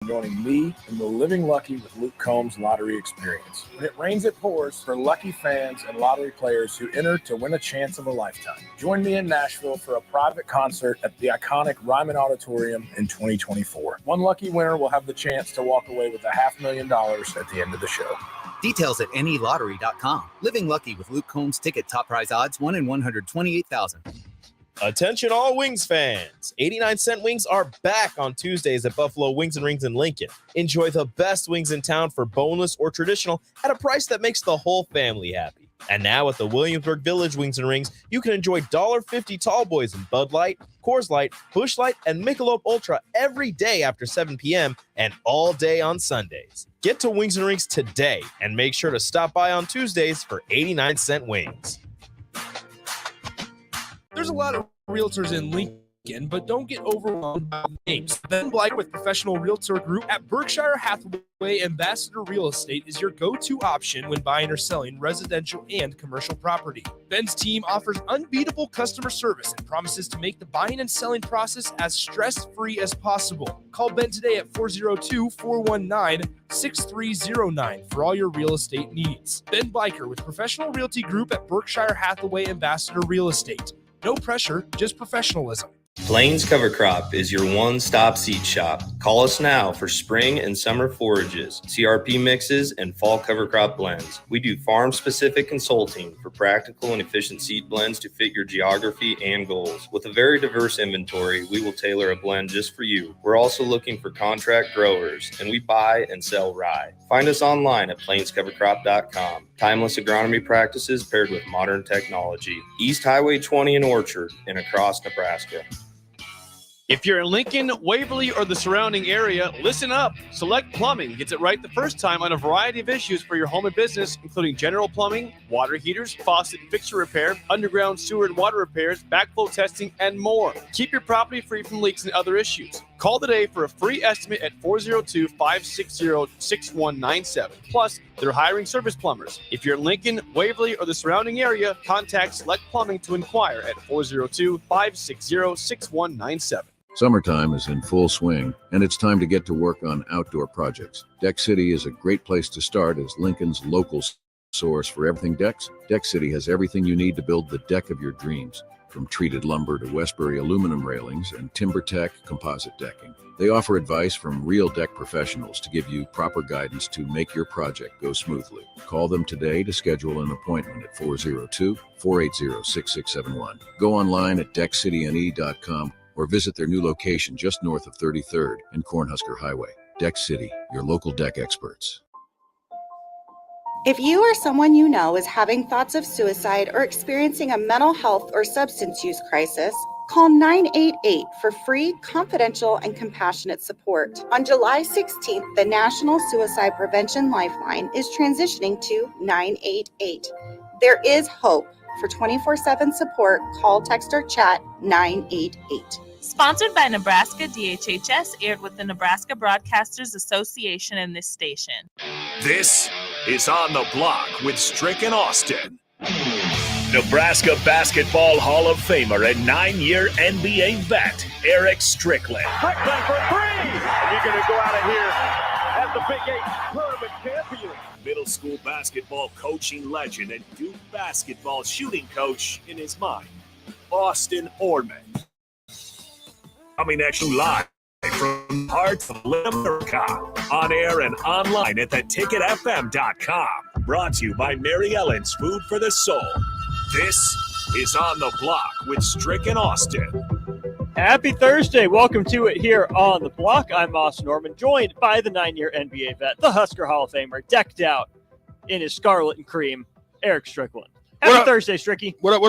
joining me in the Living Lucky with Luke Combs lottery experience. When it rains, it pours for lucky fans and lottery players who enter to win a chance of a lifetime. Join me in Nashville for a private concert at the iconic Ryman Auditorium in 2024. One lucky winner will have the chance to walk away with $500,000 at the end of the show. Details at nelottery.com. Living Lucky with Luke Combs ticket. Top prize odds 1 in 128,000. Attention all Wings fans. 89-cent wings are back on Tuesdays at Buffalo Wings and Rings in Lincoln. Enjoy the best wings in town for boneless or traditional at a price that makes the whole family happy. And now at the Williamsburg Village Wings and Rings, you can enjoy $1.50 tall boys in Bud Light, Coors Light, Busch Light, and Michelob Ultra every day after 7 p.m. and all day on Sundays. Get to Wings and Rings today and make sure to stop by on Tuesdays for 89-cent wings. There's a lot of realtors in Lincoln, but don't get overwhelmed by names. Ben Blythe with Professional Realtor Group at Berkshire Hathaway Ambassador Real Estate is your go-to option when buying or selling residential and commercial property. Ben's team offers unbeatable customer service and promises to make the buying and selling process as stress-free as possible. Call Ben today at 402-419-6309 for all your real estate needs. Ben Blythe with Professional Realty Group at Berkshire Hathaway Ambassador Real Estate. No pressure, just professionalism. Plains Cover Crop is your one-stop seed shop. Call us now for spring and summer forages, CRP mixes, and fall cover crop blends. We do farm-specific consulting for practical and efficient seed blends to fit your geography and goals. With a very diverse inventory, we will tailor a blend just for you. We're also looking for contract growers, and we buy and sell rye. Find us online at plainscovercrop.com. Timeless agronomy practices paired with modern technology. East Highway 20 in Orchard and across Nebraska. If you're in Lincoln, Waverly, or the surrounding area, listen up. Select Plumbing gets it right the first time on a variety of issues for your home and business, including general plumbing, water heaters, faucet and fixture repair, underground sewer and water repairs, backflow testing, and more. Keep your property free from leaks and other issues. Call today for a free estimate at 402-560-6197. Plus, they're hiring service plumbers. If you're in Lincoln, Waverly, or the surrounding area, contact Select Plumbing to inquire at 402-560-6197. Summertime is in full swing, and it's time to get to work on outdoor projects. Deck City is a great place to start as Lincoln's local source for everything decks. Deck City has everything you need to build the deck of your dreams, from treated lumber to Westbury aluminum railings and TimberTech composite decking. They offer advice from real deck professionals to give you proper guidance to make your project go smoothly. Call them today to schedule an appointment at 402-480-6671. Go online at deckcityne.com or visit their new location just north of 33rd and Cornhusker Highway. Deck City, your local deck experts. If you or someone you know is having thoughts of suicide or experiencing a mental health or substance use crisis, call 988 for free, confidential, and compassionate support. On July 16th, the National Suicide Prevention Lifeline is transitioning to 988. There is hope. For 24/7 support, call, text, or chat 988. Sponsored by Nebraska DHHS, aired with the Nebraska Broadcasters Association and this station. This is On the Block with Strick and Austin. Nebraska Basketball Hall of Famer and 9-year NBA vet, Eric Strickland. Strickland for three! And you're going to go out of here as the Big 8 tournament champion. Middle school basketball coaching legend and Duke basketball shooting coach in his mind, Austin Orman. Coming at you live from the heart of America, on air and online at theticketfm.com. Brought to you by Mary Ellen's Food for the Soul. This is On the Block with Strick and Austin. Happy Thursday. Welcome to it here on The Block. I'm Austin Norman, joined by the 9-year NBA vet, the Husker Hall of Famer, decked out in his scarlet and cream, Eric Strickland. Happy Thursday, Stricky. What up?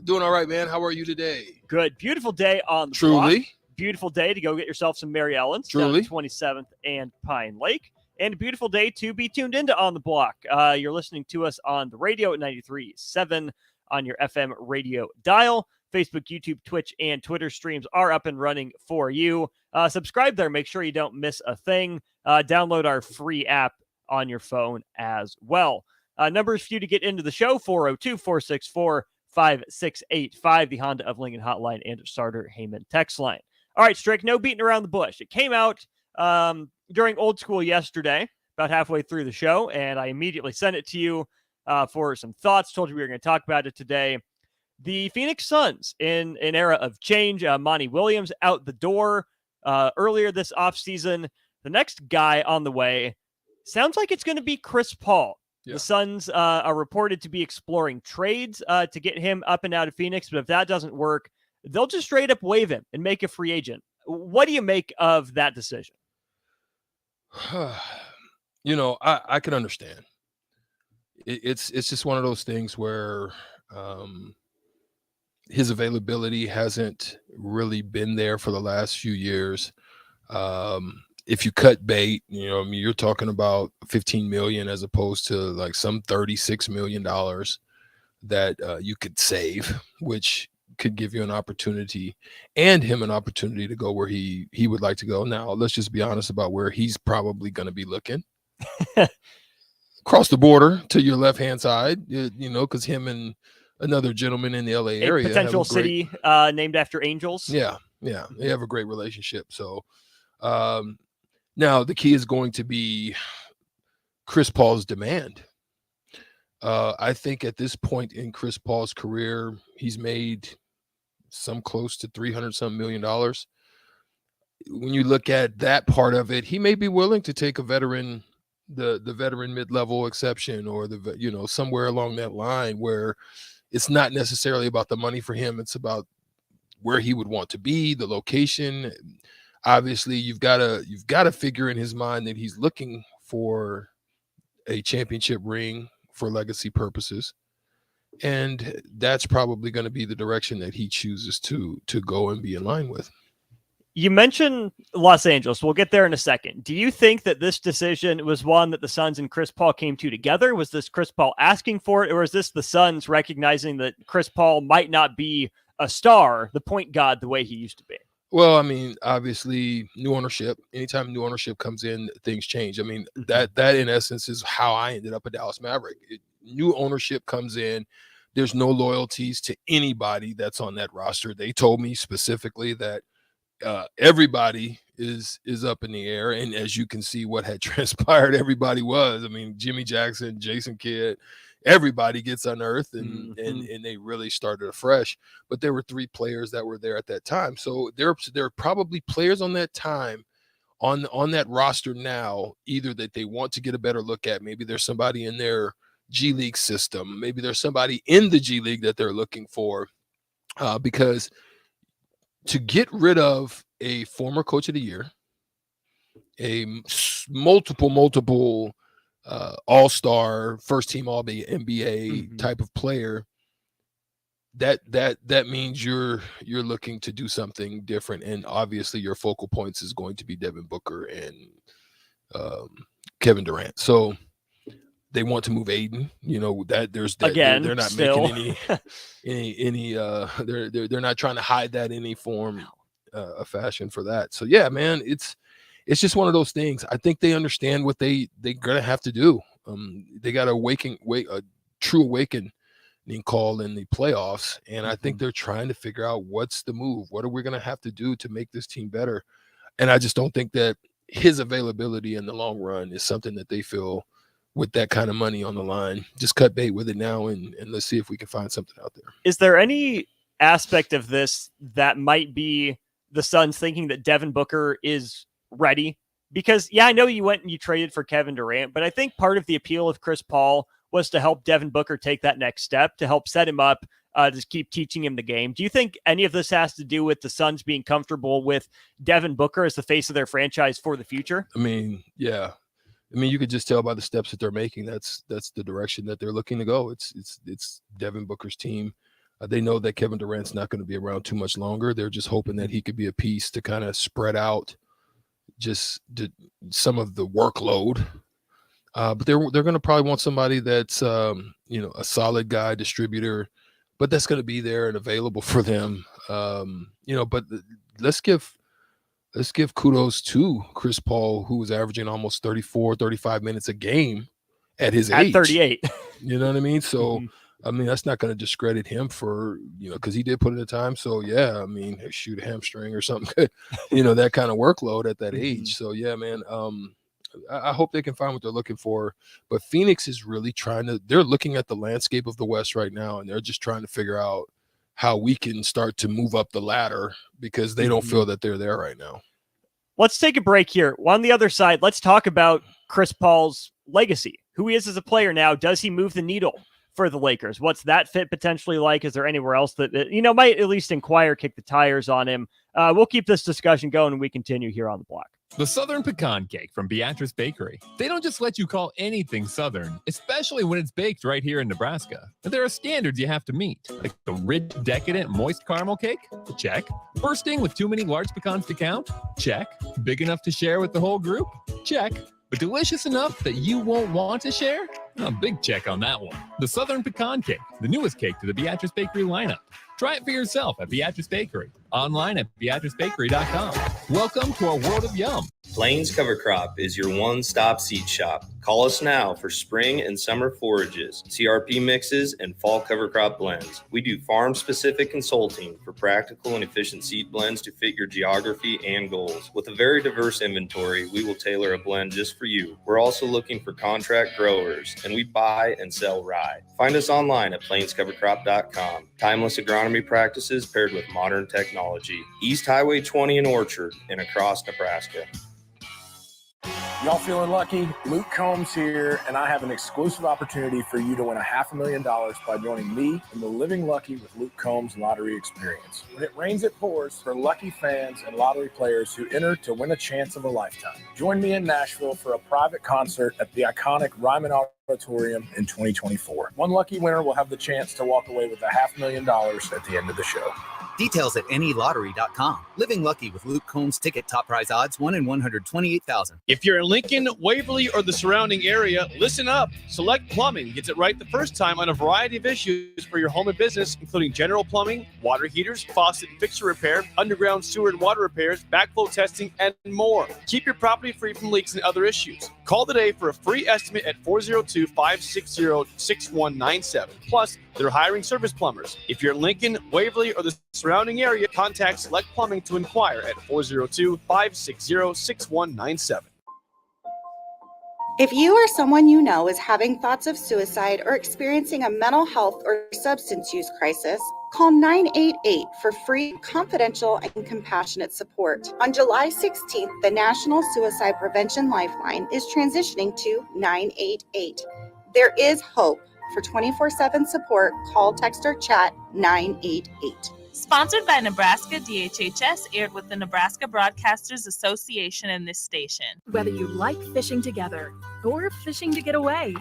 Doing all right, man. How are you today? Good. Beautiful day on the Truly. block. Beautiful day to go get yourself some Mary Ellen's. Truly. Down at 27th and Pine Lake. And a beautiful day to be tuned into On the Block. You're listening to us on the radio at 93.7 on your FM radio dial. Facebook, YouTube, Twitch, and Twitter streams are up and running for you. Subscribe there. Make sure you don't miss a thing. Download our free app on your phone as well. Numbers for you to get into the show, 402-464-5685, the Honda of Lincoln hotline, and Starter Heyman text line. All right, Strick, no beating around the bush. It came out during Old School yesterday, about halfway through the show, and I immediately sent it to you for some thoughts. Told you we were going to talk about it today. The Phoenix Suns in an era of change. Monty Williams out the door earlier this offseason. The next guy on the way sounds like it's going to be Chris Paul. Yeah. The Suns are reported to be exploring trades to get him up and out of Phoenix, but if that doesn't work, they'll just straight up waive him and make a free agent. What do you make of that decision? I can understand. It's just one of those things where his availability hasn't really been there for the last few years. If you cut bait, you're talking about $15 million as opposed to like some $36 million that you could save, which could give you an opportunity and him an opportunity to go where he would like to go. Now, let's just be honest about where he's probably going to be looking. Across the border to your left-hand side, because him and another gentleman in the LA area. Potential city named after angels. Yeah. They have a great relationship. So now the key is going to be Chris Paul's demand. I think at this point in Chris Paul's career, he's made some close to $300-some million. When you look at that part of it, he may be willing to take a veteran, the veteran mid-level exception, or somewhere along that line where it's not necessarily about the money for him. It's about where he would want to be, the location. Obviously, you've got to figure in his mind that he's looking for a championship ring for legacy purposes. And that's probably going to be the direction that he chooses to go and be in line with. You mentioned Los Angeles. We'll get there in a second. Do you think that this decision was one that the Suns and Chris Paul came to together? Was this Chris Paul asking for it, or is this the Suns recognizing that Chris Paul might not be a star, the point guard, the way he used to be? Well, I mean, obviously, new ownership. Anytime new ownership comes in, things change. I mean, that in essence is how I ended up a Dallas Maverick. New ownership comes in. There's no loyalties to anybody that's on that roster. They told me specifically that everybody is up in the air, and as you can see, what had transpired, everybody was. I mean, Jimmy Jackson, Jason Kidd, everybody gets unearthed, and they really started afresh. But there were 3 players that were there at that time, so there are probably players on that time on that roster now, either that they want to get a better look at. Maybe there's somebody in their G League system. Maybe there's somebody in the G League that they're looking for, because to get rid of a former coach of the year, a multiple all-star, first team all NBA type of player, that means you're looking to do something different, and obviously your focal points is going to be Devin Booker and Kevin Durant. So they want to move Aiden, they're not making any they're not trying to hide that in any form of fashion for that. So yeah, man, it's just one of those things. I think they understand what they're gonna have to do. They got a true awakening call in the playoffs, and I think they're trying to figure out what's the move. What are we gonna have to do to make this team better? And I just don't think that his availability in the long run is something that they feel, with that kind of money on the line, just cut bait with it now, and let's see if we can find something out there. Is there any aspect of this that might be the Suns thinking that Devin Booker is ready? Because, yeah, I know you went and you traded for Kevin Durant, but I think part of the appeal of Chris Paul was to help Devin Booker take that next step, to help set him up, to keep teaching him the game. Do you think any of this has to do with the Suns being comfortable with Devin Booker as the face of their franchise for the future? I mean, yeah. I mean, you could just tell by the steps that they're making. That's the direction that they're looking to go. It's Devin Booker's team. They know that Kevin Durant's not going to be around too much longer. They're just hoping that he could be a piece to kind of spread out just some of the workload. But they're going to probably want somebody that's a solid guy, distributor, but that's going to be there and available for them. But let's give kudos to Chris Paul, who was averaging almost 34, 35 minutes a game at his age. 38. You know what I mean? So I mean, that's not going to discredit him for, because he did put in the time. So, yeah, I mean, shoot a hamstring or something, that kind of workload at that age. So, yeah, man, I hope they can find what they're looking for. But Phoenix is really they're looking at the landscape of the West right now, and they're just trying to figure out how we can start to move up the ladder because they don't feel that they're there right now. Let's take a break here. On the other side, let's talk about Chris Paul's legacy, who he is as a player now. Does he move the needle for the Lakers? What's that fit potentially like? Is there anywhere else that might at least kick the tires on him? We'll keep this discussion going and we continue here on the block. The Southern Pecan Cake from Beatrice Bakery. They don't just let you call anything Southern, especially when it's baked right here in Nebraska. There are standards you have to meet, like the rich, decadent, moist caramel cake? Check. Bursting with too many large pecans to count? Check. Big enough to share with the whole group? Check. But delicious enough that you won't want to share? A big check on that one. The Southern Pecan Cake, the newest cake to the Beatrice Bakery lineup. Try it for yourself at Beatrice Bakery. Online at BeatriceBakery.com. Welcome to our world of yum. Plains Cover Crop is your one-stop seed shop. Call us now for spring and summer forages, CRP mixes, and fall cover crop blends. We do farm-specific consulting for practical and efficient seed blends to fit your geography and goals. With a very diverse inventory, we will tailor a blend just for you. We're also looking for contract growers, and we buy and sell rye. Find us online at plainscovercrop.com. Timeless agronomy practices paired with modern technology. East Highway 20 in Orchard and across Nebraska. Y'all feeling lucky? Luke Combs here, and I have an exclusive opportunity for you to win $500,000 by joining me in the Living Lucky with Luke Combs lottery experience. When it rains, it pours for lucky fans and lottery players who enter to win a chance of a lifetime. Join me in Nashville for a private concert at the iconic Ryman Auditorium in 2024. One lucky winner will have the chance to walk away with $500,000 at the end of the show. Details at nelottery.com. Living Lucky with Luke Combs ticket top prize odds 1 in 128,000. If you're in Lincoln, Waverly, or the surrounding area, listen up. Select Plumbing gets it right the first time on a variety of issues for your home and business, including general plumbing, water heaters, faucet and fixture repair, underground sewer and water repairs, backflow testing, and more. Keep your property free from leaks and other issues. Call today for a free estimate at 402-560-6197. Plus, they're hiring service plumbers. If you're in Lincoln, Waverly, or the surrounding area, contact Select Plumbing to inquire at 402-560-6197. If you or someone you know is having thoughts of suicide or experiencing a mental health or substance use crisis, call 988 for free, confidential, and compassionate support. On July 16th, the National Suicide Prevention Lifeline is transitioning to 988. There is hope. For 24/7 support, call, text, or chat 988. Sponsored by Nebraska DHHS, aired with the Nebraska Broadcasters Association and this station. Whether you like fishing together or fishing to get away,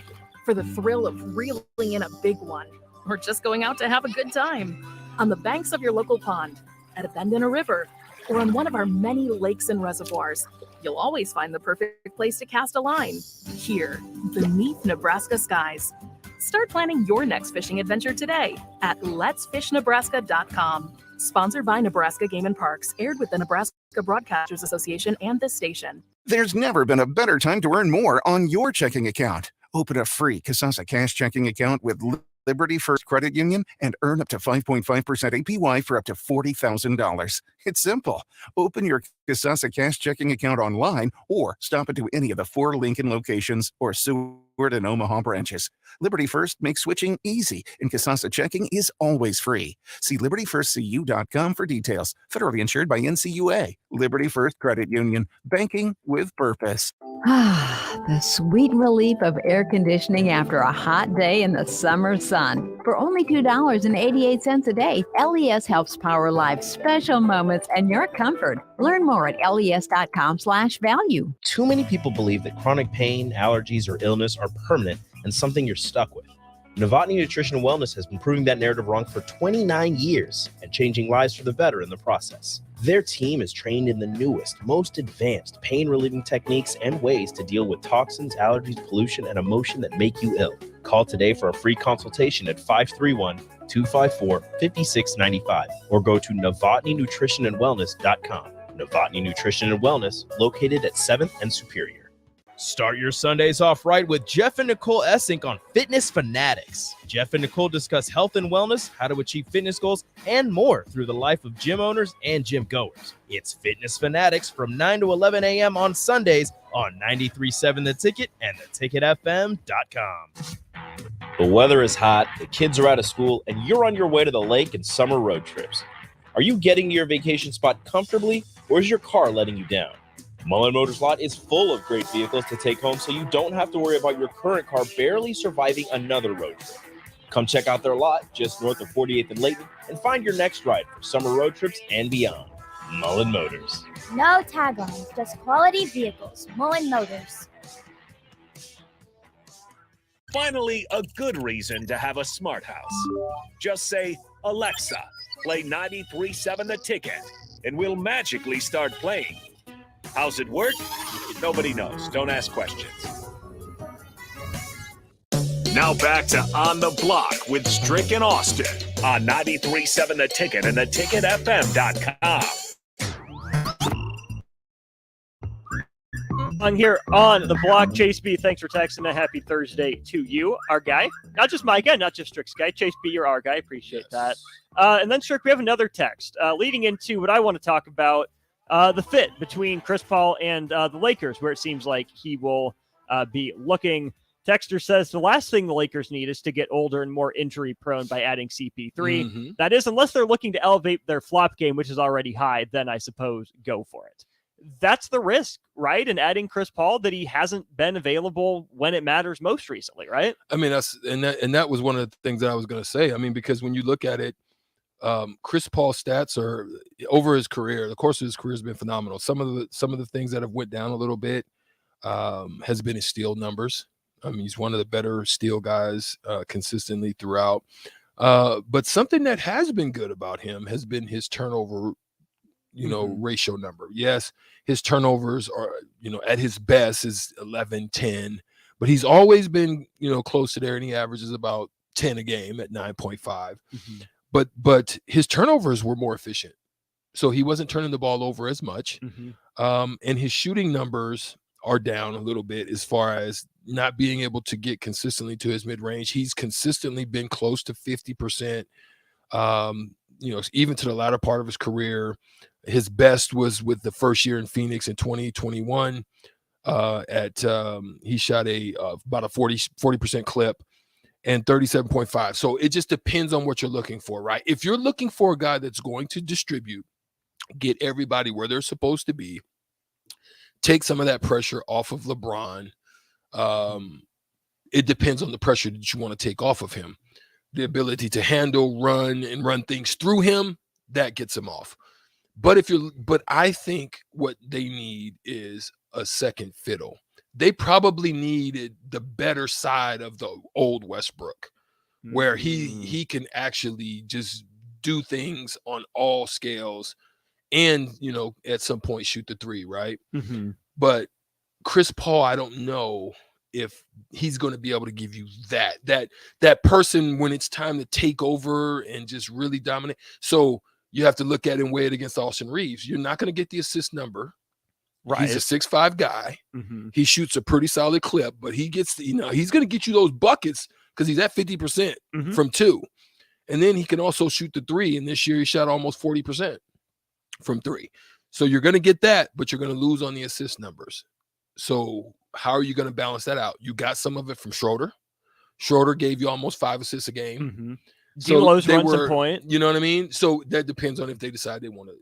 for the thrill of reeling in a big one, or just going out to have a good time, on the banks of your local pond, at a bend in a river, or on one of our many lakes and reservoirs, you'll always find the perfect place to cast a line. Here, beneath Nebraska skies. Start planning your next fishing adventure today at letsfishnebraska.com. Sponsored by Nebraska Game and Parks, aired with the Nebraska Broadcasters Association and this station. There's never been a better time to earn more on your checking account. Open a free Kasasa Cash checking account with Liberty First Credit Union and earn up to 5.5% APY for up to $40,000. It's simple. Open your Kasasa Cash checking account online or stop into any of the 4 Lincoln locations or Seward and Omaha branches. Liberty First makes switching easy, and Kasasa checking is always free. See libertyfirstcu.com for details. Federally insured by NCUA. Liberty First Credit Union. Banking with purpose. The sweet relief of air conditioning after a hot day in the summer sun. For only $2.88 a day, LES helps power life's special moments and your comfort. Learn more at les.com/value. Too many people believe that chronic pain, allergies, or illness are permanent and something you're stuck with. Novotny Nutrition and Wellness has been proving that narrative wrong for 29 years and changing lives for the better in the process. Their team is trained in the newest, most advanced pain-relieving techniques and ways to deal with toxins, allergies, pollution, and emotion that make you ill. Call today for a free consultation at 531-254-5695 or go to novotnynutritionandwellness.com. Novotny Nutrition and Wellness, located at 7th and Superior. Start your Sundays off right with Jeff and Nicole Essink on Fitness Fanatics. Jeff and Nicole discuss health and wellness, how to achieve fitness goals, and more through the life of gym owners and gym goers. It's Fitness Fanatics from 9 to 11 a.m. on Sundays on 93.7 The Ticket and theticketfm.com. The weather is hot, the kids are out of school, and you're on your way to the lake and summer road trips. Are you getting to your vacation spot comfortably, or is your car letting you down? Mullen Motors Lot is full of great vehicles to take home, so you don't have to worry about your current car barely surviving another road trip. Come check out their lot just north of 48th and Layton and find your next ride for summer road trips and beyond. Mullen Motors. No tag-ons, just quality vehicles. Mullen Motors. Finally, a good reason to have a smart house. Just say, Alexa, play 93.7 The Ticket, and we'll magically start playing. How's it work? Nobody knows. Don't ask questions. Now back to On the Block with Strick and Austin on 93.7 The Ticket and theticketfm.com. I'm here on the block. Chase B, thanks for texting a happy Thursday to you, our guy. Not just my guy, not just Strick's guy. Chase B, you're our guy. Appreciate that. And then, Strick, we have another text leading into what I want to talk about, the fit between Chris Paul and the Lakers, where it seems like he will be looking. Texter says the last thing the Lakers need is to get older and more injury prone by adding CP3. Mm-hmm. That is, unless they're looking to elevate their flop game, which is already high, then I suppose go for it. That's the risk, right? And adding Chris Paul, that he hasn't been available when it matters most recently, right? I mean, that was one of the things that I was going to say. I mean, because when you look at it, Chris Paul's stats are over his career. The course of his career has been phenomenal. Some of the things that have went down a little bit has been his steal numbers. I mean, he's one of the better steal guys consistently throughout. But something that has been good about him has been his turnover, ratio number. Yes, his turnovers are, at his best is 11, 10, but he's always been, close to there, and he averages about 10 a game at 9.5. Mm-hmm. But his turnovers were more efficient. So he wasn't turning the ball over as much. Mm-hmm. And his shooting numbers are down a little bit as far as not being able to get consistently to his mid-range. He's consistently been close to 50%, even to the latter part of his career. His best was with the first year in Phoenix in 2021. He shot about a 40% clip and 37.5. So it just depends on what you're looking for, right? If you're looking for a guy that's going to distribute, get everybody where they're supposed to be, take some of that pressure off of LeBron. It depends on the pressure that you want to take off of him. The ability to handle, run things through him, that gets him off. But I think what they need is a second fiddle. They probably needed the better side of the old Westbrook, where he can actually just do things on all scales and, at some point shoot the three, right? Mm-hmm. But Chris Paul, I don't know if he's going to be able to give you that person when it's time to take over and just really dominate. So you have to look at it and weigh it against Austin Reeves. You're not going to get the assist number. Right. He's a 6'5" guy. Mm-hmm. He shoots a pretty solid clip, but he gets, he's going to get you those buckets because he's at 50% from two. And then he can also shoot the three. And this year he shot almost 40% from three. So you're going to get that, but you're going to lose on the assist numbers. So how are you going to balance that out? You got some of it from Schroeder. Schroeder gave you almost 5 assists a game. Mm-hmm. So D'Lo's runs a point. You know what I mean? So that depends on if they decide they want to,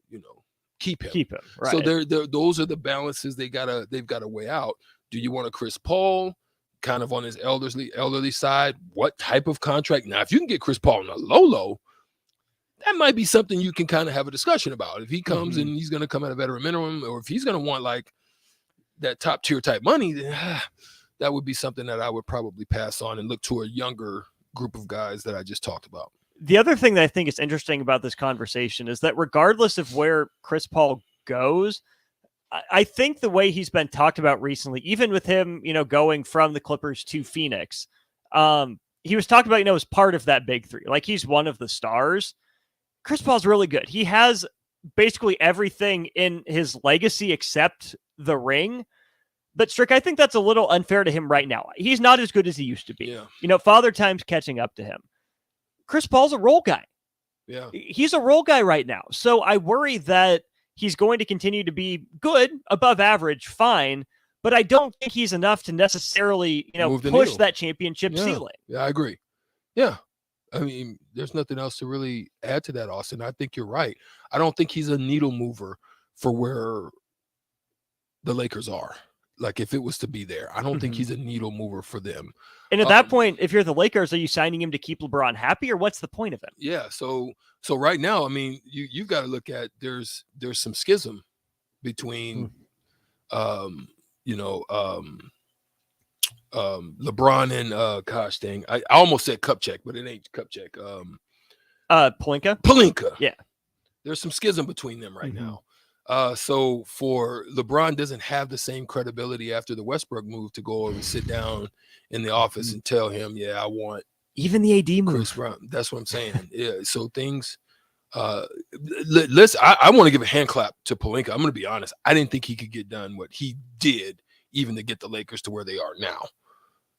keep him. Right. So those are the balances they've got to weigh out. Do you want a Chris Paul kind of on his elderly side? What type of contract? Now, if you can get Chris Paul on a low, that might be something you can kind of have a discussion about. If he comes and he's going to come at a veteran minimum, or if he's going to want like that top tier type money, then that would be something that I would probably pass on and look to a younger group of guys that I just talked about. The other thing that I think is interesting about this conversation is that regardless of where Chris Paul goes, I think the way he's been talked about recently, even with him, going from the Clippers to Phoenix, he was talked about, as part of that big three. Like he's one of the stars. Chris Paul's really good. He has basically everything in his legacy except the ring. But Strick, I think that's a little unfair to him right now. He's not as good as he used to be. Yeah. Father Time's catching up to him. Chris Paul's a role guy. Yeah. He's a role guy right now. So I worry that he's going to continue to be good, above average, fine, but I don't think he's enough to necessarily, push that championship ceiling. Yeah, I agree. Yeah. I mean, there's nothing else to really add to that, Austin. I think you're right. I don't think he's a needle mover for where the Lakers are. Like, if it was to be there, I don't think he's a needle mover for them. And at that point, if you're the Lakers, are you signing him to keep LeBron happy, or what's the point of him? Yeah. So right now, I mean, you've got to look at there's some schism between LeBron and gosh dang, I almost said Kupchak, but it ain't Kupchak. Pelinka. Yeah. There's some schism between them right now. So for LeBron doesn't have the same credibility after the Westbrook move to go over and sit down in the office and tell him, I want even the AD move. Chris Brown. That's what I'm saying. Yeah. So things. I want to give a hand clap to Pelinka. I'm going to be honest. I didn't think he could get done what he did, even to get the Lakers to where they are now.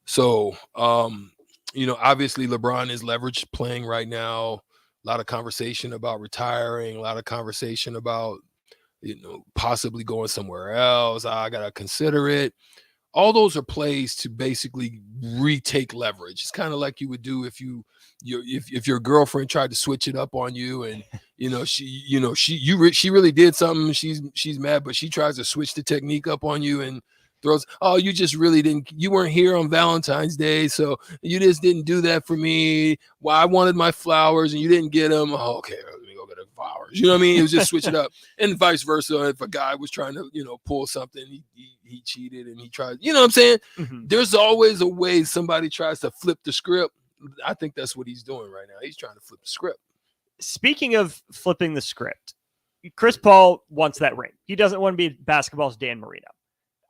So, obviously LeBron is leveraged playing right now. A lot of conversation about retiring. A lot of conversation about possibly going somewhere else. I got to consider it. All those are plays to basically retake leverage. It's kind of like you would do if your girlfriend tried to switch it up on you, and she really did something. She's mad, but she tries to switch the technique up on you and throws. Oh, you just really didn't. You weren't here on Valentine's Day, so you just didn't do that for me. Well, I wanted my flowers and you didn't get them. Oh, okay, let me go get the flowers. You know what I mean? It was just switch it up, and vice versa. If a guy was trying to pull something, he cheated and he tried. You know what I'm saying? There's always a way somebody tries to flip the script. I think that's what he's doing right now. He's trying to flip the script. Speaking of flipping the script, Chris Paul wants that ring. He doesn't want to be basketball's Dan Marino.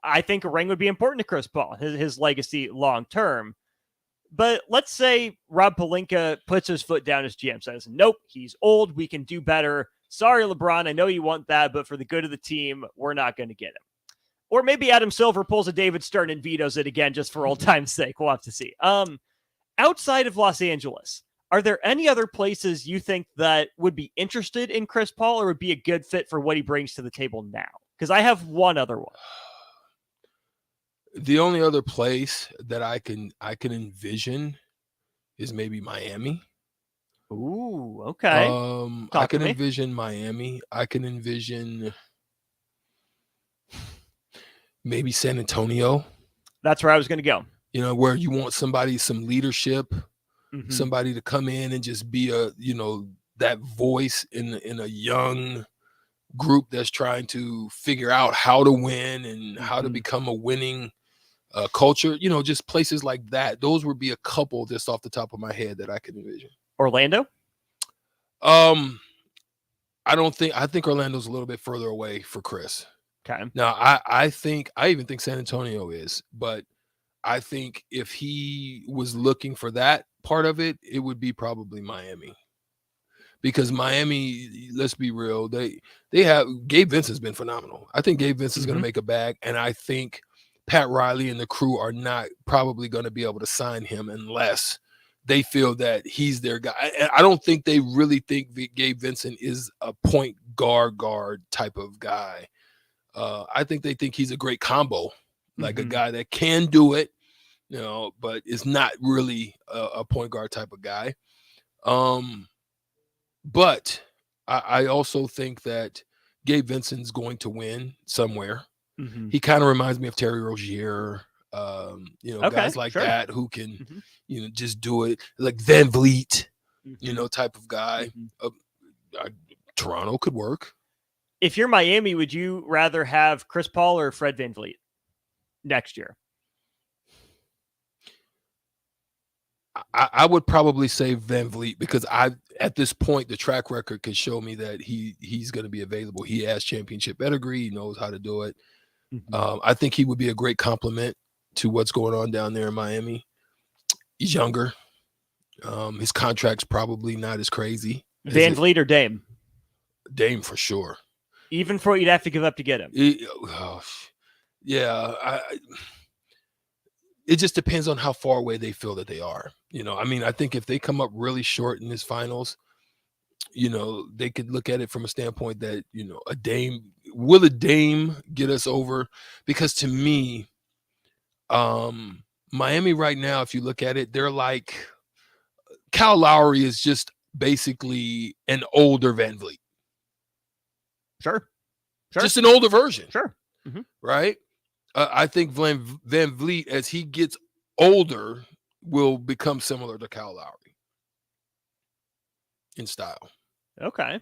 I think a ring would be important to Chris Paul, his legacy long term. But let's say Rob Pelinka puts his foot down as GM, says, nope, he's old. We can do better. Sorry, LeBron. I know you want that, but for the good of the team, we're not going to get him. Or maybe Adam Silver pulls a David Stern and vetoes it again just for old time's sake. We'll have to see. Outside of Los Angeles, are there any other places you think that would be interested in Chris Paul or would be a good fit for what he brings to the table now? Because I have one other one. The only other place that I can envision is maybe Miami. Ooh, okay. I can envision Miami. I can envision maybe San Antonio. That's where I was going to go. Where you want some leadership, somebody to come in and just be that voice in a young group that's trying to figure out how to win and how to become a winning culture. Just places like that. Those would be a couple just off the top of my head that I can envision. Orlando? I think Orlando's a little bit further away for Chris. Okay. Now, I even think San Antonio is, but I think if he was looking for that part of it, it would be probably Miami. Because Miami, let's be real, they have Gabe Vincent's been phenomenal. I think Gabe Vincent's going to make a bag, and I think Pat Riley and the crew are not probably going to be able to sign him unless they feel that he's their guy. I don't think they really think Gabe Vincent is a point guard type of guy. I think they think he's a great combo, like a guy that can do it, but is not really a point guard type of guy. But I also think that Gabe Vincent's going to win somewhere. He kind of reminds me of Terry Rozier, guys like that who can, just do it, like Van Vliet, type of guy. Toronto could work. If you're Miami, would you rather have Chris Paul or Fred VanVleet next year? I would probably say Van Vliet because at this point, the track record could show me that he's going to be available. He has championship pedigree. He knows how to do it. I think he would be a great complement to what's going on down there in Miami. He's younger. His contract's probably not as crazy. Van Vliet or Dame? Dame for sure. Even for what you'd have to give up to get him. Yeah, it just depends on how far away they feel that they are. I mean, I think if they come up really short in this finals, they could look at it from a standpoint that, will a Dame get us over? Because to me, Miami right now, if you look at it, they're like Kyle Lowry is just basically an older Van Vliet. Sure. Just an older version. Sure. Right? I think Van Vliet, as he gets older, will become similar to Kyle Lowry in style. Okay.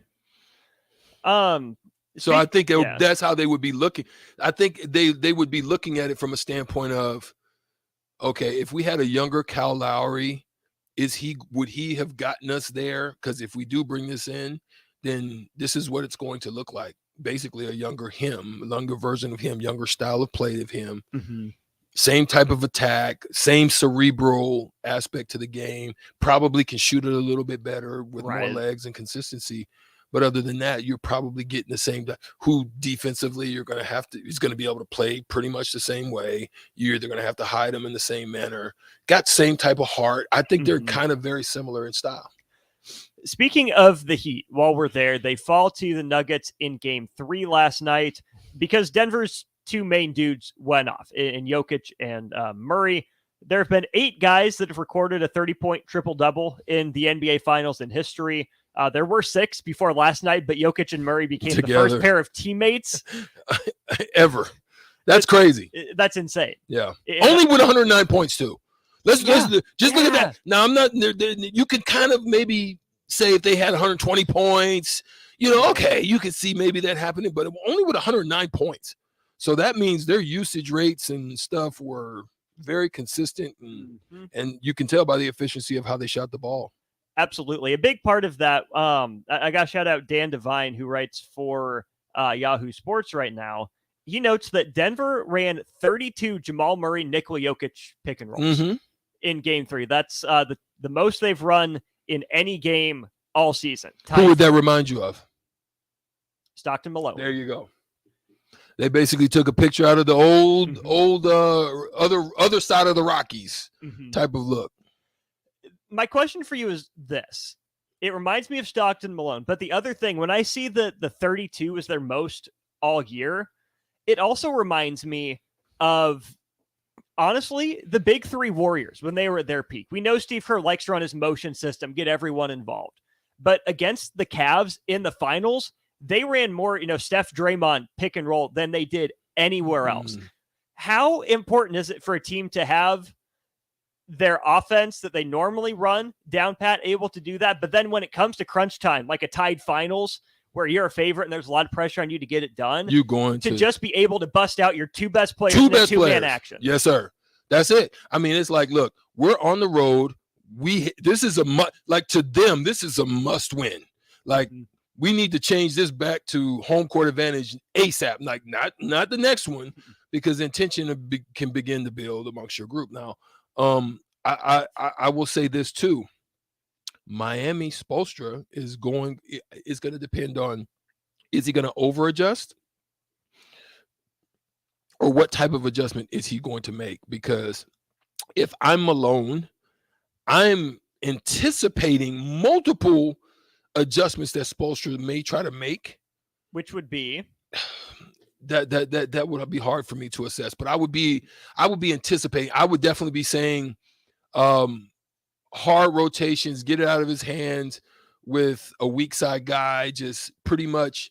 So I think that's how they would be looking. I think they would be looking at it from a standpoint of, okay, if we had a younger Kyle Lowry, would he have gotten us there? Because if we do bring this in, then this is what it's going to look like. Basically a younger version of him, younger style of play of him. Same type of attack, same cerebral aspect to the game, probably can shoot it a little bit better with more legs and consistency. But other than that, you're probably getting the same, who defensively he's going to be able to play pretty much the same way. You're either going to have to hide him in the same manner. Got same type of heart. I think they're kind of very similar in style. Speaking of the Heat, while we're there, they fall to the Nuggets in Game 3 last night because Denver's two main dudes went off in Jokic and Murray. There have been 8 guys that have recorded a 30-point triple-double in the NBA Finals in history. There were 6 before last night, but Jokic and Murray became the first pair of teammates ever. That's crazy. That's insane. Yeah. Only with 109 points, too. Let's just look at that. Now, I'm not. You could kind of maybe say if they had 120 points, okay, you could see maybe that happening, but only with 109 points. So that means their usage rates and stuff were very consistent, and you can tell by the efficiency of how they shot the ball. Absolutely. A big part of that, I got to shout out Dan Devine, who writes for Yahoo Sports right now. He notes that Denver ran 32 Jamal Murray, Nikola Jokic pick and rolls in Game 3. That's the most they've run in any game all season. Who would that remind you of? Stockton Malone. There you go. They basically took a picture out of the old other side of the Rockies type of look. My question for you is this. It reminds me of Stockton Malone, but the other thing, when I see the 32 is their most all year, it also reminds me of, honestly, the big 3 Warriors when they were at their peak. We know Steve Kerr likes to run his motion system, get everyone involved. But against the Cavs in the finals, they ran more, Steph, Draymond pick and roll than they did anywhere else. How important is it for a team to have their offense that they normally run down pat, able to do that? But then when it comes to crunch time, like a tied finals where you're a favorite and there's a lot of pressure on you to get it done, you're going to just be able to bust out your 2 best players in a 2-man action. Yes, sir. That's it. I mean, it's like, look, we're on the road. This is to them, this is a must win. Like, we need to change this back to home court advantage ASAP. Like, not the next one, because intention can begin to build amongst your group. Now, I will say this too. Miami Spoelstra is going to depend on, is he going to over adjust, or what type of adjustment is he going to make? Because if I'm Malone, I'm anticipating multiple adjustments that Spoelstra may try to make, which would be that would be hard for me to assess. But I would be anticipating. I would definitely be saying hard rotations, get it out of his hands with a weak side guy, just pretty much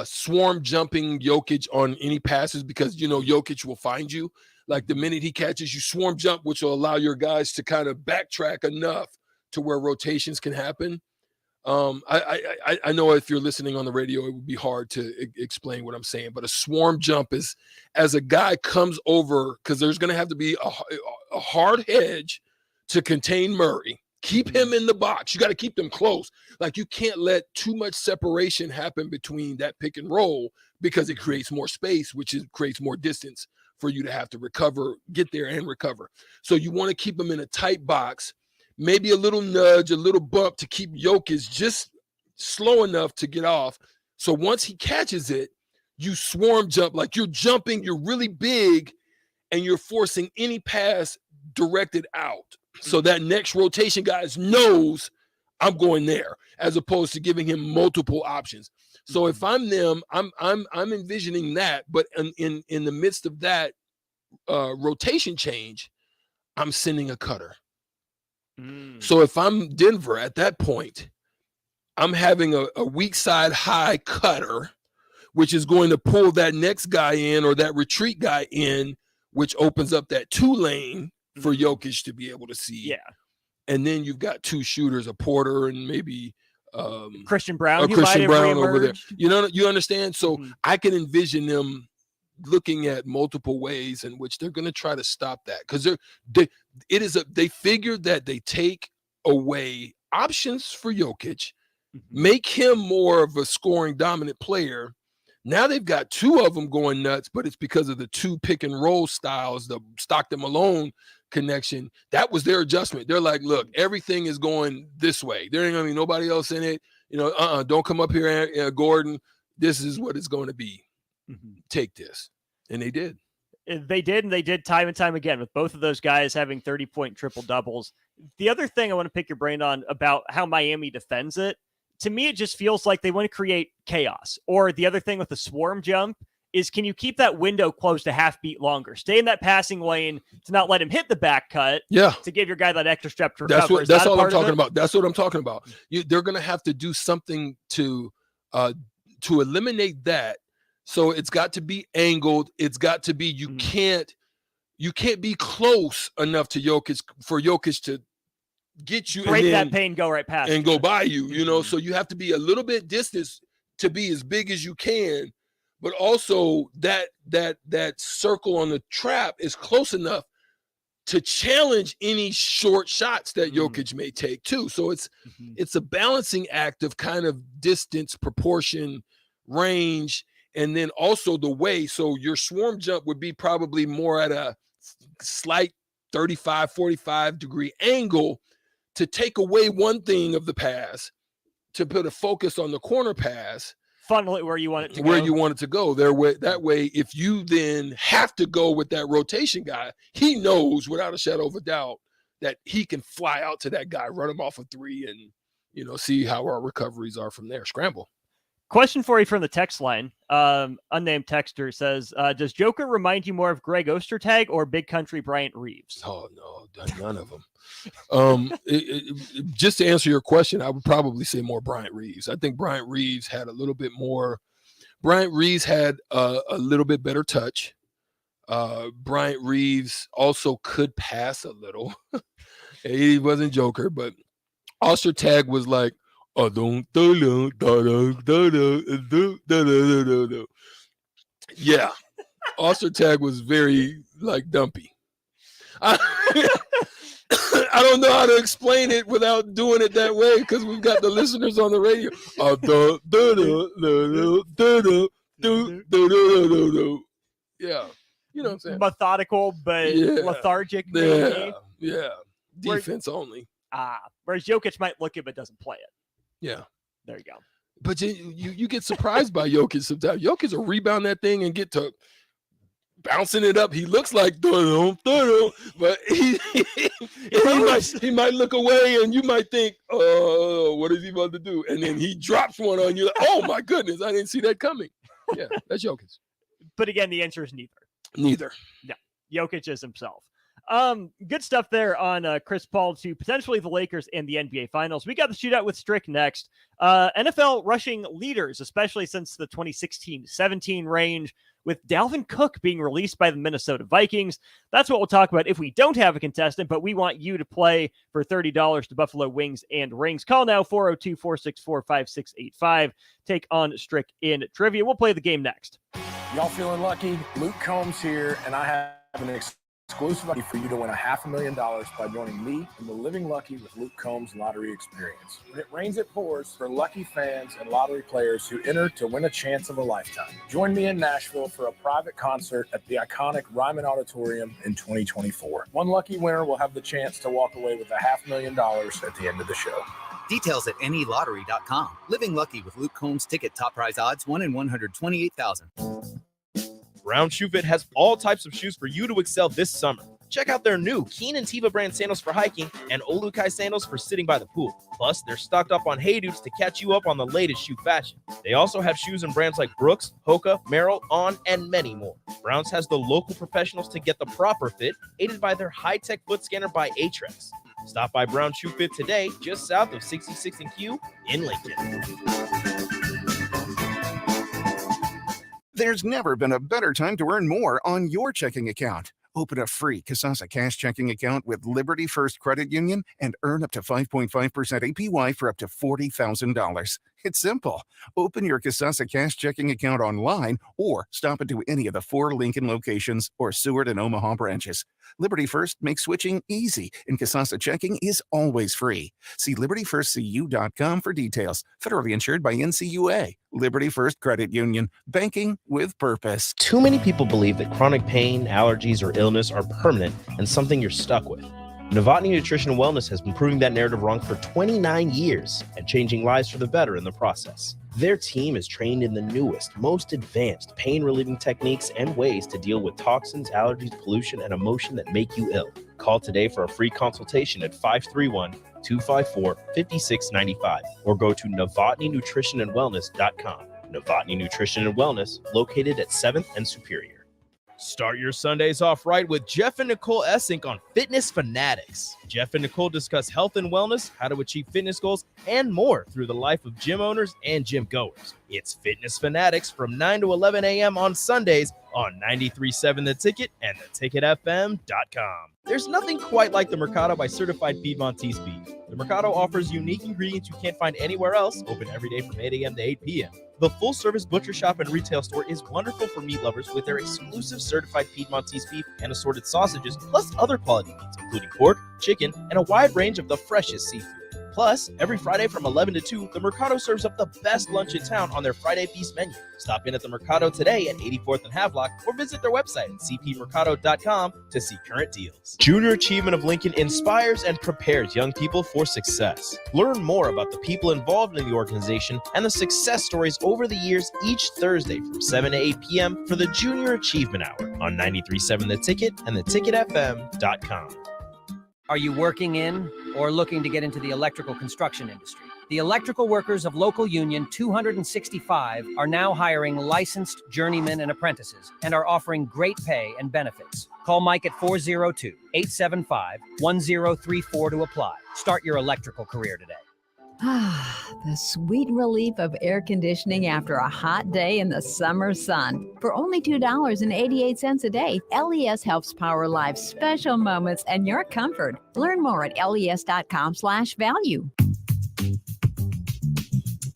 swarm jumping Jokic on any passes, because Jokic will find you. Like, the minute he catches you, swarm jump, which will allow your guys to kind of backtrack enough to where rotations can happen. I know if you're listening on the radio, it would be hard to explain what I'm saying, but a swarm jump is as a guy comes over, because there's going to have to be a hard hedge to contain Murray. Keep him in the box. You got to keep them close. Like, you can't let too much separation happen between that pick and roll, because it creates more space, which creates more distance for you to have to recover, get there and recover. So you want to keep them in a tight box, maybe a little nudge, a little bump to keep Jokic just slow enough to get off. So once he catches it, you swarm jump, like you're jumping, you're really big, and you're forcing any pass directed out. So that next rotation guy knows I'm going there, as opposed to giving him multiple options. So if I'm them, I'm envisioning that, but in the midst of that rotation change, I'm sending a cutter. So if I'm Denver at that point, I'm having a weak side high cutter, which is going to pull that next guy in or that retreat guy in, which opens up that 2 lane for Jokic to be able to see. Yeah. And then you've got 2 shooters, a Porter and maybe Christian Brown, over there. You understand? So I can envision them looking at multiple ways in which they're going to try to stop that, because they figured that they take away options for Jokic, make him more of a scoring dominant player. Now they've got 2 of them going nuts, but it's because of the 2 pick and roll styles, the Stockton-Malone connection. That was their adjustment. They're like, look, everything is going this way. There ain't gonna be nobody else in it. Don't come up here, Gordon. This is what it's going to be. Take this. And they did. They did, and they did time and time again, with both of those guys having 30-point triple-doubles. The other thing I want to pick your brain on about how Miami defends it, to me, it just feels like they want to create chaos. Or the other thing with the swarm jump is, can you keep that window closed a half beat longer? Stay in that passing lane to not let him hit the back cut. Yeah. To give your guy that extra step to recover. That's all I'm talking about. That's what I'm talking about. They're going to have to do something to eliminate that. So it's got to be angled. It's got to be, you can't be close enough to Jokic for Jokic to get you, break that pain, go right past and go by you, so you have to be a little bit distance to be as big as you can, but also that circle on the trap is close enough to challenge any short shots that Jokic may take too. So it's a balancing act of kind of distance, proportion, range, and then also the way. So your swarm jump would be probably more at a slight 35, 45 degree angle to take away one thing of the pass, to put a focus on the corner pass. Funnel it where you want it to go. Where you want it to go. That way, if you then have to go with that rotation guy, he knows without a shadow of a doubt that he can fly out to that guy, run him off a 3, and see how our recoveries are from there. Scramble. Question for you from the text line. Unnamed texter says, does Joker remind you more of Greg Ostertag or Big Country Bryant Reeves? Oh, no, none of them. Just to answer your question, I would probably say more Bryant Reeves. I think Bryant Reeves had a little bit more. Bryant Reeves had a little bit better touch. Bryant Reeves also could pass a little. He wasn't Joker, but Ostertag was like, yeah, Ostertag was very like dumpy. I don't know how to explain it without doing it that way, because we've got the listeners on the radio. Yeah, you know what I'm saying. Methodical but lethargic. Maybe. Yeah. Defense only. Whereas Jokic might look it but doesn't play it. Yeah. There you go. But you get surprised by Jokic sometimes. Jokic will rebound that thing and get to bouncing it up. He looks like but he might look away and you might think, oh, what is he about to do? And then he drops one on you. Like, oh my goodness, I didn't see that coming. Yeah, that's Jokic. But again, the answer is neither. Neither. Yeah. Jokic is himself. Good stuff there on Chris Paul to potentially the Lakers and the NBA Finals. We got the shootout with Strick next. NFL rushing leaders, especially since the 2016-17 range, with Dalvin Cook being released by the Minnesota Vikings. That's what we'll talk about if we don't have a contestant, but we want you to play for $30 to Buffalo Wings and Rings. Call now, 402-464-5685. Take on Strick in trivia. We'll play the game next. Y'all feeling lucky? Luke Combs here, and I have an exclusive offer for you to win $500,000 by joining me in the Living Lucky with Luke Combs lottery experience. When it rains, it pours for lucky fans and lottery players who enter to win a chance of a lifetime. Join me in Nashville for a private concert at the iconic Ryman Auditorium in 2024. One lucky winner will have the chance to walk away with $500,000 at the end of the show. Details at nelottery.com. Living Lucky with Luke Combs ticket top prize odds 1 in 128,000. Brown Shoe Fit has all types of shoes for you to excel this summer. Check out their new Keen and Tiva brand sandals for hiking and Olukai sandals for sitting by the pool. Plus, they're stocked up on Hey Dudes to catch you up on the latest shoe fashion. They also have shoes in brands like Brooks, Hoka, Merrell, On, and many more. Browns has the local professionals to get the proper fit, aided by their high-tech foot scanner by Aetrex. Stop by Brown Shoe Fit today, just south of 66 and Q in Lincoln. There's never been a better time to earn more on your checking account. Open a free Kasasa Cash checking account with Liberty First Credit Union and earn up to 5.5% APY for up to $40,000. It's simple. Open your Kasasa Cash checking account online or stop into any of the 4 Lincoln locations or Seward and Omaha branches. Liberty First makes switching easy, and Kasasa checking is always free. See libertyfirstcu.com for details. Federally insured by NCUA. Liberty First Credit Union. Banking with purpose. Too many people believe that chronic pain, allergies, or illness are permanent and something you're stuck with. Novotny Nutrition and Wellness has been proving that narrative wrong for 29 years and changing lives for the better in the process. Their team is trained in the newest, most advanced pain-relieving techniques and ways to deal with toxins, allergies, pollution, and emotion that make you ill. Call today for a free consultation at 531-254-5695 or go to novotnynutritionandwellness.com. Novotny Nutrition and Wellness, located at 7th and Superior. Start your Sundays off right with Jeff and Nicole Essink on Fitness Fanatics. Jeff and Nicole discuss health and wellness, how to achieve fitness goals, and more through the life of gym owners and gym goers. It's Fitness Fanatics from 9 to 11 a.m. on Sundays on 93.7 The Ticket and theticketfm.com. There's nothing quite like the Mercado by Certified Piedmontese Beef. The Mercado offers unique ingredients you can't find anywhere else, open every day from 8 a.m. to 8 p.m. The full-service butcher shop and retail store is wonderful for meat lovers with their exclusive certified Piedmontese beef and assorted sausages, plus other quality meats, including pork, chicken, and a wide range of the freshest seafood. Plus, every Friday from 11 to 2, the Mercado serves up the best lunch in town on their Friday Feast menu. Stop in at the Mercado today at 84th and Havelock or visit their website at cpmercado.com to see current deals. Junior Achievement of Lincoln inspires and prepares young people for success. Learn more about the people involved in the organization and the success stories over the years each Thursday from 7 to 8 p.m. for the Junior Achievement Hour on 93.7 The Ticket and theticketfm.com. Are you working in or looking to get into the electrical construction industry? The electrical workers of Local Union 265 are now hiring licensed journeymen and apprentices and are offering great pay and benefits. Call Mike at 402-875-1034 to apply. Start your electrical career today. The sweet relief of air conditioning after a hot day in the summer sun. For only $2.88 a day, LES helps power life's special moments and your comfort. Learn more at les.com/value.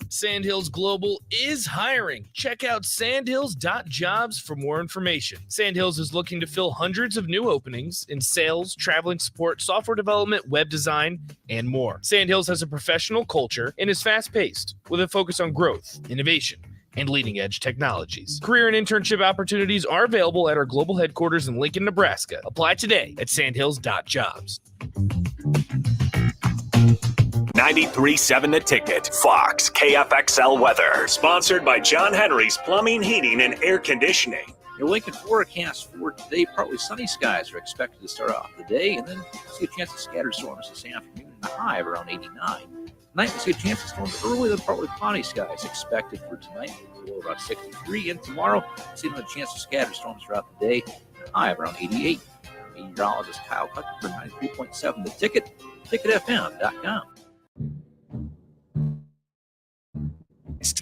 Sandhills Global is hiring. Check out sandhills.jobs for more information. Sandhills is looking to fill hundreds of new openings in sales, traveling support, software development, web design, and more. Sandhills has a professional culture and is fast-paced with a focus on growth, innovation, and leading-edge technologies. Career and internship opportunities are available at our global headquarters in Lincoln, Nebraska. Apply today at sandhills.jobs. 93.7 The Ticket. Fox KFXL weather. Sponsored by John Henry's Plumbing, Heating, and Air Conditioning. Your Lincoln forecast for today, partly sunny skies are expected to start off the day, and then see a chance of scattered storms this afternoon and a high of around 89. Tonight, we see a chance of storms early, then partly cloudy skies expected for tonight, low about 63. And tomorrow, see another chance of scattered storms throughout the day, and a high of around 88. Meteorologist Kyle Cutter for 93.7 The Ticket, ticketfm.com.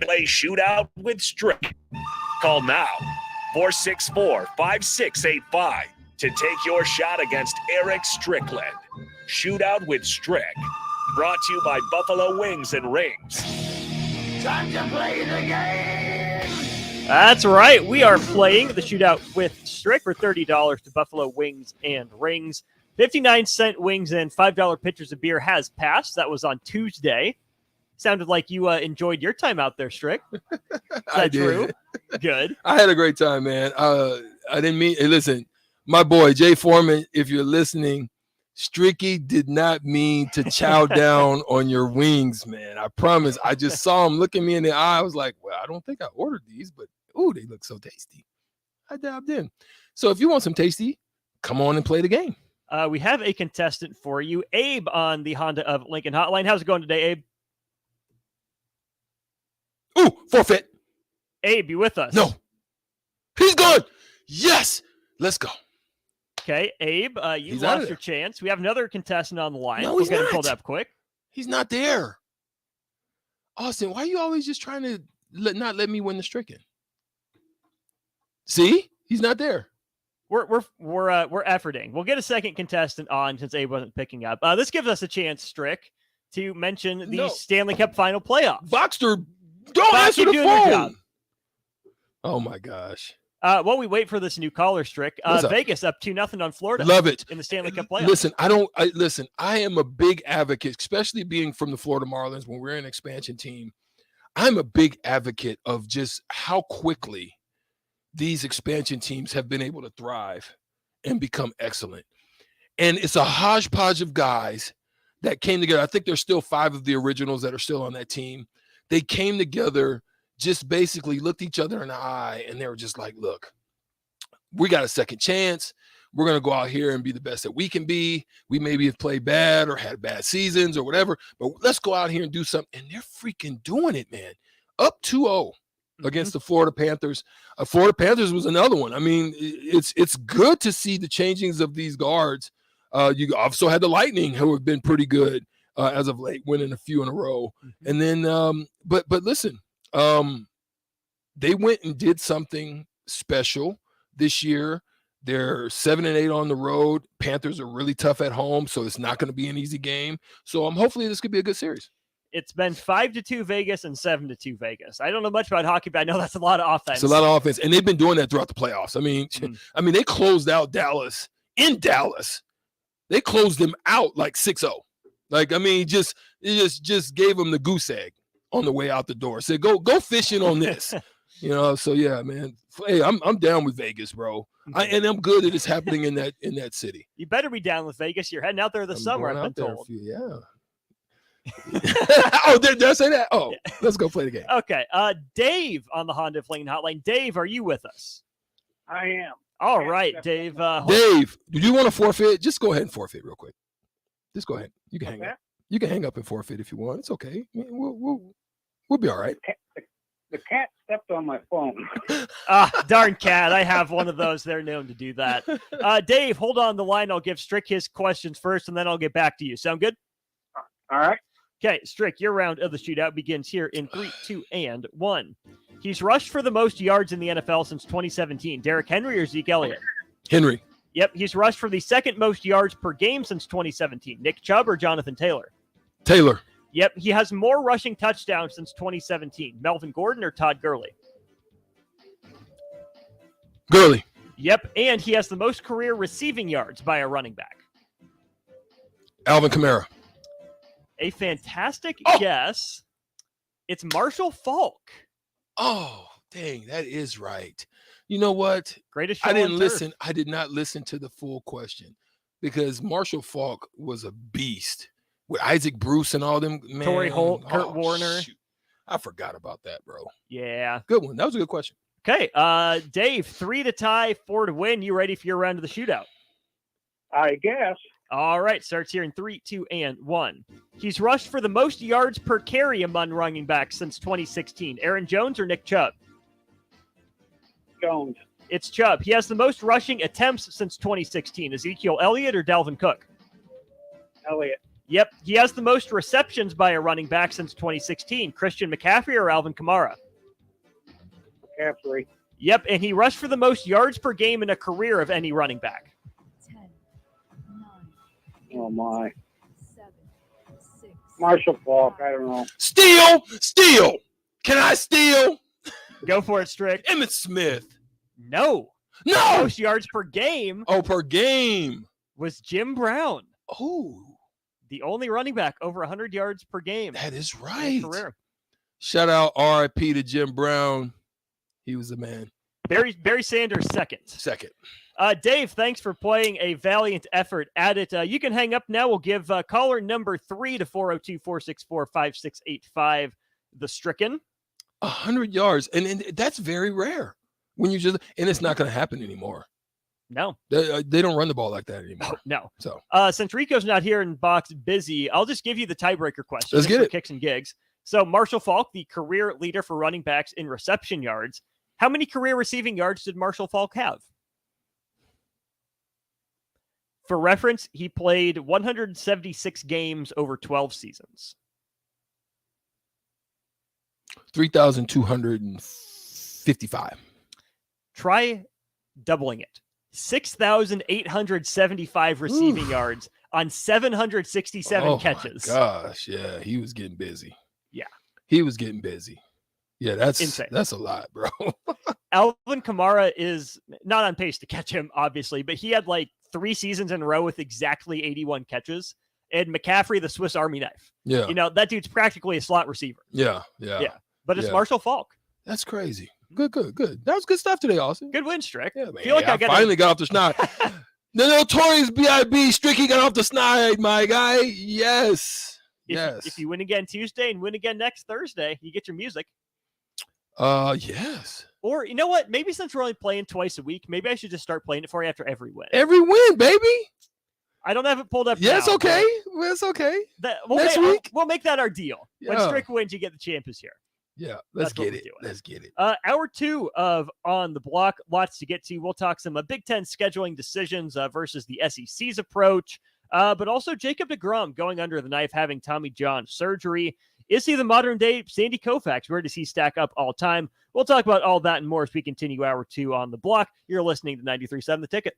Play Shootout with Strick. Call now 464-5685 to take your shot against Eric Strickland. Shootout with Strick. Brought to you by Buffalo Wings and Rings. Time to play the game! That's right. We are playing the Shootout with Strick for $30 to Buffalo Wings and Rings. 59-cent wings and $5 pitchers of beer has passed. That was on Tuesday. Sounded like you enjoyed your time out there, Strick. Is that true? Good. I had a great time, man. I didn't mean – listen, my boy, Jay Foreman, if you're listening, Stricky did not mean to chow down on your wings, man. I promise. I just saw him look at me in the eye. I was like, well, I don't think I ordered these, but ooh, they look so tasty. I dabbed in. So if you want some tasty, come on and play the game. We have a contestant for you, Abe, on the Honda of Lincoln Hotline. How's it going today, Abe? Ooh, forfeit. Abe, you with us? No. He's gone. Yes. Let's go. Okay, Abe, you He's out of lost there. your chance. We have another contestant on the line. No, We'll he's get him not. pulled up quick. He's not there. Austin, why are you always just trying to not let me win the stricken? See? He's not there. We're efforting. We'll get a second contestant on since Abe wasn't picking up. This gives us a chance, Strick, to mention the Stanley Cup Final playoff. Voxter, don't answer the phone. Oh my gosh. While we wait for this new caller, Strick, Vegas up 2-0 on Florida. Love it. In the Stanley Cup playoff. Listen, I am a big advocate, especially being from the Florida Marlins when we're an expansion team. I'm a big advocate of just how quickly these expansion teams have been able to thrive and become excellent. And it's a hodgepodge of guys that came together. I think there's still 5 of the originals that are still on that team. They came together, just basically looked each other in the eye, and they were just like, look, we got a second chance. We're going to go out here and be the best that we can be. We maybe have played bad or had bad seasons or whatever, but let's go out here and do something. And they're freaking doing it, man. Up 2-0 against the Florida Panthers. Florida Panthers was another one. I mean, it's good to see the changings of these guards. You also had the Lightning, who have been pretty good as of late, winning a few in a row. And then, but listen, they went and did something special this year. They're 7-8 on the road. Panthers are really tough at home, so it's not going to be an easy game. So hopefully this could be a good series. It's been 5-2 Vegas and 7-2 Vegas. I don't know much about hockey, but I know that's a lot of offense. It's a lot of offense, and they've been doing that throughout the playoffs. I mean, they closed out Dallas in Dallas. They closed them out like 6-0. Like, I mean, just gave them the goose egg on the way out the door. Said, go fishing on this. So yeah, man. Hey, I'm down with Vegas, bro. And I'm good that it's happening in that city. You better be down with Vegas. You're heading out there this summer, I've been told. Yeah. Oh, did I say that? Oh, yeah. Let's go play the game. Okay. Dave on the Honda of Lincoln Hotline. Dave, are you with us? I am. All right, Dave. Dave, do you want to forfeit? Just go ahead and forfeit real quick. Just go ahead. You can hang up. You can hang up and forfeit if you want. It's okay. I mean, we'll be all right. The cat stepped on my phone. Darn cat. I have one of those. They're known to do that. Dave, hold on the line. I'll give Strick his questions first, and then I'll get back to you. Sound good? All right. Okay, Strick, your round of the shootout begins here in 3, 2, and 1. He's rushed for the most yards in the NFL since 2017. Derrick Henry or Zeke Elliott? Henry. Yep, he's rushed for the second most yards per game since 2017. Nick Chubb or Jonathan Taylor? Taylor. Yep, he has more rushing touchdowns since 2017. Melvin Gordon or Todd Gurley? Gurley. Yep, and he has the most career receiving yards by a running back. Alvin Kamara. A fantastic guess. It's Marshall Faulk. Oh, dang, that is right. You know what? Greatest show I didn't on listen. turf. I did not listen to the full question because Marshall Faulk was a beast with Isaac Bruce and all them. Man, Torrey Holt, Kurt Warner. Shoot. I forgot about that, bro. Yeah. Good one. That was a good question. Okay, Dave, 3 to tie, 4 to win. You ready for your round of the shootout? I guess. All right, starts here in 3, 2, and 1. He's rushed for the most yards per carry among running backs since 2016. Aaron Jones or Nick Chubb? Jones. It's Chubb. He has the most rushing attempts since 2016. Ezekiel Elliott or Dalvin Cook? Elliott. Yep, he has the most receptions by a running back since 2016. Christian McCaffrey or Alvin Kamara? McCaffrey. Yep, and he rushed for the most yards per game in a career of any running back. Oh, my. Marshall Faulk. I don't know. Steal. Can I steal? Go for it, Strick. Emmitt Smith. No. No. Most yards per game. Oh, per game. Was Jim Brown. Oh. The only running back over 100 yards per game. That is right. Career. Shout out RIP to Jim Brown. He was a man. Barry Sanders second. Dave, thanks for playing a valiant effort at it. You can hang up now. We'll give caller number 3 to 402-464-5685 the stricken. 100 yards, and that's very rare. When you just and it's not going to happen anymore. No, they don't run the ball like that anymore. No. So since Rico's not here and Box busy, I'll just give you the tiebreaker question. Let's get it. Kicks and gigs. So Marshall Faulk, the career leader for running backs in reception yards. How many career receiving yards did Marshall Faulk have? For reference, he played 176 games over 12 seasons. 3,255. Try doubling it. 6,875 receiving yards on 767 catches. Oh, my gosh. Yeah, he was getting busy. Yeah. He was getting busy. Yeah, that's insane. That's a lot, bro. Alvin Kamara is not on pace to catch him, obviously, but he had like 3 seasons in a row with exactly 81 catches. And McCaffrey, the Swiss Army knife. Yeah. You know, that dude's practically a slot receiver. Yeah. But it's Marshall Faulk. That's crazy. Good. That was good stuff today, Austin. Good win, Strick. Yeah, man. Feel like I finally got off the snide. The notorious B.I.B. Stricky got off the snide, my guy. Yes. If you win again Tuesday and win again next Thursday, you get your music. Yes. Or you know what? Maybe since we're only playing twice a week, maybe I should just start playing it for you after every win. Every win, baby. I don't have it pulled up. Yeah, now, it's okay. It's okay. Next week, we'll make that our deal. When Yeah. Strick wins, you get the champions here. Yeah, That's what get we're it. doing. Let's get it. Hour 2 of On the Block, lots to get to. We'll talk some Big Ten scheduling decisions versus the SEC's approach, but also Jacob deGrom going under the knife, having Tommy John surgery. Is he the modern day Sandy Koufax? Where does he stack up all time? We'll talk about all that and more as we continue Hour 2 On the Block. You're listening to 93.7 The Ticket.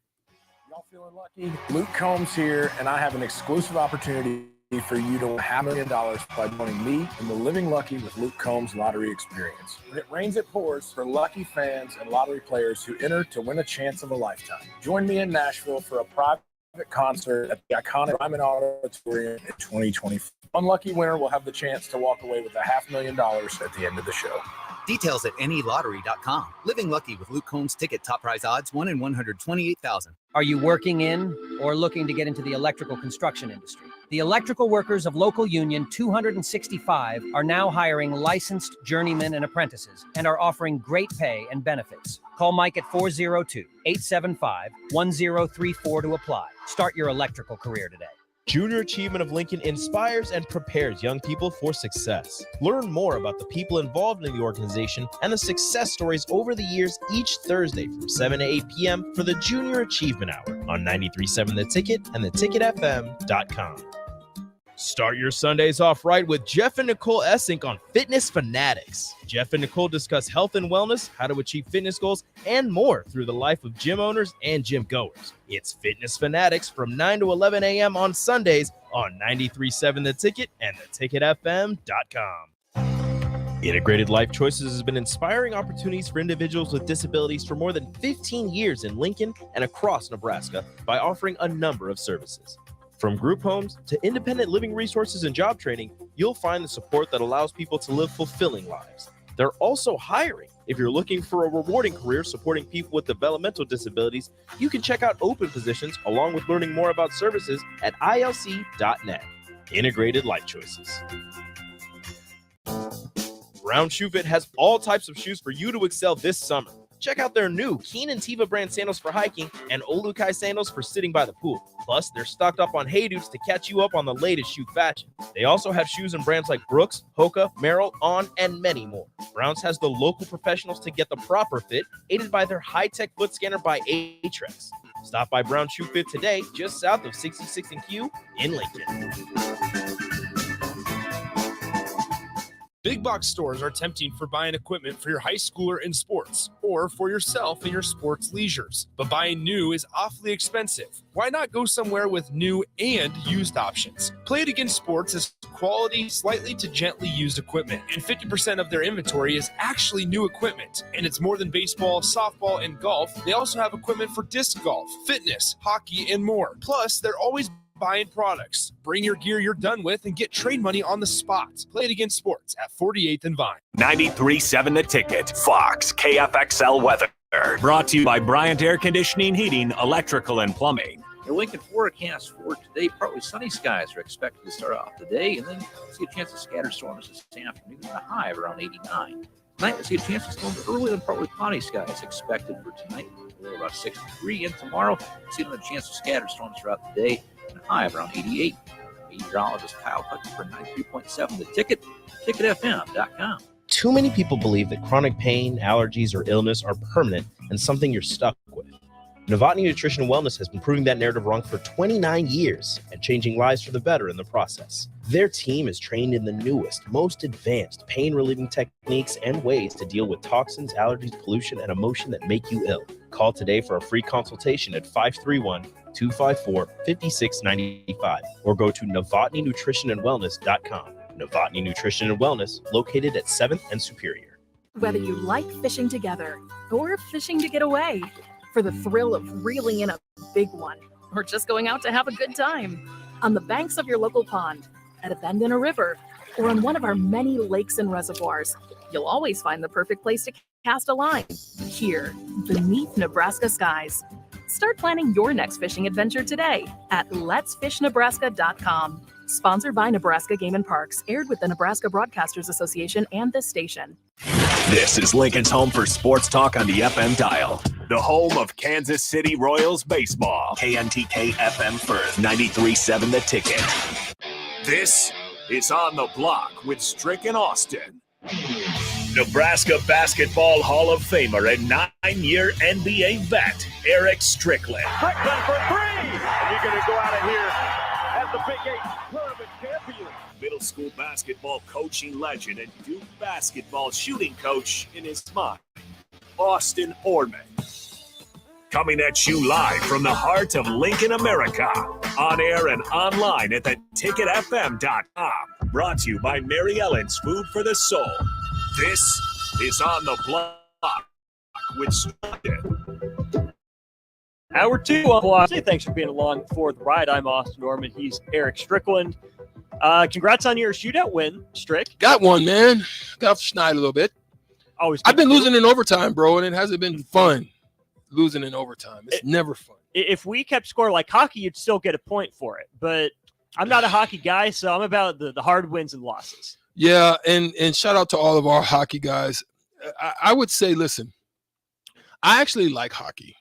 Y'all feeling lucky? Luke Combs here, and I have an exclusive opportunity for you to win $500,000 by joining me in the Living Lucky with Luke Combs lottery experience. When it rains, it pours for lucky fans and lottery players who enter to win a chance of a lifetime. Join me in Nashville for a private concert at the iconic Ryman Auditorium in 2024. One lucky winner will have the chance to walk away with $500,000 at the end of the show. Details at nelottery.com. Living Lucky with Luke Combs ticket top prize odds 1 in 128,000. Are you working in or looking to get into the electrical construction industry? The electrical workers of local union 265 are now hiring licensed journeymen and apprentices and are offering great pay and benefits. Call Mike at 402-875-1034 to apply. Start your electrical career today. Junior Achievement of Lincoln inspires and prepares young people for success. Learn more about the people involved in the organization and the success stories over the years each Thursday from 7 to 8 p.m. for the Junior Achievement Hour on 93.7 The Ticket and theticketfm.com. Start your Sundays off right with Jeff and Nicole Essink on Fitness Fanatics. Jeff and Nicole discuss health and wellness, how to achieve fitness goals, and more through the life of gym owners and gym goers. It's Fitness Fanatics from 9 to 11 a.m. on Sundays on 93.7 The Ticket and theticketfm.com. Integrated Life Choices has been inspiring opportunities for individuals with disabilities for more than 15 years in Lincoln and across Nebraska by offering a number of services. From group homes to independent living resources and job training, you'll find the support that allows people to live fulfilling lives. They're also hiring. If you're looking for a rewarding career supporting people with developmental disabilities, you can check out open positions along with learning more about services at ilc.net. Integrated Life Choices. Brown Shoe Fit has all types of shoes for you to excel this summer. Check out their new Keen and Tiva brand sandals for hiking and Olukai sandals for sitting by the pool. Plus, they're stocked up on Hey Dudes to catch you up on the latest shoe fashion. They also have shoes in brands like Brooks, Hoka, Merrell, On, and many more. Browns has the local professionals to get the proper fit, aided by their high-tech foot scanner by Aetrex. Stop by Brown Shoe Fit today, just south of 66th and Q in Lincoln. Big box stores are tempting for buying equipment for your high schooler in sports or for yourself in your sports leisures. But buying new is awfully expensive. Why not go somewhere with new and used options? Play It Again Sports is quality, slightly to gently used equipment, and 50% of their inventory is actually new equipment. And it's more than baseball, softball, and golf. They also have equipment for disc golf, fitness, hockey, and more. Plus, they're always buying products. Bring your gear you're done with and get trade money on the spot. Play It Again Sports at 48th and Vine. 93.7 The Ticket. Fox KFXL weather. Brought to you by Bryant Air Conditioning, Heating, Electrical, and Plumbing. Your Lincoln forecast for today, partly sunny skies are expected to start off the day, and then see a chance of scattered storms this afternoon and a high of around 89. Tonight, we'll see a chance of storms early and partly cloudy skies expected for tonight. We're about 63, and tomorrow, we'll see another chance of scattered storms throughout the day and a high of around 88. Meteorologist Kyle Hutton for 93.7 The Ticket, ticketfm.com. Too many people believe that chronic pain, allergies, or illness are permanent and something you're stuck with. Novotny Nutrition and Wellness has been proving that narrative wrong for 29 years and changing lives for the better in the process. Their team is trained in the newest, most advanced pain-relieving techniques and ways to deal with toxins, allergies, pollution, and emotion that make you ill. Call today for a free consultation at 531-254-5695 or go to novotnynutritionandwellness.com. Novotny Nutrition and Wellness, located at 7th and Superior. Whether you like fishing together or fishing to get away, for the thrill of reeling in a big one, or just going out to have a good time, on the banks of your local pond, at a bend in a river, or on one of our many lakes and reservoirs, you'll always find the perfect place to cast a line, here, beneath Nebraska skies. Start planning your next fishing adventure today at letsfishnebraska.com. Sponsored by Nebraska Game and Parks, aired with the Nebraska Broadcasters Association and this station. This is Lincoln's home for sports talk on the FM dial. The home of Kansas City Royals baseball. KNTK FM Firth, 93.7 The Ticket. This is On the Block with Strick and Austin. Nebraska Basketball Hall of Famer and 9-year NBA vet, Eric Strickland. Strickland for three! And you're going to go out of here as the Big 8 tournament champion. Middle school basketball coaching legend and Duke basketball shooting coach in his mind, Austin Orman. Coming at you live from the heart of Lincoln, America. On air and online at theticketfm.com. Brought to you by Mary Ellen's Food for the Soul. This is On the Block with Strickland. Hour 2 on the block. Thanks for being along for the ride. I'm Austin Norman. He's Eric Strickland. Congrats on your shootout win, Strick. Got one, man. Got off the schneid a little bit. I've been losing in overtime, bro, and it hasn't been fun losing in overtime. It's never fun. If we kept score like hockey, you'd still get a point for it. But I'm not a hockey guy, so I'm about the hard wins and losses. Yeah, and shout out to all of our hockey guys. I would say, listen, I actually like hockey.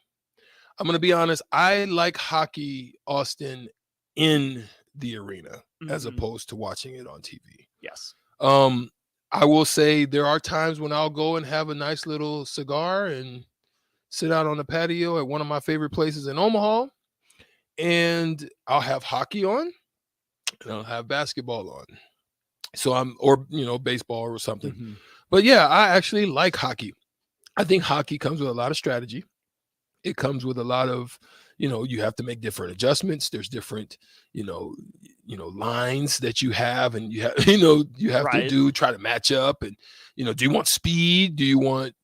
I'm going to be honest. I like hockey, Austin, in the arena as opposed to watching it on TV. Yes. I will say there are times when I'll go and have a nice little cigar and sit out on the patio at one of my favorite places in Omaha, and I'll have hockey on and I'll have basketball on. So baseball or something. But yeah, I actually like hockey. I think hockey comes with a lot of strategy. It comes with a lot of, you have to make different adjustments. There's different, lines that you have, and you have to try to match up. And, do you want speed? Do you want,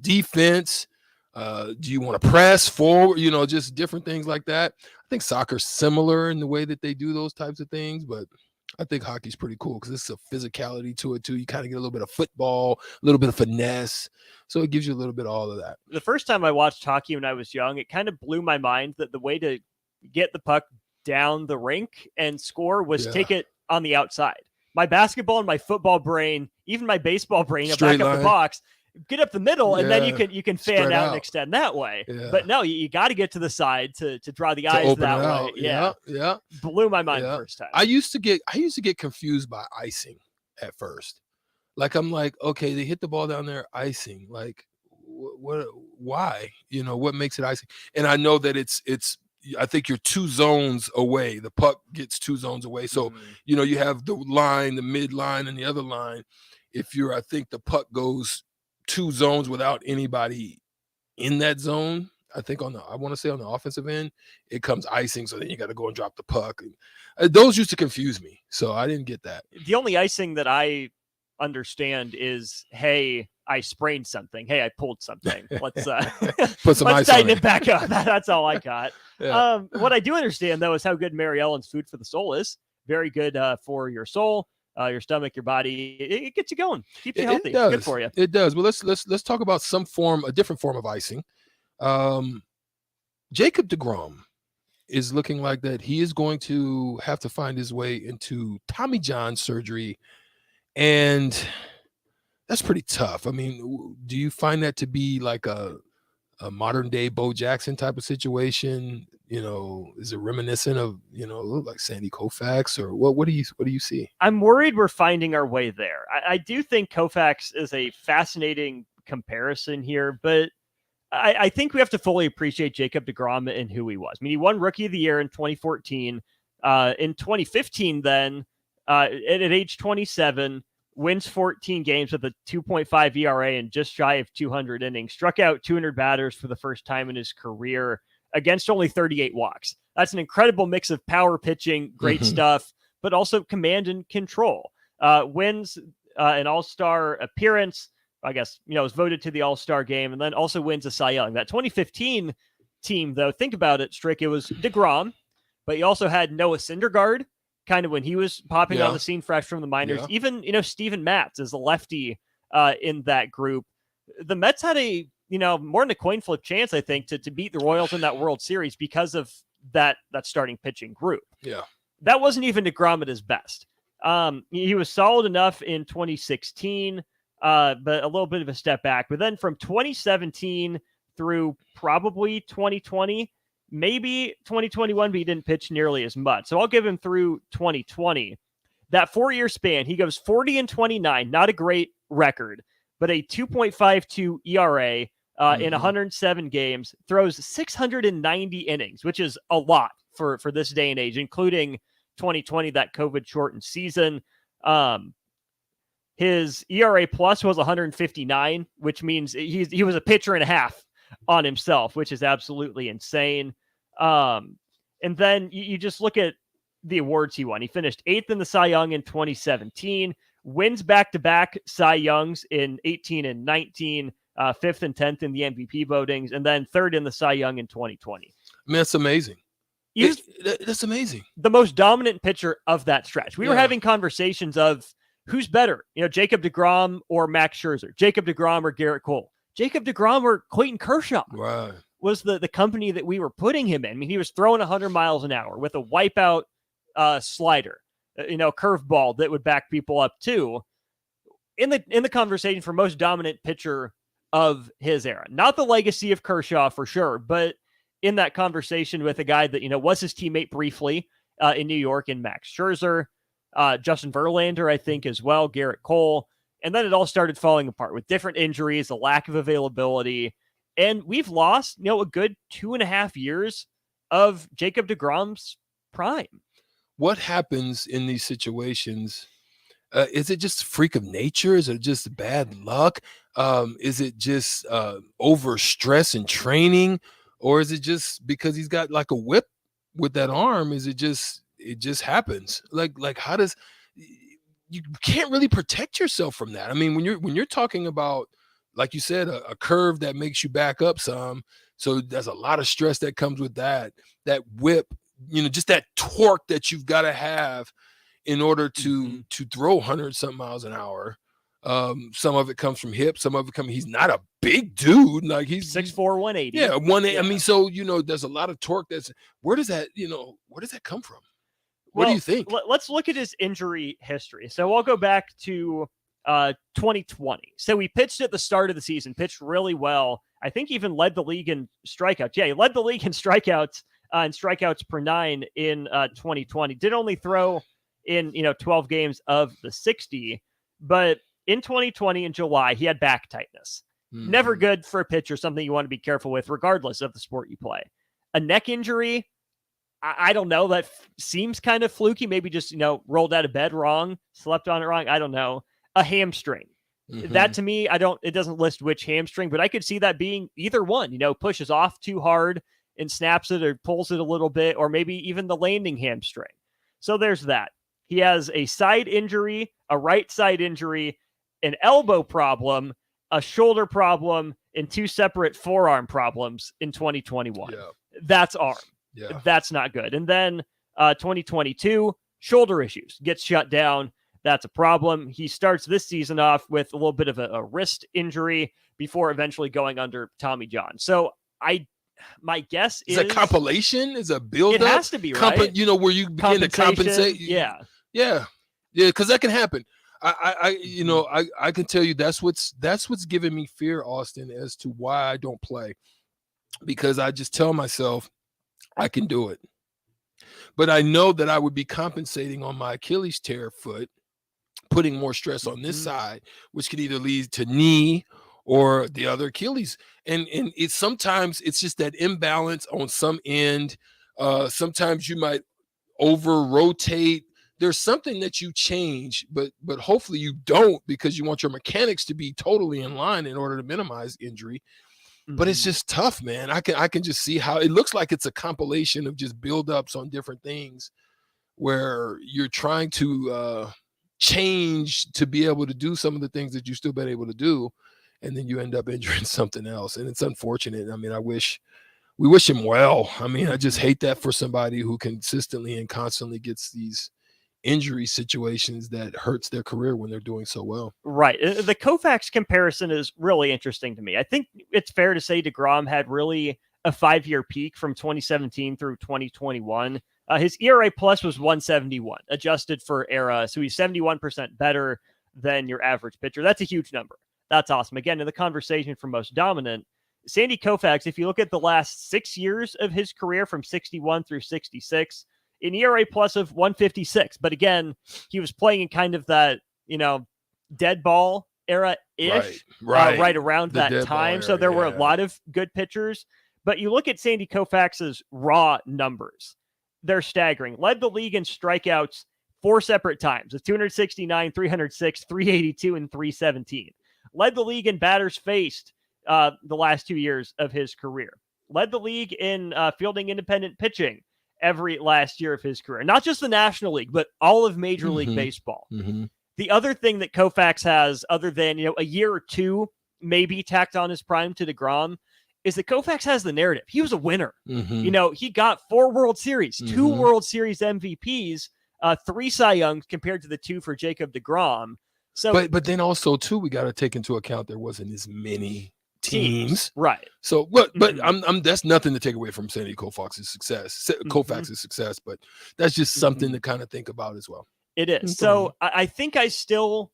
defense? Do you want to press forward? Just different things like that. I think soccer's similar in the way that they do those types of things, but I think hockey's pretty cool because there's a physicality to it too. You kind of get a little bit of football, a little bit of finesse. So it gives you a little bit of all of that. The first time I watched hockey when I was young, it kind of blew my mind that the way to get the puck down the rink and score was take it on the outside. My basketball and my football brain, even my baseball brain, back up the box, get up the middle, and then you can fan out and extend that way. Yeah. But no, you got to get to the side to draw the eyes that way. Yeah. Blew my mind the first time. I used to get confused by icing at first. Like I'm like, okay, they hit the ball down there, icing. Like, what? Why? What makes it icing? And I know that it's. I think you're 2 zones away. The puck gets 2 zones away. So you have the line, the mid line, and the other line. I think the puck goes 2 zones without anybody in that zone. I think I want to say on the offensive end, it comes icing. So then you got to go and drop the puck. And those used to confuse me. So I didn't get that. The only icing that I understand is, hey, I sprained something. Hey, I pulled something. Let's put some let's ice tighten on it back up. That's all I got. Yeah. What I do understand though is how good Mary Ellen's Food for the Soul is. Very good for your soul. your stomach, your body. It gets you going, keeps you healthy. It does. Good for you. It does. Well, let's talk about a different form of icing. Jacob deGrom is looking like that he is going to have to find his way into Tommy John surgery, and that's pretty tough. I mean, do you find that to be like a modern day Bo Jackson type of situation? Is it reminiscent of like Sandy Koufax, or what do you see? I'm worried we're finding our way there. I do think Koufax is a fascinating comparison here, but I think we have to fully appreciate Jacob deGrom and who he was. I mean, he won Rookie of the Year in 2014. In 2015, then, at age 27, wins 14 games with a 2.5 ERA and just shy of 200 innings, struck out 200 batters for the first time in his career against only 38 walks. That's an incredible mix of power pitching, great stuff, but also command and control. Wins an All-Star appearance, I guess, was voted to the All-Star game, and then also wins a Cy Young. That 2015 team, though, think about it, Strick, it was deGrom, but you also had Noah Syndergaard, kind of when he was popping on the scene fresh from the minors. Even, Steven Matz is a lefty in that group. The Mets had a, more than a coin flip chance, I think, to beat the Royals in that World Series because of that starting pitching group. Yeah. That wasn't even deGrom at his best. He was solid enough in 2016, but a little bit of a step back. But then from 2017 through probably 2020, maybe 2021, but he didn't pitch nearly as much. So I'll give him through 2020. That 4-year span, he goes 40-29, not a great record, but a 2.52 ERA in 107 games, throws 690 innings, which is a lot for this day and age, including 2020, that COVID shortened season. His ERA plus was 159, which means he was a pitcher and a half on himself, which is absolutely insane. And then you just look at the awards he won. He finished 8th in the Cy Young in 2017, wins back-to-back Cy Youngs in 18 and 19, 5th and 10th in the MVP votings, and then 3rd in the Cy Young in 2020. I mean, that's amazing. That's amazing. The most dominant pitcher of that stretch. We were having conversations of who's better, Jacob deGrom or Max Scherzer, Jacob deGrom or Garrett Cole, Jacob deGrom or Clayton Kershaw. Right. Was the company that we were putting him in. I mean, he was throwing 100 miles an hour with a wipeout slider, curveball that would back people up too. In the conversation for most dominant pitcher of his era, not the legacy of Kershaw for sure, but in that conversation with a guy that, was his teammate briefly in New York in Max Scherzer, Justin Verlander, I think as well, Garrett Cole. And then it all started falling apart with different injuries, a lack of availability. And we've lost, a good 2.5 years of Jacob deGrom's prime. What happens in these situations? Is it just a freak of nature? Is it just bad luck? Is it just over stress and training? Or is it just because he's got like a whip with that arm? It just happens? Like how does you can't really protect yourself from that? I mean, when you're talking about, like you said, a curve that makes you back up some. So there's a lot of stress that comes with that whip, just that torque that you've got to have in order to throw 100 something miles an hour. Some of it comes from hip. Some of it he's not a big dude. Like he's 6'4", 180. Yeah, 180. I mean, so, there's a lot of torque where does that come from? What do you think? Let's look at his injury history. So I'll go back to 2020. So he pitched at the start of the season, pitched really well. I think even led the league in strikeouts. Yeah, he led the league in strikeouts and strikeouts per 9 in 2020. Did only throw in 12 games of the 60, but in 2020 in July he had back tightness. Never good for a pitcher, something you want to be careful with regardless of the sport you play. A neck injury, I don't know, that seems kind of fluky, maybe just rolled out of bed wrong, slept on it wrong, I don't know. A hamstring. That to me, it doesn't list which hamstring, but I could see that being either one, pushes off too hard and snaps it or pulls it a little bit, or maybe even the landing hamstring. So there's that. He has a side injury, a right side injury, an elbow problem, a shoulder problem, and 2 separate forearm problems in 2021. Yeah. That's arm. Yeah. That's not good. And then 2022, shoulder issues, gets shut down. that's a problem. He starts this season off with a little bit of a wrist injury before eventually going under Tommy John. So my guess is a compilation, is a build up. It has to be, right? You know, where you begin to compensate. Yeah, because that can happen. I can tell you that's what's giving me fear, Austin, as to why I don't play, because I just tell myself I can do it, but I know that I would be compensating on my Achilles tear foot, putting more stress on this side, which could either lead to knee or the other Achilles. And it's sometimes it's just that imbalance on some end. Sometimes you might over rotate. There's something that you change, but hopefully you don't, because you want your mechanics to be totally in line in order to minimize injury. But it's just tough, man. I can just see how it looks like it's a compilation of just buildups on different things where you're trying to change to be able to do some of the things that you've still been able to do, and then you end up injuring something else. And it's unfortunate. I mean, we wish him well. I mean, I just hate that for somebody who consistently and constantly gets these injury situations that hurts their career when they're doing so well. Right. The Koufax comparison is really interesting to me. I think it's fair to say DeGrom had really a 5-year peak from 2017 through 2021. His ERA plus was 171, adjusted for era. So he's 71% better than your average pitcher. That's a huge number. That's awesome. Again, in the conversation for most dominant, Sandy Koufax, if you look at the last 6 years of his career from 61 through 66, an ERA plus of 156. But again, he was playing in kind of that, dead ball era-ish, right around that time. So there were a lot of good pitchers. But you look at Sandy Koufax's raw numbers. They're staggering. Led the league in strikeouts 4 separate times. It's 269, 306, 382, and 317. Led the league in batters faced the last 2 years of his career. Led the league in fielding independent pitching every last year of his career. Not just the National League, but all of Major League Baseball. The other thing that Koufax has, other than a year or two maybe tacked on his prime to DeGrom, is that Koufax has the narrative. He was a winner. He got 4 World Series, 2 World Series MVPs, 3 Cy Youngs compared to the 2 for Jacob DeGrom. So, but then also too, we got to take into account there wasn't as many teams, right? So, but I'm that's nothing to take away from Sandy Koufax's success. Koufax's success, but that's just something to kind of think about as well. It is. So I think I still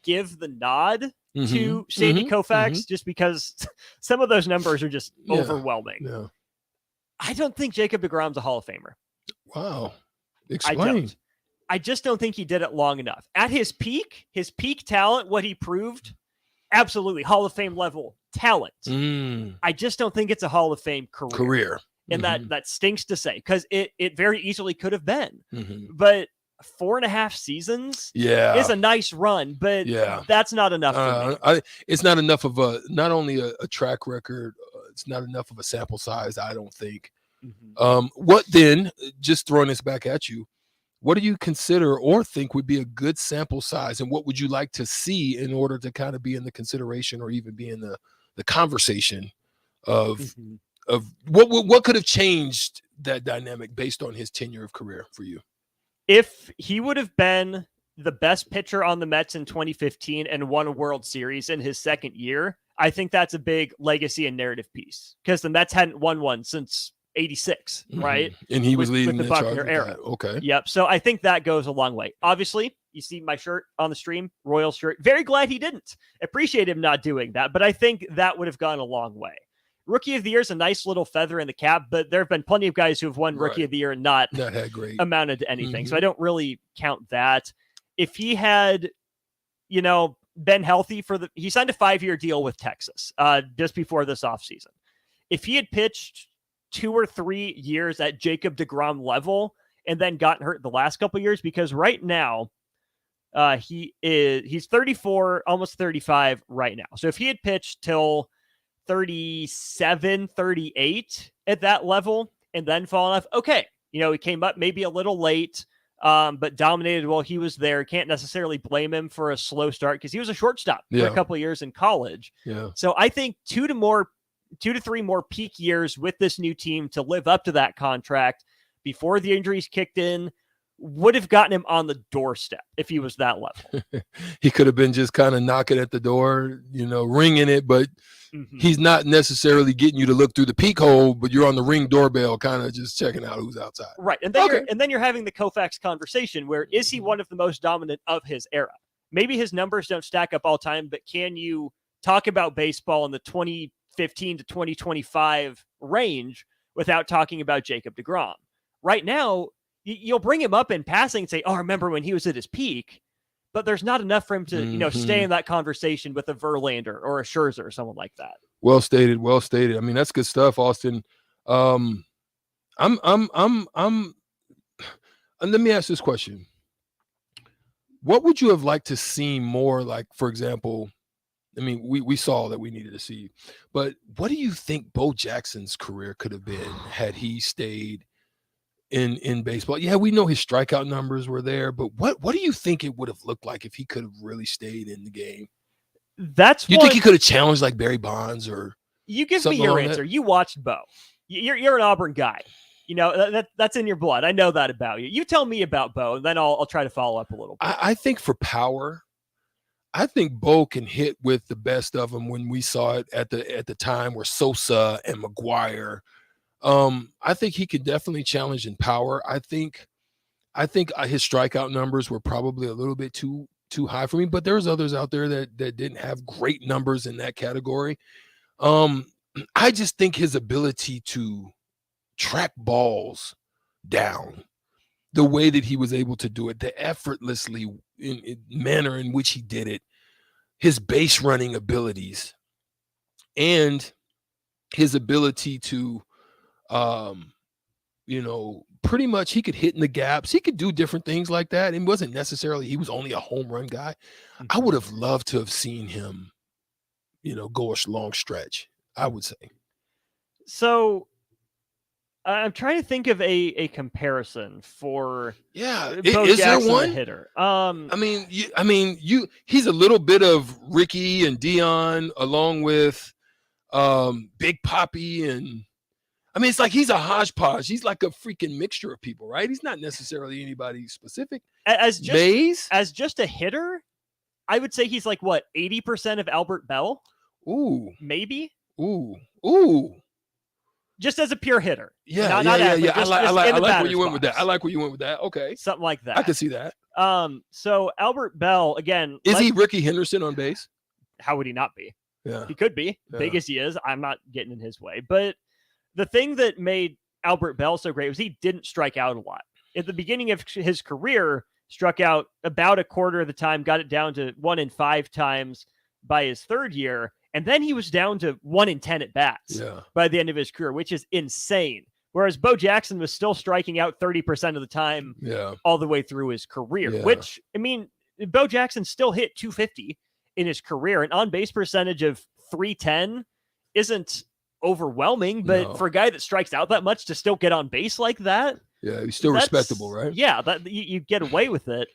give the nod to Sandy Koufax just because some of those numbers are just overwhelming. Yeah. I don't think Jacob DeGrom's a Hall of Famer. Wow. Explain. I just don't think he did it long enough. At his peak talent, what he proved, absolutely Hall of Fame level talent. I just don't think it's a Hall of Fame career. And that stinks to say, because it very easily could have been. But 4.5 seasons is a nice run, but that's not enough for me. It's not enough of not only a track record, it's not enough of a sample size, I don't think. What then, just throwing this back at you, what do you consider or think would be a good sample size, and what would you like to see in order to kind of be in the consideration or even be in the conversation of what could have changed that dynamic based on his tenure of career for you? If he would have been the best pitcher on the Mets in 2015 and won a World Series in his second year, I think that's a big legacy and narrative piece, because the Mets hadn't won one since 86, right? And he was leading the Buckner era. Okay. Yep. So I think that goes a long way. Obviously, you see my shirt on the stream, Royal shirt. Very glad he didn't. Appreciate him not doing that, but I think that would have gone a long way. Rookie of the Year is a nice little feather in the cap, but there have been plenty of guys who have won Rookie of the Year and not had great amounted to anything. So I don't really count that. If he had, been healthy he signed a 5-year deal with Texas just before this offseason. If he had pitched 2 or 3 years at Jacob DeGrom level and then gotten hurt the last couple of years, because right now he's 34, almost 35 right now. So if he had pitched till 37, 38 at that level and then fallen off, okay, he came up maybe a little late, but dominated while he was there. Can't necessarily blame him for a slow start because he was a shortstop for a couple of years in college. So I think 2 to 3 more peak years with this new team to live up to that contract before the injuries kicked in would have gotten him on the doorstep if he was that level. He could have been just kind of knocking at the door, ringing it, but he's not necessarily getting you to look through the peek hole, but you're on the Ring doorbell kind of just checking out who's outside. Right. And then you're having the Koufax conversation where is he one of the most dominant of his era? Maybe his numbers don't stack up all time, but can you talk about baseball in the 2015 to 2025 range without talking about Jacob deGrom? Right now, you'll bring him up in passing and say, oh, remember when he was at his peak, but there's not enough for him to, stay in that conversation with a Verlander or a Scherzer or someone like that. Well stated. I mean, that's good stuff, Austin. And let me ask this question. What would you have liked to see more, like, for example, I mean, we saw that we needed to see, but what do you think Bo Jackson's career could have been had he stayed in baseball? Yeah, we know his strikeout numbers were there, but what do you think it would have looked like if he could have really stayed in the game? You think he could have challenged like Barry Bonds or you give me your answer. You watched Bo. You're an Auburn guy. That's in your blood. I know that about you. You tell me about Bo, and then I'll try to follow up a little bit. I think for power, I think Bo can hit with the best of them when we saw it at the time where Sosa and McGuire. I think he could definitely challenge in power. I think his strikeout numbers were probably a little bit too high for me, but there's others out there that didn't have great numbers in that category. I just think his ability to track balls down the way that he was able to do it, the effortlessly in manner in which he did it, his base running abilities, and his ability to pretty much he could hit in the gaps. He could do different things like that. It wasn't necessarily he was only a home run guy. I would have loved to have seen him, go a long stretch, I would say. So I'm trying to think of a comparison for Bo is Jackson, there one the hitter. He's a little bit of Ricky and Dion along with Big Papi, and it's like he's a hodgepodge. He's like a freaking mixture of people, right? He's not necessarily anybody specific. As just a hitter, I would say he's like 80% of Albert Bell. Ooh, maybe. Ooh. Just as a pure hitter. Yeah. Athlete, I like where you went with that. I like where you went with that. Okay. Something like that. I can see that. So Albert Bell, again. Is he Ricky Henderson on base? How would he not be? Yeah. He could be. Yeah. Big as he is. I'm not getting in his way. But the thing that made Albert Bell so great was he didn't strike out a lot. At the beginning of his career, struck out about a quarter of the time, got it down to 1 in 5 times by his third year. And then he was down to 1 in 10 at bats by the end of his career, which is insane. Whereas Bo Jackson was still striking out 30% of the time all the way through his career, which, Bo Jackson still hit 250 in his career. An on-base percentage of 310 isn't overwhelming, but for a guy that strikes out that much to still get on base like that. Yeah, he's still respectable, right? Yeah, that you get away with it.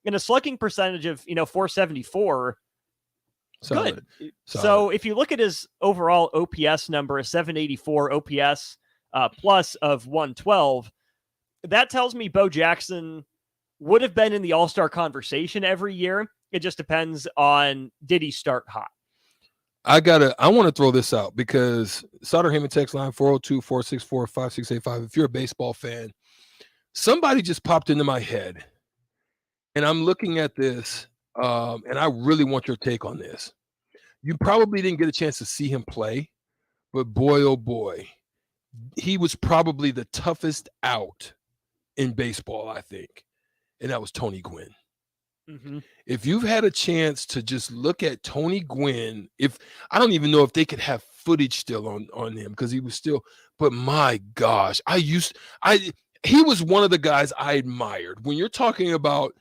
And a slugging percentage of, 474, Solid. Good. So if you look at his overall OPS number, a 784 OPS plus of 112, that tells me Bo Jackson would have been in the All-Star conversation every year. It just depends on, did he start hot? I want to throw this out because Sauter Heyman text line 402-464-5685. If you're a baseball fan, somebody just popped into my head and I'm looking at this. And I really want your take on this. You probably didn't get a chance to see him play, but boy, oh boy, he was probably the toughest out in baseball, I think. And that was Tony Gwynn. Mm-hmm. If you've had a chance to just look at Tony Gwynn, I don't even know if they could have footage still on him because he was still, but my gosh, he was one of the guys I admired. When you're talking about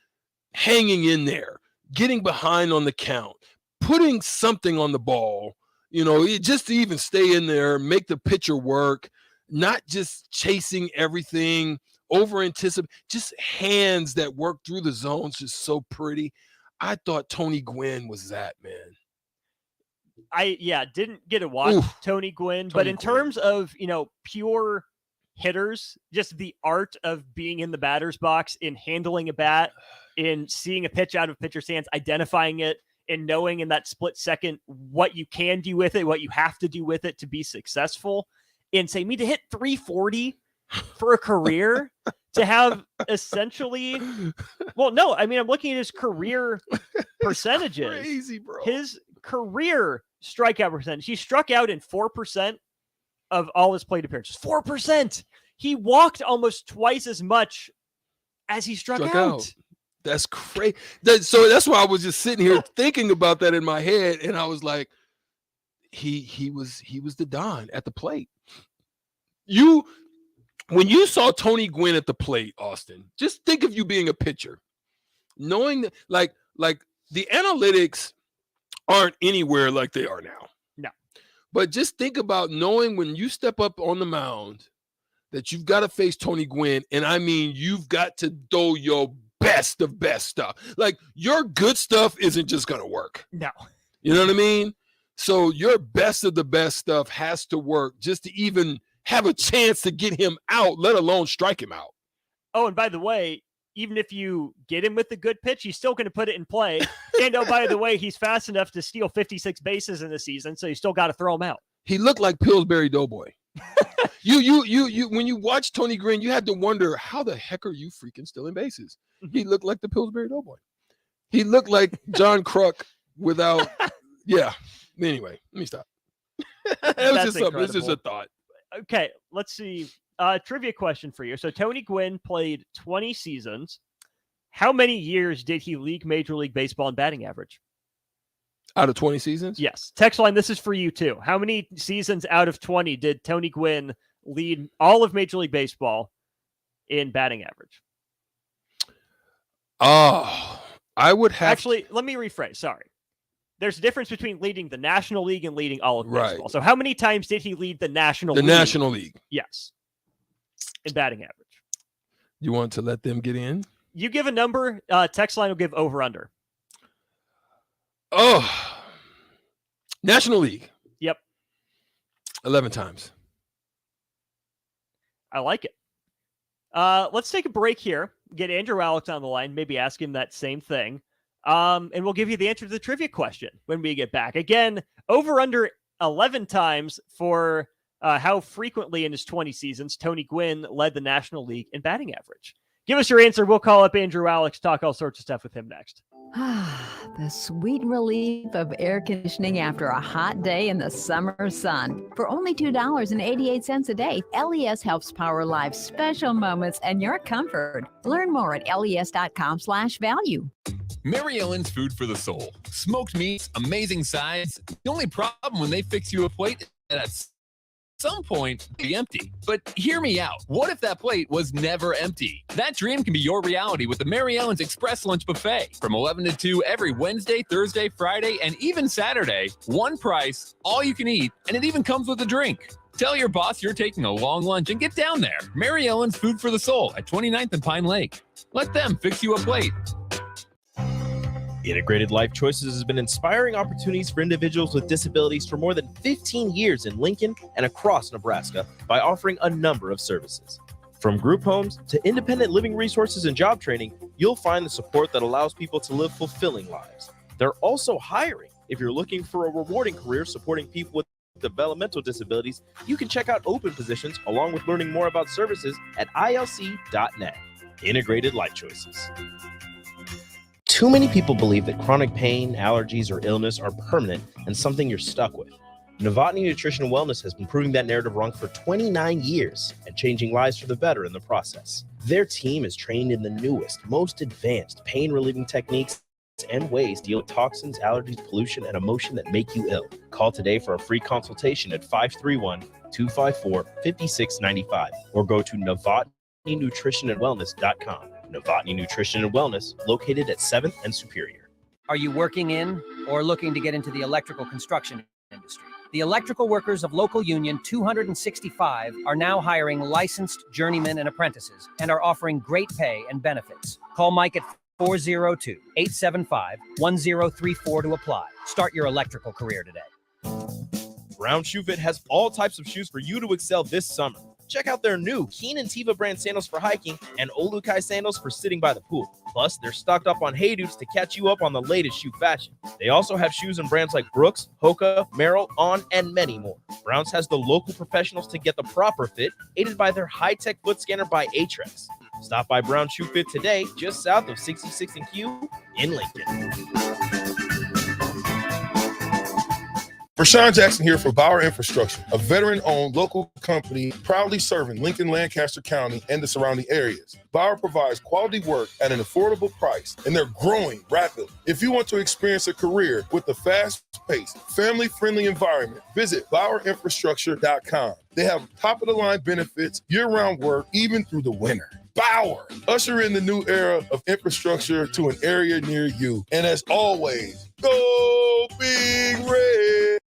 hanging in there, getting behind on the count, putting something on the ball, just to even stay in there, make the pitcher work, not just chasing everything, over-anticipate, just hands that work through the zones, just so pretty. I thought Tony Gwynn was that, man. I didn't get to watch Tony Gwynn, but in terms of, pure hitters, just the art of being in the batter's box, in handling a bat, in seeing a pitch out of pitcher's hands, identifying it, and knowing in that split second what you can do with it, what you have to do with it to be successful. And say, me to hit 340 for a career, to have essentially, well, no, I mean, I'm looking at his career percentages. Crazy, bro. His career strikeout percentage. He struck out in 4% of all his plate appearances. 4%. He walked almost twice as much as he struck out. That's crazy. So that's why I was just sitting here thinking about that in my head, and I was like, he was the Don at the plate. When you saw Tony Gwynn at the plate, Austin, just think of you being a pitcher, knowing that like the analytics aren't anywhere like they are now. No. But just think about knowing when you step up on the mound that you've got to face Tony Gwynn, and I mean you've got to throw your best of best stuff. Like, your good stuff isn't just gonna work. No. You know what I mean? So your best of the best stuff has to work just to even have a chance to get him out, let alone strike him out. Oh, and by the way, even if you get him with the good pitch, he's still going to put it in play. And oh, by the way, he's fast enough to steal 56 bases in the season, so you still got to throw him out. He looked like Pillsbury Doughboy. You when you watch Tony Gwynn, you had to wonder, how the heck are you freaking stealing bases? He looked like the Pillsbury Doughboy. He looked like John Kruk without, yeah. Anyway, let me stop. It's just a thought. Okay, let's see. Trivia question for you. So Tony Gwynn played 20 seasons. How many years did he lead Major League Baseball in batting average? Out of 20 seasons? Yes. Text line, this is for you too. How many seasons out of 20 did Tony Gwynn lead all of Major League Baseball in batting average? Oh, I would have... Actually, let me rephrase. Sorry. There's a difference between leading the National League and leading all of Right. baseball. So how many times did he lead the National League? The National League. Yes. In batting average. You want to let them get in? You give a number, text line will give over under. Oh, National League. Yep. 11 times. I like it. Let's take a break here. Get Andrew Alex on the line. Maybe ask him that same thing. And we'll give you the answer to the trivia question when we get back. Again, over under 11 times for how frequently in his 20 seasons Tony Gwynn led the National League in batting average. Give us your answer. We'll call up Andrew Alex, talk all sorts of stuff with him next. The sweet relief of air conditioning after a hot day in the summer sun. For only $2.88 a day, LES helps power life's special moments and your comfort. Learn more at les.com/value. Mary Ellen's Food for the Soul. Smoked meats, amazing sides. The only problem when they fix you a plate is that at some point be empty. But hear me out. What if that plate was never empty? That dream can be your reality with the Mary Ellen's Express Lunch Buffet. From 11 to 2 every Wednesday, Thursday, Friday, and even Saturday. One price, all you can eat, and it even comes with a drink. Tell your boss you're taking a long lunch and get down there. Mary Ellen's Food for the Soul at 29th and Pine Lake. Let them fix you a plate. Integrated Life Choices has been inspiring opportunities for individuals with disabilities for more than 15 years in Lincoln and across Nebraska by offering a number of services. From group homes to independent living resources and job training, you'll find the support that allows people to live fulfilling lives. They're also hiring. If you're looking for a rewarding career supporting people with developmental disabilities, you can check out open positions along with learning more about services at ilc.net. Integrated Life Choices. Too many people believe that chronic pain, allergies, or illness are permanent and something you're stuck with. Novotny Nutrition and Wellness has been proving that narrative wrong for 29 years and changing lives for the better in the process. Their team is trained in the newest, most advanced pain-relieving techniques and ways to deal with toxins, allergies, pollution, and emotion that make you ill. Call today for a free consultation at 531-254-5695 or go to novotnynutritionandwellness.com. Novotny Nutrition and Wellness, located at 7th and Superior. Are you working in or looking to get into the electrical construction industry? The electrical workers of local union 265 are now hiring licensed journeymen and apprentices and are offering great pay and benefits. Call Mike at 402-875-1034 to apply. Start your electrical career today. Brown Shoe Fit has all types of shoes for you to excel this summer. Check out their new Keen and Tiva brand sandals for hiking and Olukai sandals for sitting by the pool. Plus, they're stocked up on Hey Dudes to catch you up on the latest shoe fashion. They also have shoes in brands like Brooks, Hoka, Merrell, On, and many more. Browns has the local professionals to get the proper fit, aided by their high-tech foot scanner by Atrex. Stop by Brown Shoe Fit today, just south of 66 and Q in Lincoln. Rashawn Jackson here for Bauer Infrastructure, a veteran-owned local company proudly serving Lincoln, Lancaster County, and the surrounding areas. Bauer provides quality work at an affordable price, and they're growing rapidly. If you want to experience a career with a fast-paced, family-friendly environment, visit BauerInfrastructure.com. They have top-of-the-line benefits, year-round work, even through the winter. Bauer, usher in the new era of infrastructure to an area near you. And as always, go Big Red!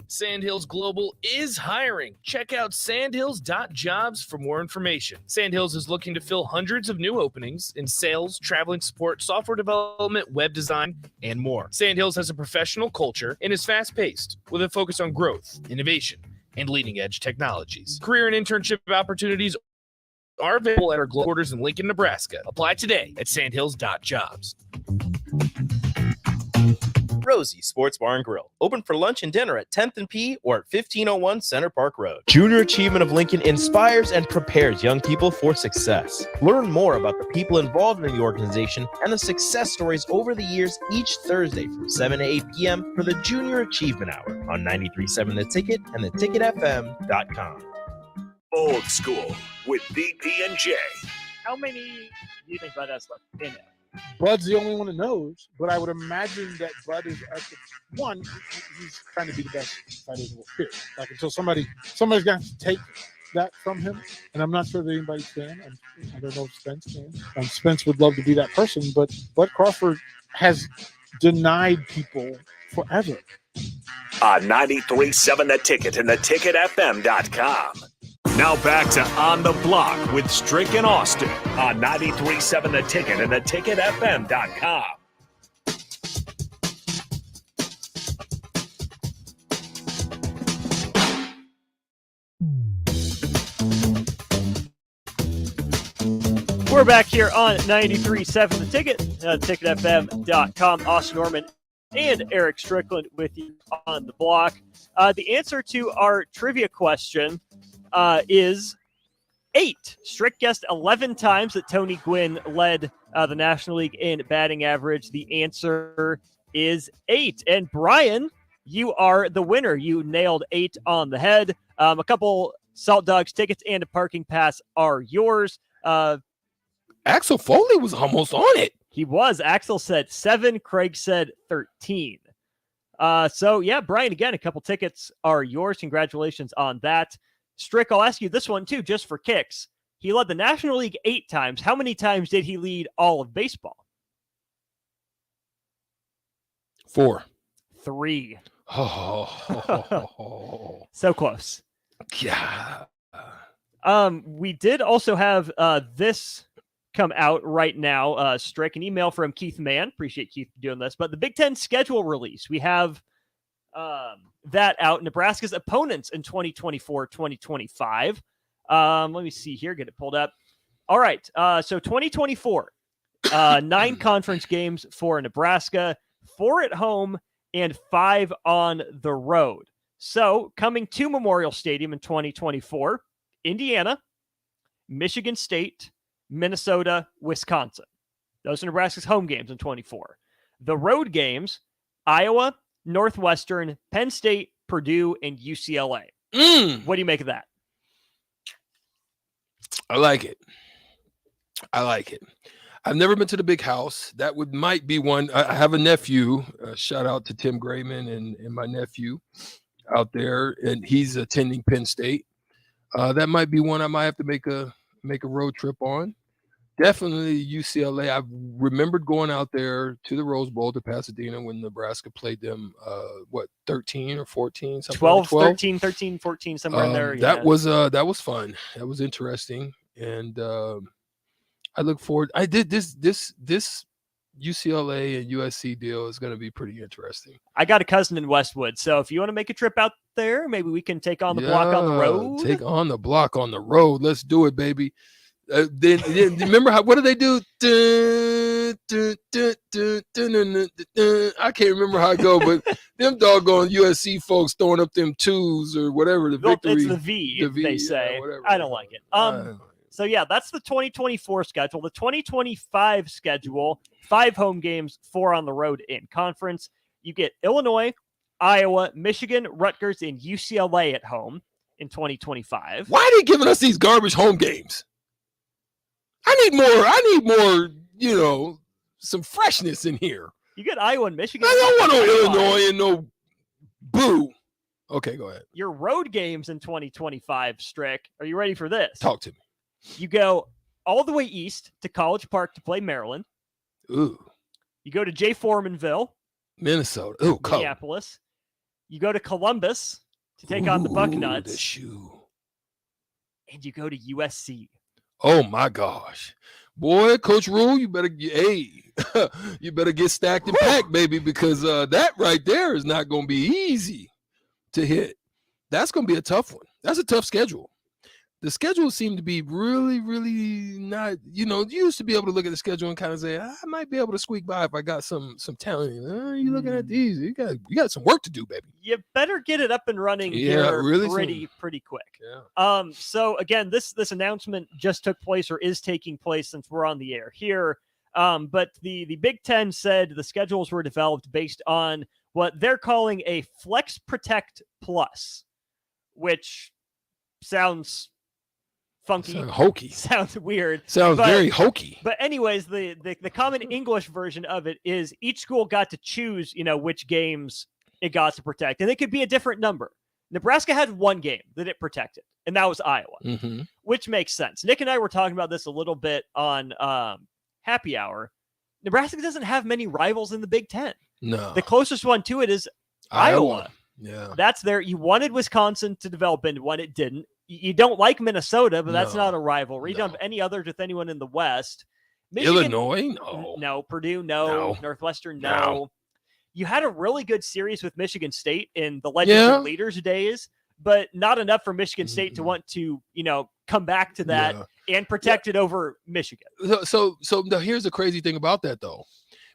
Sandhills Global is hiring. Check out sandhills.jobs for more information. Sandhills is looking to fill hundreds of new openings in sales, traveling support, software development, web design, and more. Sandhills has a professional culture and is fast-paced with a focus on growth, innovation, and leading-edge technologies. Career and internship opportunities are available at our global quarters in Lincoln, Nebraska. Apply today at sandhills.jobs. Rosie Sports Bar and Grill. Open for lunch and dinner at 10th and P or at 1501 Center Park Road. Junior Achievement of Lincoln inspires and prepares young people for success. Learn more about the people involved in the organization and the success stories over the years each Thursday from 7 to 8 p.m. for the Junior Achievement Hour on 93.7 The Ticket and theticketfm.com. Old School with BP and J. How many do you think Bud has left in it? Bud's the only one that knows, but I would imagine that Bud is at the one. He's trying to be the best fighter in the world. Period. Like until somebody's got to take that from him, and I'm not sure that anybody can. I don't know if Spence can. Spence would love to be that person, but Bud Crawford has denied people forever. 93.7 The Ticket and theticketfm.com. Now back to On the Block with Strick and Austin on 93.7 The Ticket and theticketfm.com. We're back here on 93.7 The Ticket, theticketfm.com. Austin Norman and Eric Strickland with you on the block. The answer to our trivia question is 8. Strick guessed 11 times that Tony Gwynn led the National League in batting average. The answer is 8. And Brian, you are the winner. You nailed 8 on the head. A couple Salt Dogs tickets and a parking pass are yours. Axel Foley was almost on it. He was. Axel said 7. Craig said 13. So, yeah, Brian, again, a couple tickets are yours. Congratulations on that. Strick, I'll ask you this one, too, just for kicks. He led the National League 8 times. How many times did he lead all of baseball? 4. 3. Oh. So close. Yeah. We did also have this come out right now. Strick, an email from Keith Mann. Appreciate Keith doing this. But the Big Ten schedule release, we have that out. Nebraska's opponents in 2024-2025. Let me see here. Get it pulled up. All right. So 2024, 9 conference games for Nebraska, 4 at home and 5 on the road. So coming to Memorial Stadium in 2024, Indiana, Michigan State, Minnesota, Wisconsin. Those are Nebraska's home games in 24. The road games, Iowa, Northwestern, Penn State, Purdue, and UCLA. What do you make of that? I like it. I've never been to the Big House. That might be one. I have a nephew. Shout out to Tim Grayman and my nephew out there, and he's attending Penn State. That might be one I might have to make a road trip on. Definitely UCLA. I remembered going out there to the Rose Bowl to Pasadena when Nebraska played them, 13 or 14? 12, 13, 14, somewhere in there. That was fun. That was interesting. And I look forward. I did this UCLA and USC deal is going to be pretty interesting. I got a cousin in Westwood, so if you want to make a trip out there, maybe we can take on the block on the road. Take on the block on the road. Let's do it, baby. Then remember what do they do? I can't remember how it go, but them doggone USC folks throwing up them twos or whatever the victory. It's the V, they say. I don't like it. So yeah, that's the 2024 schedule. The 2025 schedule: 5 home games, 4 on the road in conference. You get Illinois, Iowa, Michigan, Rutgers, and UCLA at home in 2025. Why are they giving us these garbage home games? I need more, some freshness in here. You get Iowa and Michigan. I don't want no Illinois and no boo. Okay, go ahead. Your road games in 2025, Strick. Are you ready for this? Talk to me. You go all the way east to College Park to play Maryland. Ooh. You go to J. Foremanville, Minnesota. Ooh, Minneapolis. You go to Columbus to take on the Bucknuts. The shoe. And you go to USC. Oh my gosh. Boy, Coach Rule, you better you better get stacked and packed, baby, because that right there is not going to be easy to hit. That's going to be a tough one. That's a tough schedule. The schedule seemed to be really, really not, you used to be able to look at the schedule and kind of say, I might be able to squeak by if I got some talent. You looking at these, you got some work to do, baby. You better get it up and running pretty quick. Yeah. So again, this announcement just took place or is taking place since we're on the air here. But the Big Ten said the schedules were developed based on what they're calling a Flex Protect Plus, which sounds funky, hokey, sounds weird, very hokey. But anyways, the common English version of it is each school got to choose, which games it got to protect, and it could be a different number. Nebraska had 1 game that it protected, and that was Iowa, which makes sense. Nick and I were talking about this a little bit on Happy Hour. Nebraska doesn't have many rivals in the Big Ten. No, the closest one to it is Iowa. Yeah, that's there. You wanted Wisconsin to develop into one, it didn't. You don't like Minnesota, but that's not a rivalry. You don't have any others with anyone in the West. Michigan, Illinois, no. Purdue, no. Northwestern, no. You had a really good series with Michigan State in the Legends and Leaders days, but not enough for Michigan State to want to, come back to that and protect it over Michigan. So here's the crazy thing about that, though.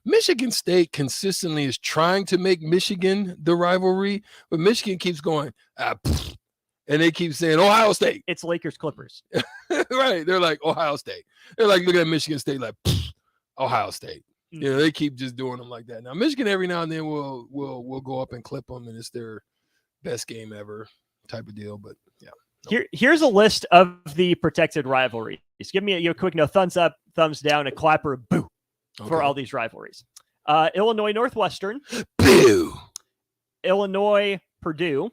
Michigan State consistently is trying to make Michigan the rivalry, but Michigan keeps going, and they keep saying Ohio State. It's Lakers Clippers. Right. They're like Ohio State. They're like looking at Michigan State like Ohio State. They keep just doing them like that. Now Michigan every now and then will go up and clip them, and it's their best game ever type of deal. But yeah. Here's a list of the protected rivalries. Give me a quick thumbs up, thumbs down, a clap, or a boo for all these rivalries. Illinois Northwestern. Boo. Illinois Purdue.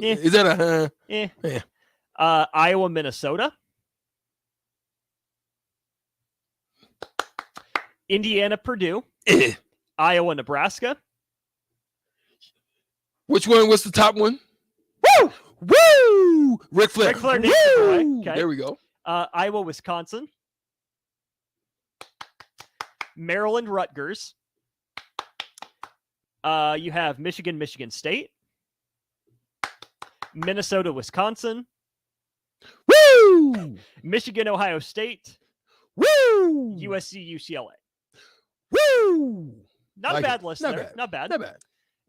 Is that a Iowa, Minnesota, Indiana, Purdue, Iowa, Nebraska. Which one? What's the top one? Woo! Woo! Ric Flair. Woo! Okay. There we go. Iowa, Wisconsin, Maryland, Rutgers. You have Michigan, Michigan State. Minnesota, Wisconsin. Woo! Michigan, Ohio State. Woo! USC, UCLA. Woo! Not a bad list there. Not bad.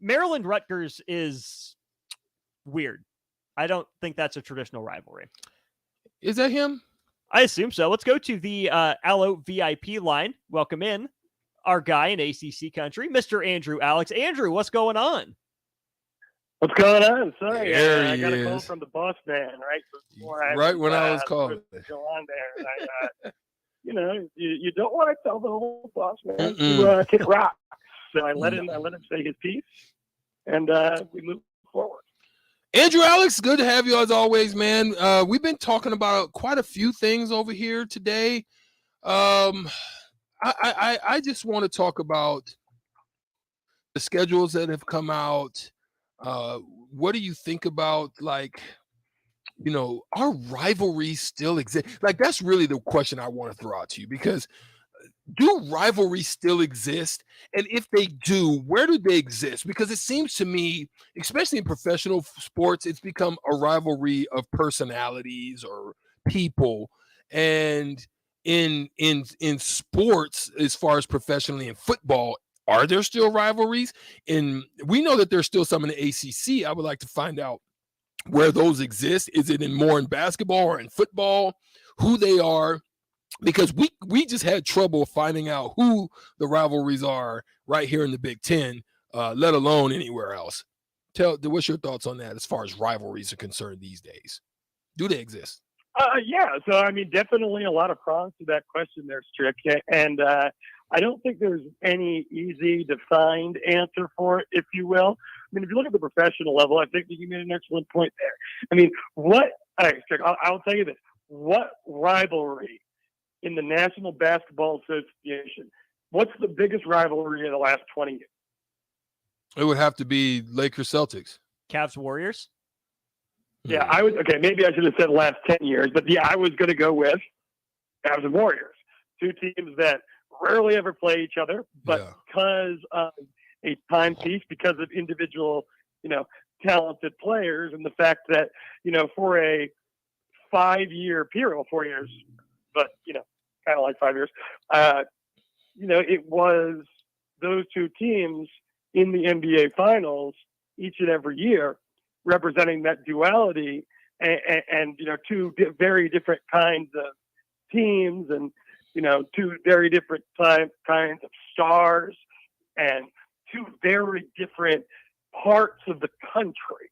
Maryland, Rutgers is weird. I don't think that's a traditional rivalry. Is that him? I assume so. Let's go to the Allo VIP line. Welcome in our guy in ACC country, Mr. Andrew Alex. Andrew, what's going on? What's going on? Sorry, I got a call from the boss man right before when I was calling. Go on there, and I, you don't want to tell the little boss man to kick rock. So I let him say his piece, and we move forward. Andrew Alex, good to have you as always, man. We've been talking about quite a few things over here today. I just want to talk about the schedules that have come out. What do you think about, our rivalries still exist? Like, that's really the question I want to throw out to you, because do rivalries still exist? And if they do, where do they exist? Because it seems to me, especially in professional sports, it's become a rivalry of personalities or people. And in sports, as far as professionally in football, are there still rivalries? And we know that there's still some in the ACC. I would like to find out where those exist. Is it more in basketball or in football? Who they are? Because we just had trouble finding out who the rivalries are right here in the Big Ten, let alone anywhere else. What's your thoughts on that as far as rivalries are concerned these days? Do they exist? Yeah. So, I mean, definitely a lot of prongs to that question there, Strick. And I don't think there's any easy defined answer for it, if you will. I mean, if you look at the professional level, I think that you made an excellent point there. I mean, all right, Strick, I'll tell you this. What rivalry in the National Basketball Association, what's the biggest rivalry in the last 20 years? It would have to be Lakers Celtics. Cavs Warriors? Yeah, maybe I should have said last 10 years, but yeah, I was going to go with Cavs and Warriors. Two teams that rarely ever play each other, but because of a timepiece, because of individual, talented players, and the fact that, for a 5-year period, well, 4 years, but, kind of like 5 years, it was those two teams in the NBA Finals each and every year, representing that duality and two very different kinds of teams and, two very different kinds of stars and two very different parts of the country.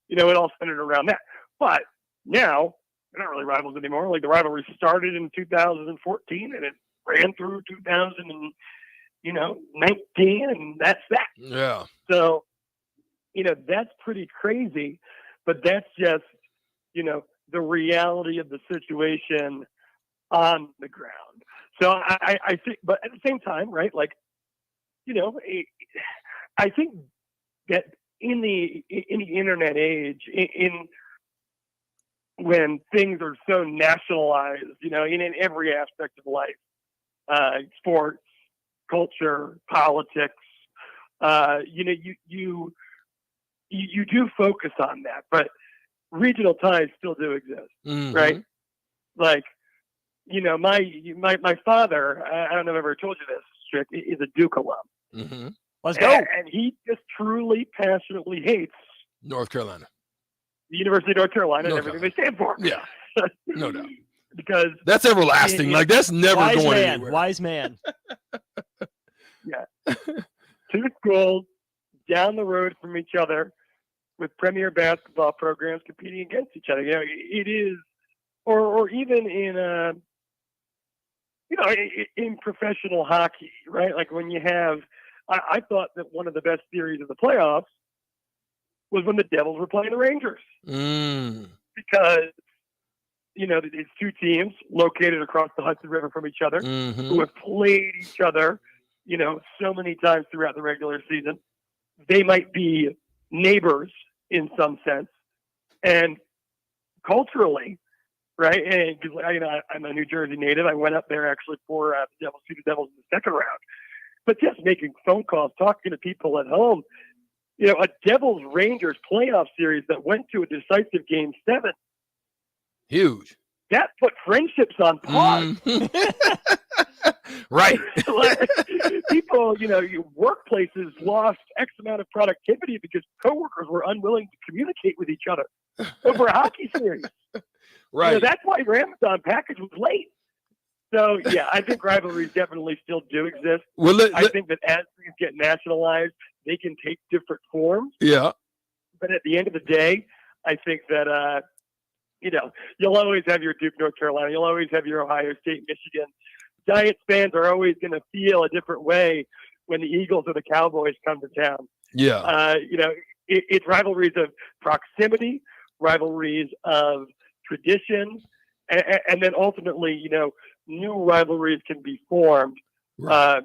It all centered around that. But now, they're not really rivals anymore. Like, the rivalry started in 2014 and it ran through 2019, and that's that. Yeah. So, that's pretty crazy, but that's just, the reality of the situation on the ground. So I think, but at the same time, right, like, I think that in the internet age, when things are so nationalized, in every aspect of life, sports, culture, politics, you do focus on that, but regional ties still do exist, right? Like, my father, I don't know if I ever told you this, Strick, is a Duke alum. Mm-hmm. Let's go. And he just truly, passionately hates North Carolina. The University of North Carolina and everything they stand for. Yeah, no doubt. Because that's everlasting. Like, that's never going anywhere. Wise man. Yeah. Two schools down the road from each other with premier basketball programs competing against each other. It is, or even in, in professional hockey, right? Like, when you have, I thought that one of the best series of the playoffs was when the Devils were playing the Rangers. Because, it's two teams located across the Hudson River from each other who have played each other, so mmany times throughout the regular season. They might be neighbors in some sense. And culturally, right? And because I'm a New Jersey native, I went up there actually for the Devils in the second round. But just making phone calls, talking to people at home, a Devils Rangers playoff series that went to a decisive Game 7. Huge. That put friendships on pause. Right. Like, people, workplaces lost X amount of productivity because coworkers were unwilling to communicate with each other over a hockey series. Right. That's why your Amazon package was late. So, yeah, I think rivalries definitely still do exist. Well, I think that as things get nationalized, they can take different forms. Yeah. But at the end of the day, I think that, you'll always have your Duke, North Carolina. You'll always have your Ohio State, Michigan. Giants fans are always going to feel a different way when the Eagles or the Cowboys come to town. Yeah. It's rivalries of proximity, rivalries of tradition, and then ultimately, new rivalries can be formed. Right.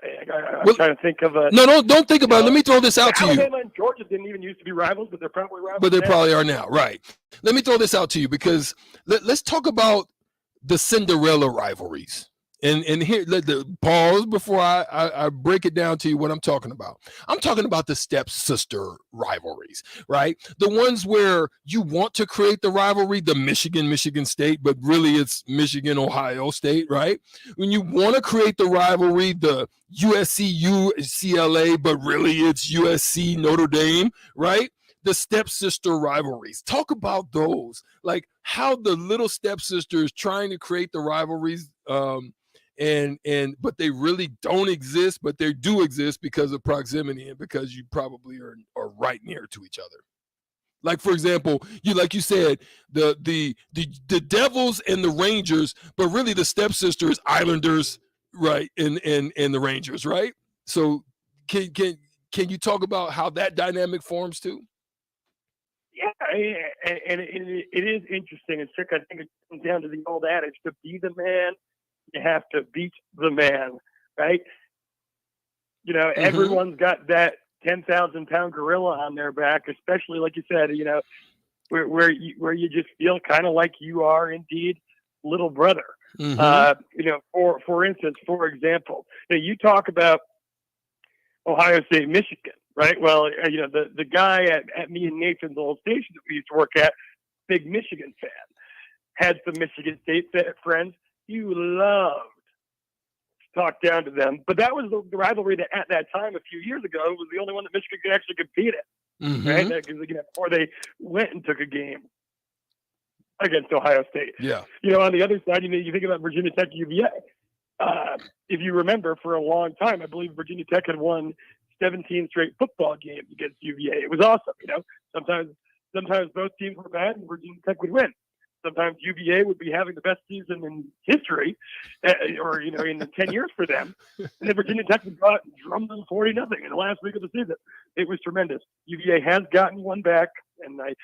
I'm trying to think of a... No, don't think about it. Let me throw this out to you. Alabama and Georgia didn't even used to be rivals, but they're probably rivals. But they probably are now, right? Let me throw this out to you, because let's talk about the Cinderella rivalries. And here, let the pause before I break it down to you what I'm talking about. I'm talking about the stepsister rivalries, right? The ones where you want to create the rivalry, the Michigan State, but really it's Michigan, Ohio State, right? When you want to create the rivalry, the USC, UCLA, but really it's USC, Notre Dame, right? The stepsister rivalries. Talk about those, like how the little stepsister is trying to create the rivalries, but they really don't exist, but they do exist because of proximity and because you probably are right near to each other. Like, for example, like you said, the Devils and the Rangers, but really the stepsisters, Islanders, right, and the Rangers, right? So can you talk about how that dynamic forms too? Yeah, and it is interesting. It's tricky. I think it comes down to the old adage: to be the man, you have to beat the man, right? You know, everyone's got that 10,000-pound gorilla on their back, especially like you said, you know, where you just feel kind of like you are indeed little brother. You know, for instance, for example, you talk about Ohio State, Michigan, right? Well, you know, the guy at me and Nathan's old station that we used to work at, big Michigan fan, had some Michigan State friends. You loved to talk down to them, but that was the rivalry that at that time a few years ago was the only one that Michigan could actually compete in, right? Because before they went and took a game against Ohio State. Yeah. You know, on the other side, you think about Virginia Tech, UVA. If you remember, for a long time, I believe Virginia Tech had won 17 straight football games against UVA. It was awesome. You know, sometimes both teams were bad and Virginia Tech would win. Sometimes UVA would be having the best season in history, or, you know, in the 10 years for them. And then Virginia Tech would go out and drum them 40-0 in the last week of the season. It was tremendous. UVA has gotten one back, and I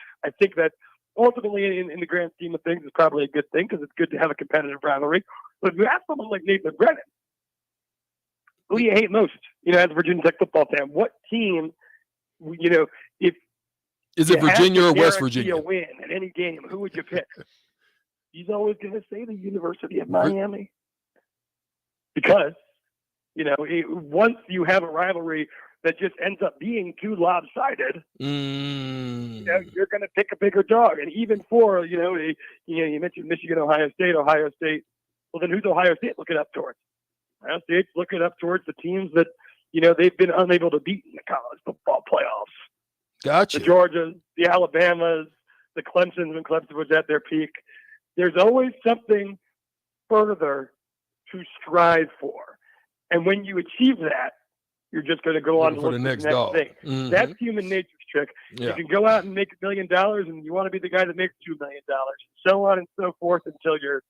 think that ultimately, in the grand scheme of things, is probably a good thing because it's good to have a competitive rivalry. But if you ask someone like Nathan Brennan, who do you hate most, you know, as a Virginia Tech football fan? What team, you know, if is it Virginia or West Virginia? A win at any game, who would you pick? He's always going to say the University of Miami, because, you know, once you have a rivalry that just ends up being too lopsided, you know, you're going to pick a bigger dog. And even for, you know, you mentioned Michigan, Ohio State. Well, then who's Ohio State looking up towards? Ohio State's looking up towards the teams that, you know, they've been unable to beat in the college football playoffs. Gotcha. The Georgias, the Alabamas, the Clemsons when Clemson was at their peak. There's always something further to strive for. And when you achieve that, you're just going to go on to look for the next thing. That's human nature's trick. Yeah. You can go out and make $1 million, and you want to be the guy that makes $2 million, so on and so forth until you're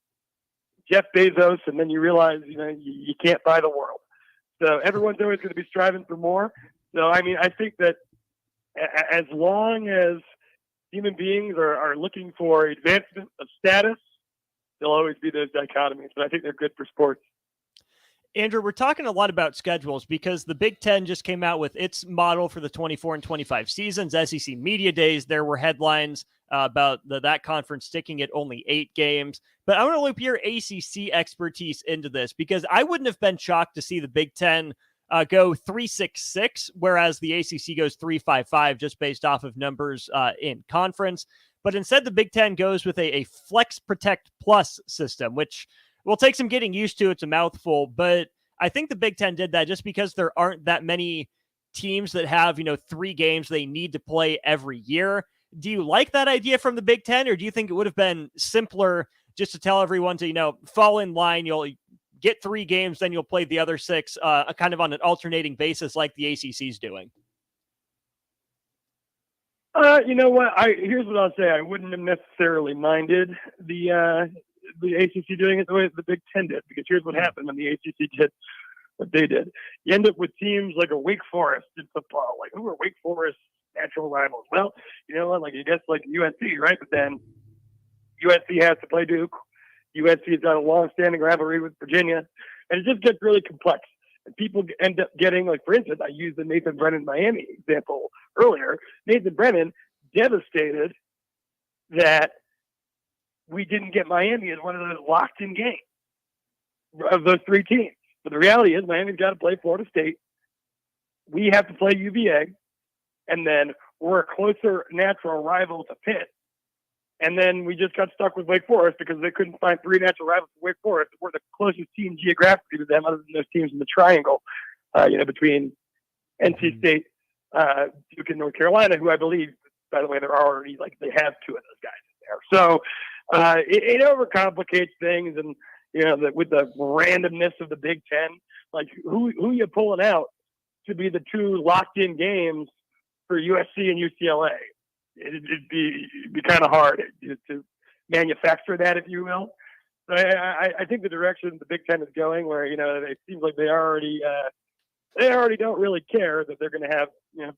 Jeff Bezos, and then you realize, you know, you can't buy the world. So everyone's always going to be striving for more. So, I mean, I think that as long as human beings are looking for advancement of status, there'll always be those dichotomies. But I think they're good for sports. Andrew, we're talking a lot about schedules because the Big Ten just came out with its model for the 24 and 25 seasons. SEC Media Days, there were headlines about that conference sticking at only 8 games. But I want to loop your ACC expertise into this, because I wouldn't have been shocked to see the Big Ten go 3-6-6, whereas the ACC goes 3-5-5 just based off of numbers in conference. But instead, the Big Ten goes with a Flex Protect Plus system, which will take some getting used to. It's a mouthful, but I think the Big Ten did that just because there aren't that many teams that have, you know, 3 games they need to play every year. Do you like that idea from the Big Ten, or do you think it would have been simpler just to tell everyone to, you know, fall in line? You'll get 3 games, then you'll play the other 6 kind of on an alternating basis like the ACC's doing. You know what? Here's what I'll say. I wouldn't have necessarily minded the ACC doing it the way the Big Ten did, because here's what happened when the ACC did what they did. You end up with teams like a Wake Forest in football. Like, who are Wake Forest's natural rivals? Well, you know what? Like, I guess like UNC, right? But then UNC has to play Duke. UNC's got a long-standing rivalry with Virginia, and it just gets really complex. And people end up getting, like, for instance, I used the Nathan Brennan Miami example earlier. Nathan Brennan devastated that we didn't get Miami as one of those locked-in games of those three teams. But the reality is Miami's got to play Florida State. We have to play UVA. And then we're a closer natural rival to Pitt. And then we just got stuck with Wake Forest because they couldn't find three natural rivals to Wake Forest. We're the closest team geographically to them other than those teams in the triangle, between NC State, Duke, and North Carolina, who I believe, by the way, they're already, they have two of those guys in there. So it overcomplicates things. And, with the randomness of the Big Ten, who you pulling out to be the two locked-in games for USC and UCLA? It'd be kind of hard to manufacture that, if you will. So I think the direction the Big Ten is going, where it seems like they already don't really care that they're going to have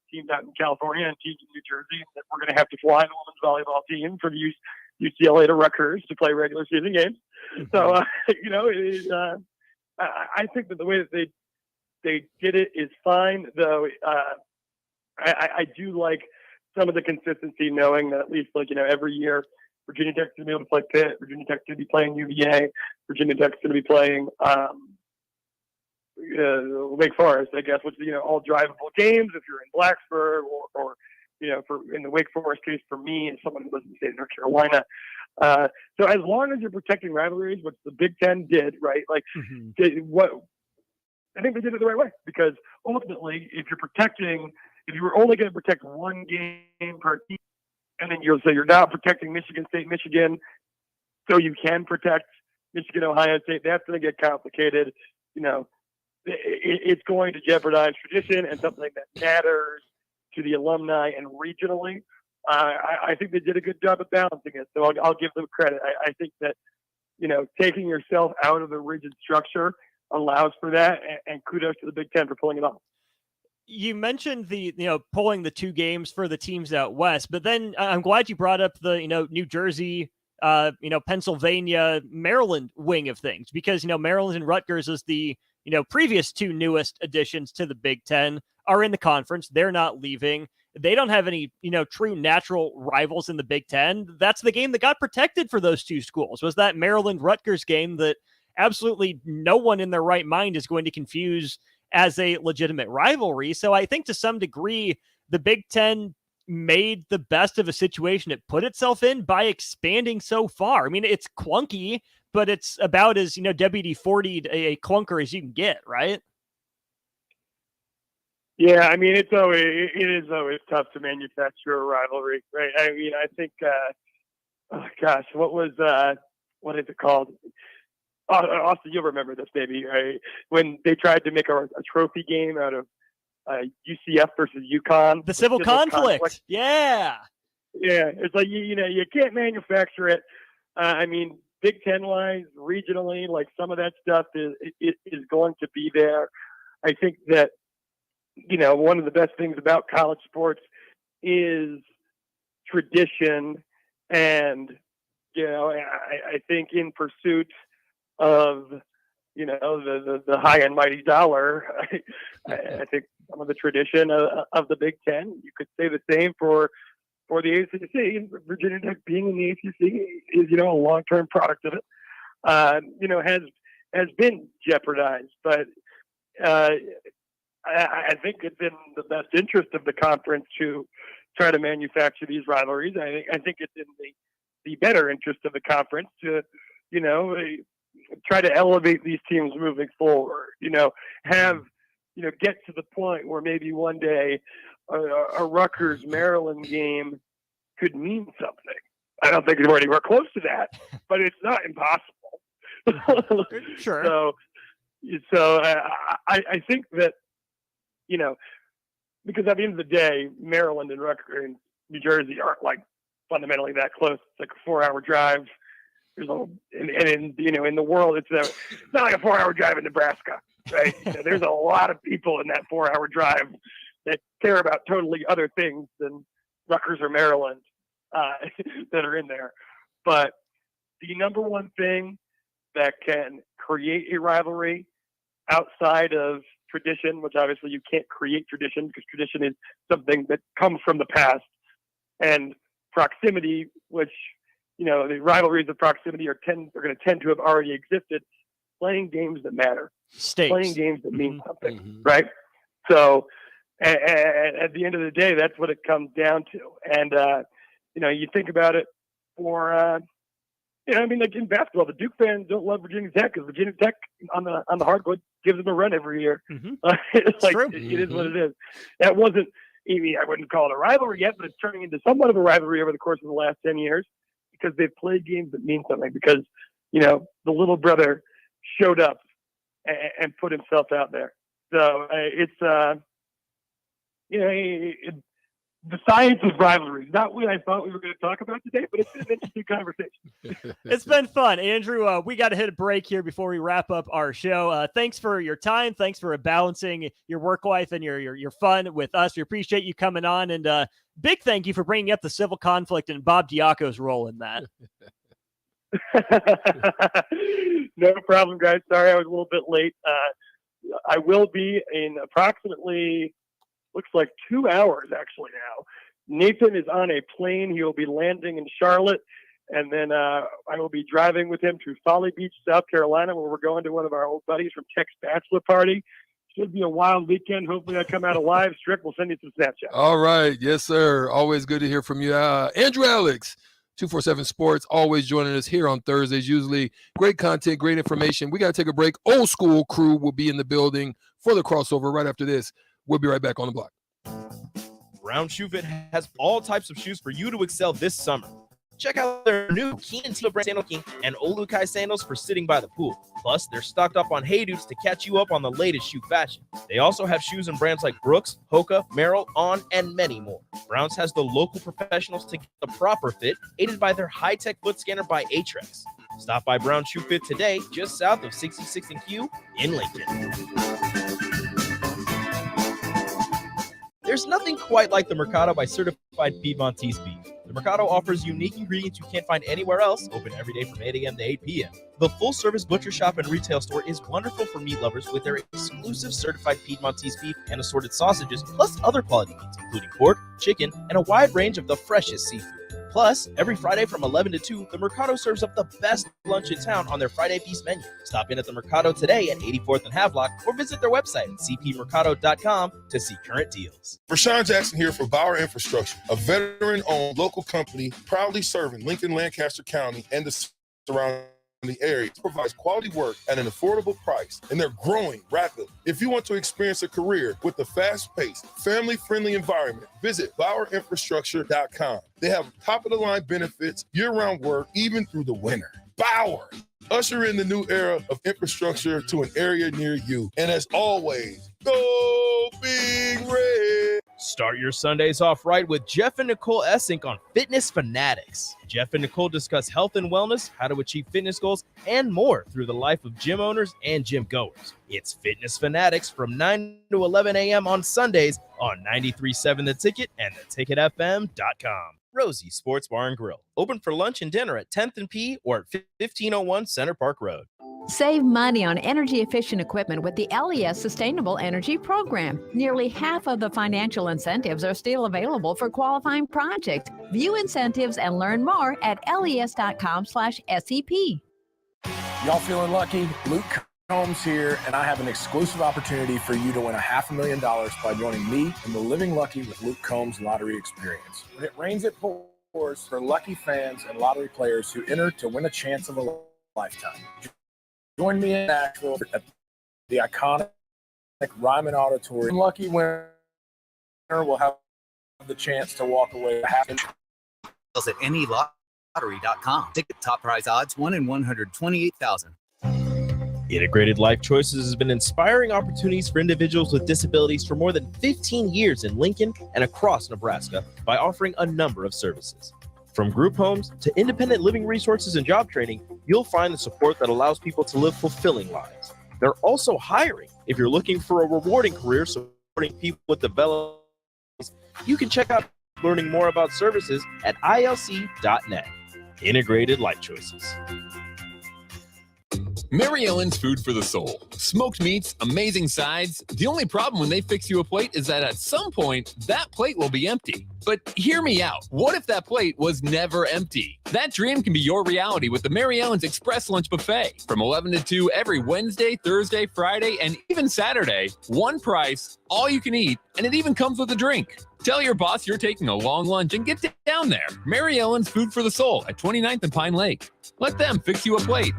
teams out in California and teams in New Jersey, and that we're going to have to fly the women's volleyball team from UCLA to Rutgers to play regular season games. So I think that the way that they did it is fine, though. I do like some of the consistency, knowing that at least every year Virginia Tech's going to be able to play Pitt, Virginia Tech's going to be playing UVA, Virginia Tech's going to be playing Wake Forest, I guess, which all drivable games if you're in Blacksburg or in the Wake Forest case for me and someone who lives in the state of North Carolina. So as long as you're protecting rivalries, which the Big Ten did, right? I think they did it the right way, because ultimately, if you were only going to protect one game per team, and then you'll say you're not protecting Michigan State, Michigan, so you can protect Michigan, Ohio State, that's going to get complicated. It's going to jeopardize tradition and something that matters to the alumni and regionally. I think they did a good job of balancing it, so I'll give them credit. I think that, taking yourself out of the rigid structure allows for that, and kudos to the Big Ten for pulling it off. You mentioned the, pulling the two games for the teams out west, but then I'm glad you brought up the, New Jersey, Pennsylvania, Maryland wing of things, because, Maryland and Rutgers is the, previous two newest additions to the Big Ten are in the conference. They're not leaving. They don't have any, true natural rivals in the Big Ten. That's the game that got protected for those two schools, was that Maryland-Rutgers game that absolutely no one in their right mind is going to confuse as a legitimate rivalry. So I think to some degree, the Big Ten made the best of a situation it put itself in by expanding so far. I mean, it's clunky, but it's about as, WD-40 a clunker as you can get, right? Yeah, I mean, it is always tough to manufacture a rivalry, right? I mean, I think, what is it called? Austin, you'll remember this, maybe, right? When they tried to make a trophy game out of UCF versus UConn. The civil conflict. Yeah. Yeah, it's like, you can't manufacture it. I mean, Big Ten-wise, regionally, some of that stuff is going to be there. I think that, one of the best things about college sports is tradition. And, I think in pursuit of, the high and mighty dollar, I think some of the tradition of the Big Ten, you could say the same for the ACC. And Virginia Tech being in the ACC is, a long-term product of it, has been jeopardized. But I think it's in the best interest of the conference to try to manufacture these rivalries. I think it's in the better interest of the conference to, try to elevate these teams moving forward, get to the point where maybe one day a Rutgers Maryland game could mean something. I don't think we're anywhere close to that, but it's not impossible. Sure. So I think that, because at the end of the day, Maryland and Rutgers and New Jersey aren't fundamentally that close. It's like a 4-hour drive. There's in the world, it's not like a 4-hour drive in Nebraska, right? There's a lot of people in that 4-hour drive that care about totally other things than Rutgers or Maryland that are in there. But the number one thing that can create a rivalry outside of tradition, which obviously you can't create tradition because tradition is something that comes from the past, and proximity, which the rivalries of proximity are going to tend to have already existed. Playing games that matter, playing games that mean something, right? So, at the end of the day, that's what it comes down to. And you think about it for. Like in basketball, the Duke fans don't love Virginia Tech because Virginia Tech on the hardwood gives them a run every year. It's like it is what it is. That wasn't. I wouldn't call it a rivalry yet, but it's turning into somewhat of a rivalry over the course of the last 10 years because they've played games that mean something. Because the little brother showed up and put himself out there. So it's the science of rivalries, not what I thought we were going to talk about today, but it's been an interesting conversation. It's been fun. Andrew, we got to hit a break here before we wrap up our show. Thanks for your time. Thanks for balancing your work life and your fun with us. We appreciate you coming on, and big thank you for bringing up the civil conflict and Bob Diaco's role in that. No problem, guys. Sorry I was a little bit late. I will be in approximately looks like 2 hours actually now. Nathan is on a plane. He will be landing in Charlotte, and then I will be driving with him to Folly Beach, South Carolina, where we're going to one of our old buddies from Tech's bachelor party. Should be a wild weekend. Hopefully I come out alive. Strick will send you some Snapchat. All right. Yes, sir. Always good to hear from you. Andrew Alex, 247 Sports, always joining us here on Thursdays. Usually great content, great information. We got to take a break. Old School crew will be in the building for the crossover right after this. We'll be right back on the block. Brown Shoe Fit has all types of shoes for you to excel this summer. Check out their new Keen Tiva brand sandal king and Olukai sandals for sitting by the pool. Plus, they're stocked up on Hey Dudes to catch you up on the latest shoe fashion. They also have shoes in brands like Brooks, Hoka, Merrell, On, and many more. Browns has the local professionals to get the proper fit, aided by their high-tech foot scanner by Aetrex. Stop by Brown Shoe Fit today, just south of 66 and Q in Lincoln. There's nothing quite like the Mercado by Certified Piedmontese beef. The Mercado offers unique ingredients you can't find anywhere else, open every day from 8 a.m. to 8 p.m. The full-service butcher shop and retail store is wonderful for meat lovers with their exclusive Certified Piedmontese beef and assorted sausages, plus other quality meats, including pork, chicken, and a wide range of the freshest seafood. Plus, every Friday from 11 to 2, the Mercado serves up the best lunch in town on their Friday Feast menu. Stop in at the Mercado today at 84th and Havelock or visit their website at cpmercado.com to see current deals. Rashawn Jackson here for Bauer Infrastructure, a veteran-owned local company proudly serving Lincoln, Lancaster County, and the surrounding area. It provides quality work at an affordable price, and they're growing rapidly. If you want to experience a career with a fast-paced, family-friendly environment, visit BauerInfrastructure.com. They have top-of-the-line benefits, year-round work, even through the winter. Bauer! Usher in the new era of infrastructure to an area near you. And as always, go Big Red! Start your Sundays off right with Jeff and Nicole Essink on Fitness Fanatics. Jeff and Nicole discuss health and wellness, how to achieve fitness goals, and more through the life of gym owners and gym goers. It's Fitness Fanatics from 9 to 11 a.m. on Sundays on 93.7 The Ticket and theticketfm.com. Rosie Sports Bar and Grill, open for lunch and dinner at 10th and P or at 1501 Center Park Road. Save money on energy-efficient equipment with the LES Sustainable Energy Program. Nearly half of the financial incentives are still available for qualifying projects. View incentives and learn more at les.com/SEP. Y'all feeling lucky? Luke Combs here, and I have an exclusive opportunity for you to win $500,000 by joining me in the Living Lucky with Luke Combs lottery experience. When it rains, it pours for lucky fans and lottery players who enter to win a chance of a lifetime. Join me in Nashville at the iconic Ryman Auditorium. Lucky winner will have the chance to walk away with at anylottery.com. Ticket top prize odds 1 in 128,000. Integrated Life Choices has been inspiring opportunities for individuals with disabilities for more than 15 years in Lincoln and across Nebraska by offering a number of services. From group homes to independent living resources and job training, you'll find the support that allows people to live fulfilling lives. They're also hiring. If you're looking for a rewarding career supporting people with development, you can check out learning more about services at ilc.net. Integrated Life Choices. Mary Ellen's Food for the Soul. Smoked meats, amazing sides. The only problem when they fix you a plate is that at some point, that plate will be empty. But hear me out. What if that plate was never empty? That dream can be your reality with the Mary Ellen's Express Lunch Buffet. From 11 to 2 every Wednesday, Thursday, Friday, and even Saturday. One price, all you can eat, and it even comes with a drink. Tell your boss you're taking a long lunch and get down there. Mary Ellen's Food for the Soul at 29th and Pine Lake. Let them fix you a plate.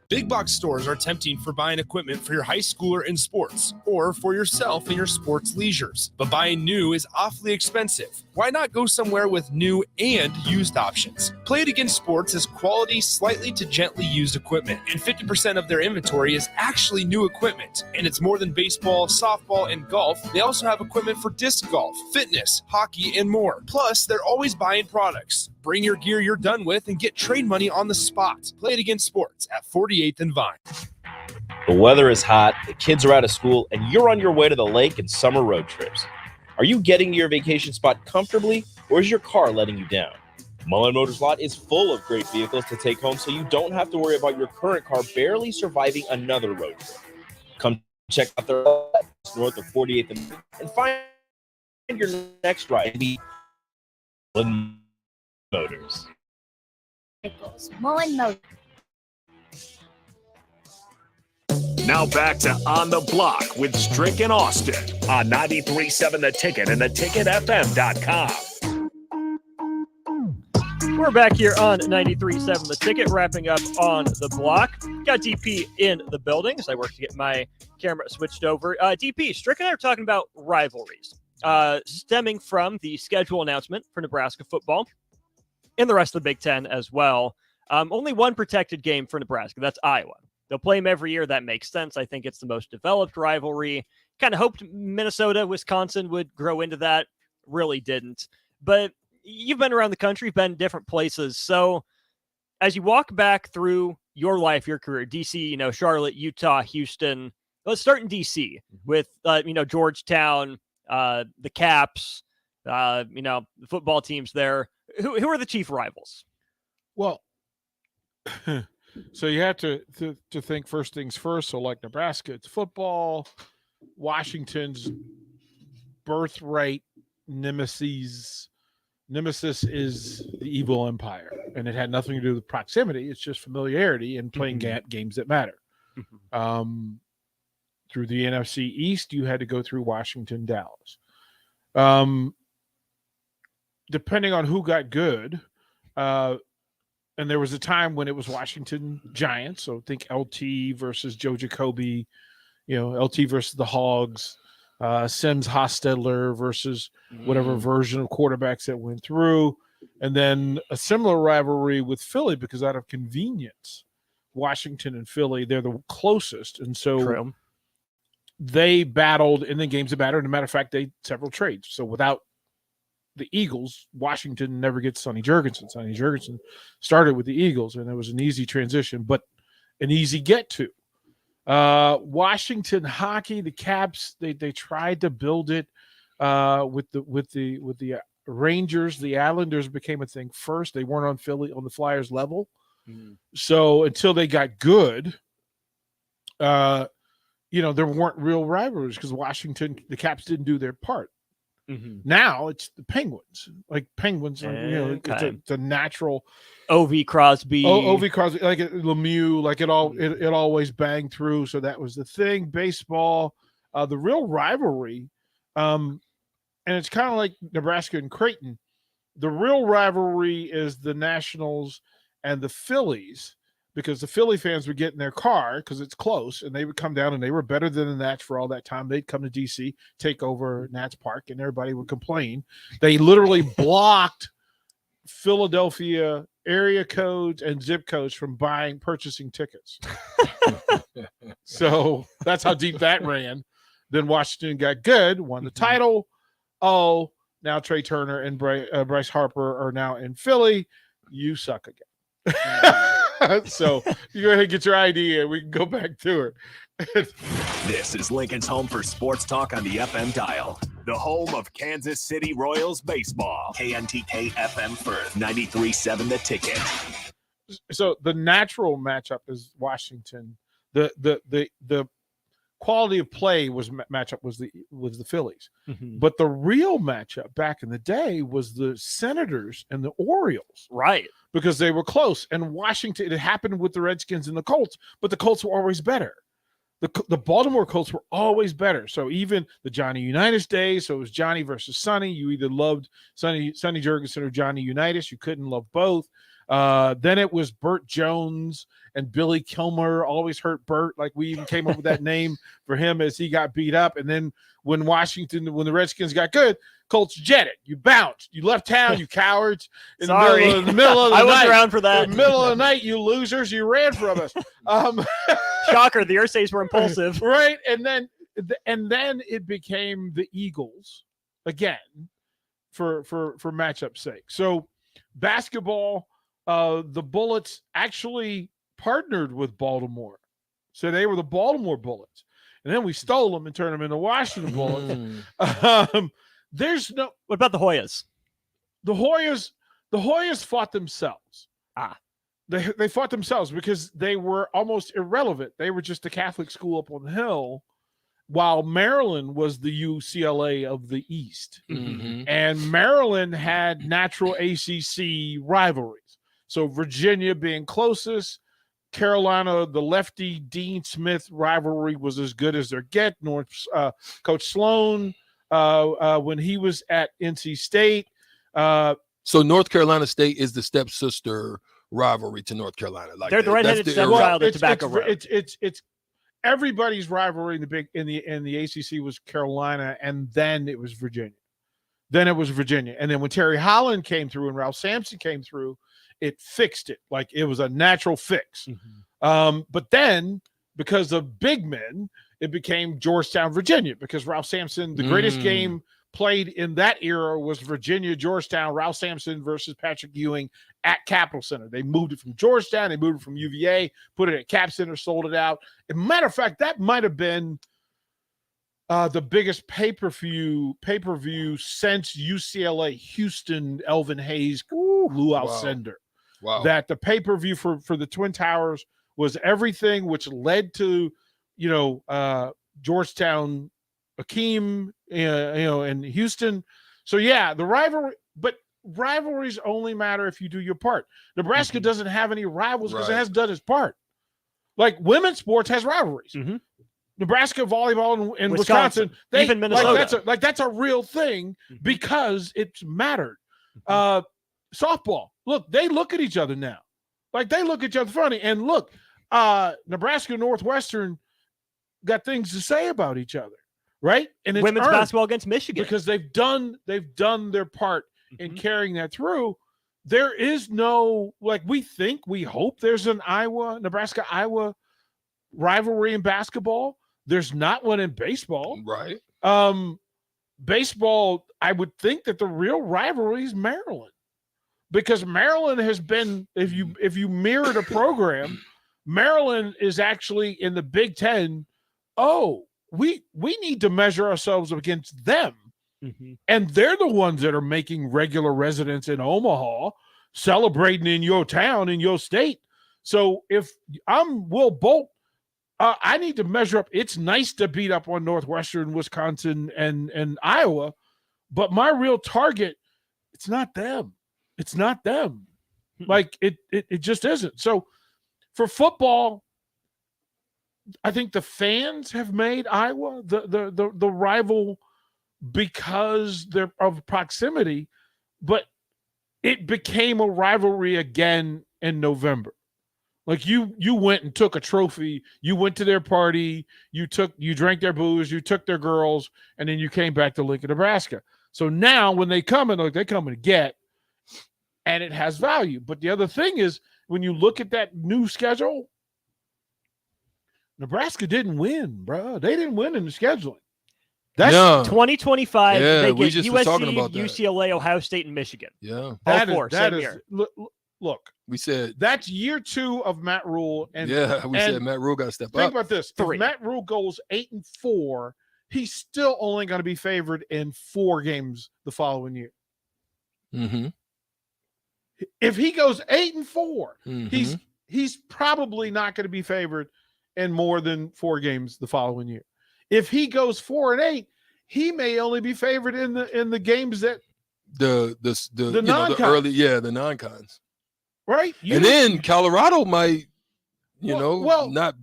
Big box stores are tempting for buying equipment for your high schooler in sports or for yourself in your sports leisures. But buying new is awfully expensive. Why not go somewhere with new and used options? Play It Again Sports is quality, slightly to gently used equipment, and 50% of their inventory is actually new equipment. And it's more than baseball, softball, and golf. They also have equipment for disc golf, fitness, hockey, and more. Plus, they're always buying products. Bring your gear you're done with and get trade money on the spot. Play It Again Sports at 48th and Vine. The weather is hot, the kids are out of school, and you're on your way to the lake and summer road trips. Are you getting to your vacation spot comfortably, or is your car letting you down? Mullen Motors Lot is full of great vehicles to take home, so you don't have to worry about your current car barely surviving another road trip. Come check out their lot north of 48th and find your next ride. Mullen Motors. Mullen Motors. Now back to On the Block with Strick and Austin on 93.7 The Ticket and theticketfm.com. We're back here on 93.7 The Ticket, wrapping up On the Block. Got DP in the building as I work to get my camera switched over. DP, Strick and I are talking about rivalries stemming from the schedule announcement for Nebraska football and the rest of the Big Ten as well. Only one protected game for Nebraska. That's Iowa. They'll play them every year. That makes sense. I think it's the most developed rivalry. Kind of hoped Minnesota, Wisconsin would grow into that. Really didn't. But you've been around the country, been different places. So as you walk back through your life, your career, DC, Charlotte, Utah, Houston, let's start in DC with, Georgetown, the Caps, the football teams there. Who are the chief rivals? Well, so you have to think first things first. So like Nebraska, it's football. Washington's birthright nemesis is the evil empire, and it had nothing to do with proximity. It's just familiarity and playing games that matter. Through the NFC East, you had to go through Washington, Dallas. Depending on who got good, and there was a time when it was Washington Giants. So think LT versus Joe Jacoby, LT versus the Hogs, Sims Hostetler versus whatever version of quarterbacks that went through. And then a similar rivalry with Philly because out of convenience, Washington and Philly, they're the closest. And so they battled in the games that mattered. As a matter of fact, they several trades. So without the Eagles, Washington never gets Sonny Jurgensen. Sonny Jurgensen started with the Eagles, and it was an easy transition, but an easy get to. Washington hockey, the Caps, they tried to build it with the Rangers. The Islanders became a thing first. They weren't on the Flyers level. So until they got good, there weren't real rivalries because the Caps didn't do their part. Now it's the Penguins. Like Penguins, it's a natural. O.V. Crosby, like Lemieux, like it always banged through. So that was the thing. Baseball, the real rivalry, and it's kind of like Nebraska and Creighton. The real rivalry is the Nationals and the Phillies, because the Philly fans would get in their car because it's close, and they would come down, and they were better than the Nats for all that time. They'd come to D.C., take over Nats Park, and everybody would complain. They literally blocked Philadelphia area codes and zip codes from purchasing tickets. So that's how deep that ran. Then Washington got good, won the title. Oh, now Trey Turner and Bryce Harper are now in Philly. You suck again. So you go ahead and get your ID and we can go back to it. This is Lincoln's home for sports talk on the FM dial. The home of Kansas City Royals baseball. KNTK FM Firth, 93.7 The Ticket. So the natural matchup is Washington. The quality of play matchup was the Phillies. But the real matchup back in the day was the Senators and the Orioles. Right. Because they were close. And Washington, it happened with the Redskins and the Colts, but the Colts were always better. The Baltimore Colts were always better. So even the Johnny Unitas days, so it was Johnny versus Sonny. You either loved Sonny Jurgensen or Johnny Unitas. You couldn't love both. Then it was Burt Jones and Billy Kilmer. Always hurt Burt. Like we even came up with that name for him as he got beat up. And then when the Redskins got good, Colts jetted. You bounced. You left town, you cowards. In Sorry. the middle of the I night. wasn't around for that. In the middle of the night, you losers. You ran from us. Shocker. The Ursays were impulsive. Right. And then it became the Eagles again for matchup sake. So basketball, the Bullets actually partnered with Baltimore. So they were the Baltimore Bullets. And then we stole them and turned them into Washington Bullets. There's no. What about the Hoyas? The Hoyas fought themselves. They fought themselves because they were almost irrelevant. They were just a Catholic school up on the hill, while Maryland was the UCLA of the East. And Maryland had natural ACC rivalries. So Virginia being closest, Carolina, the lefty Dean Smith rivalry was as good as their get. Coach Sloan, when he was at NC State. So North Carolina State is the stepsister rivalry to North Carolina. Like they're the redheaded stepchild of Tobacco Road. It's everybody's rivalry in the ACC was Carolina, and then it was Virginia. And then when Terry Holland came through and Ralph Sampson came through, it fixed it. Like it was a natural fix. But then because of big men, it became Georgetown, Virginia, because Ralph Sampson, the greatest game played in that era was Virginia, Georgetown, Ralph Sampson versus Patrick Ewing at Capitol Center. They moved it from Georgetown, they moved it from UVA, put it at Cap Center, sold it out. As a matter of fact, that might have been the biggest pay-per-view since UCLA Houston Elvin Hayes Lou Alcindor. Wow. That the pay-per-view for the Twin Towers was everything, which led to Georgetown, Akeem, and Houston. So yeah, the rivalry, but rivalries only matter if you do your part. Nebraska doesn't have any rivals because it hasn't done its part. Like women's sports has rivalries. Nebraska volleyball and Wisconsin, even Minnesota. That's a real thing because it's mattered. Softball, look, they look at each other now. Like they look at each other funny. And look, Nebraska Northwestern got things to say about each other, right? And it's women's basketball against Michigan because they've done their part in carrying that through. There is no, like, we hope there's an Nebraska-Iowa rivalry in basketball. There's not one in baseball. Right. Baseball, I would think that the real rivalry is Maryland. Because Maryland has been, if you mirrored a program, Maryland is actually in the Big Ten. Oh, we need to measure ourselves against them. And they're the ones that are making regular residents in Omaha, celebrating in your town, in your state. So if I'm Will Bolt, I need to measure up. It's nice to beat up on Northwestern, Wisconsin, and Iowa, but my real target, it's not them. It's not them. Like it just isn't. So for football, I think the fans have made Iowa the rival because they're of proximity, but it became a rivalry again in November. Like you went and took a trophy, you went to their party, you drank their booze, you took their girls, and then you came back to Lincoln, Nebraska. So now when they come in, they come and get, and it has value. But the other thing is, when you look at that new schedule, Nebraska didn't win, bro. They didn't win in the scheduling. That's 2025. Yeah, they we get just were talking USC, about that. UCLA, Ohio State, and Michigan. Yeah. That is look, we said that's year 2 of Matt Rule. And said Matt Rule got to step up. Think about this. If Matt Rule goes 8-4, he's still only going to be favored in 4 games the following year. If he goes 8-4, Mm-hmm. he's probably not going to be favored in more than 4 games the following year. If he goes 4-8, he may only be favored in the games that the non-cons. non-cons. Right? And then Colorado might, not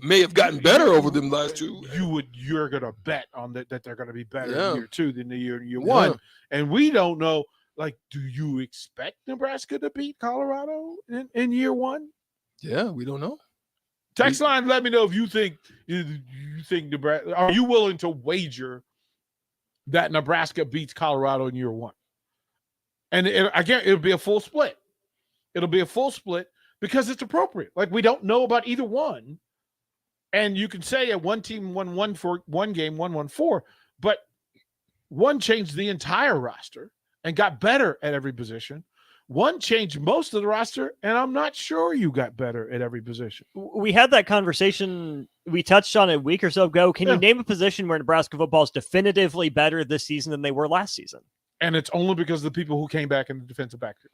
may have gotten better over them last 2. You're gonna bet on that they're gonna be better Yeah. in year 2 than the year 1. Yeah. And we don't know. Like, do you expect Nebraska to beat Colorado in year 1? Yeah, we don't know. Text line, let me know if you think Nebraska. Are you willing to wager that Nebraska beats Colorado in year 1? And again, it'll be a full split. It'll be a full split because it's appropriate. Like, we don't know about either one. And you can say one team won 1 for one game, 1-4, but one changed the entire roster and got better at every position. One changed most of the roster, and I'm not sure you got better at every position. We had that conversation. We touched on it a week or so ago. Can you name a position where Nebraska football is definitively better this season than they were last season? And it's only because of the people who came back in the defensive backfield.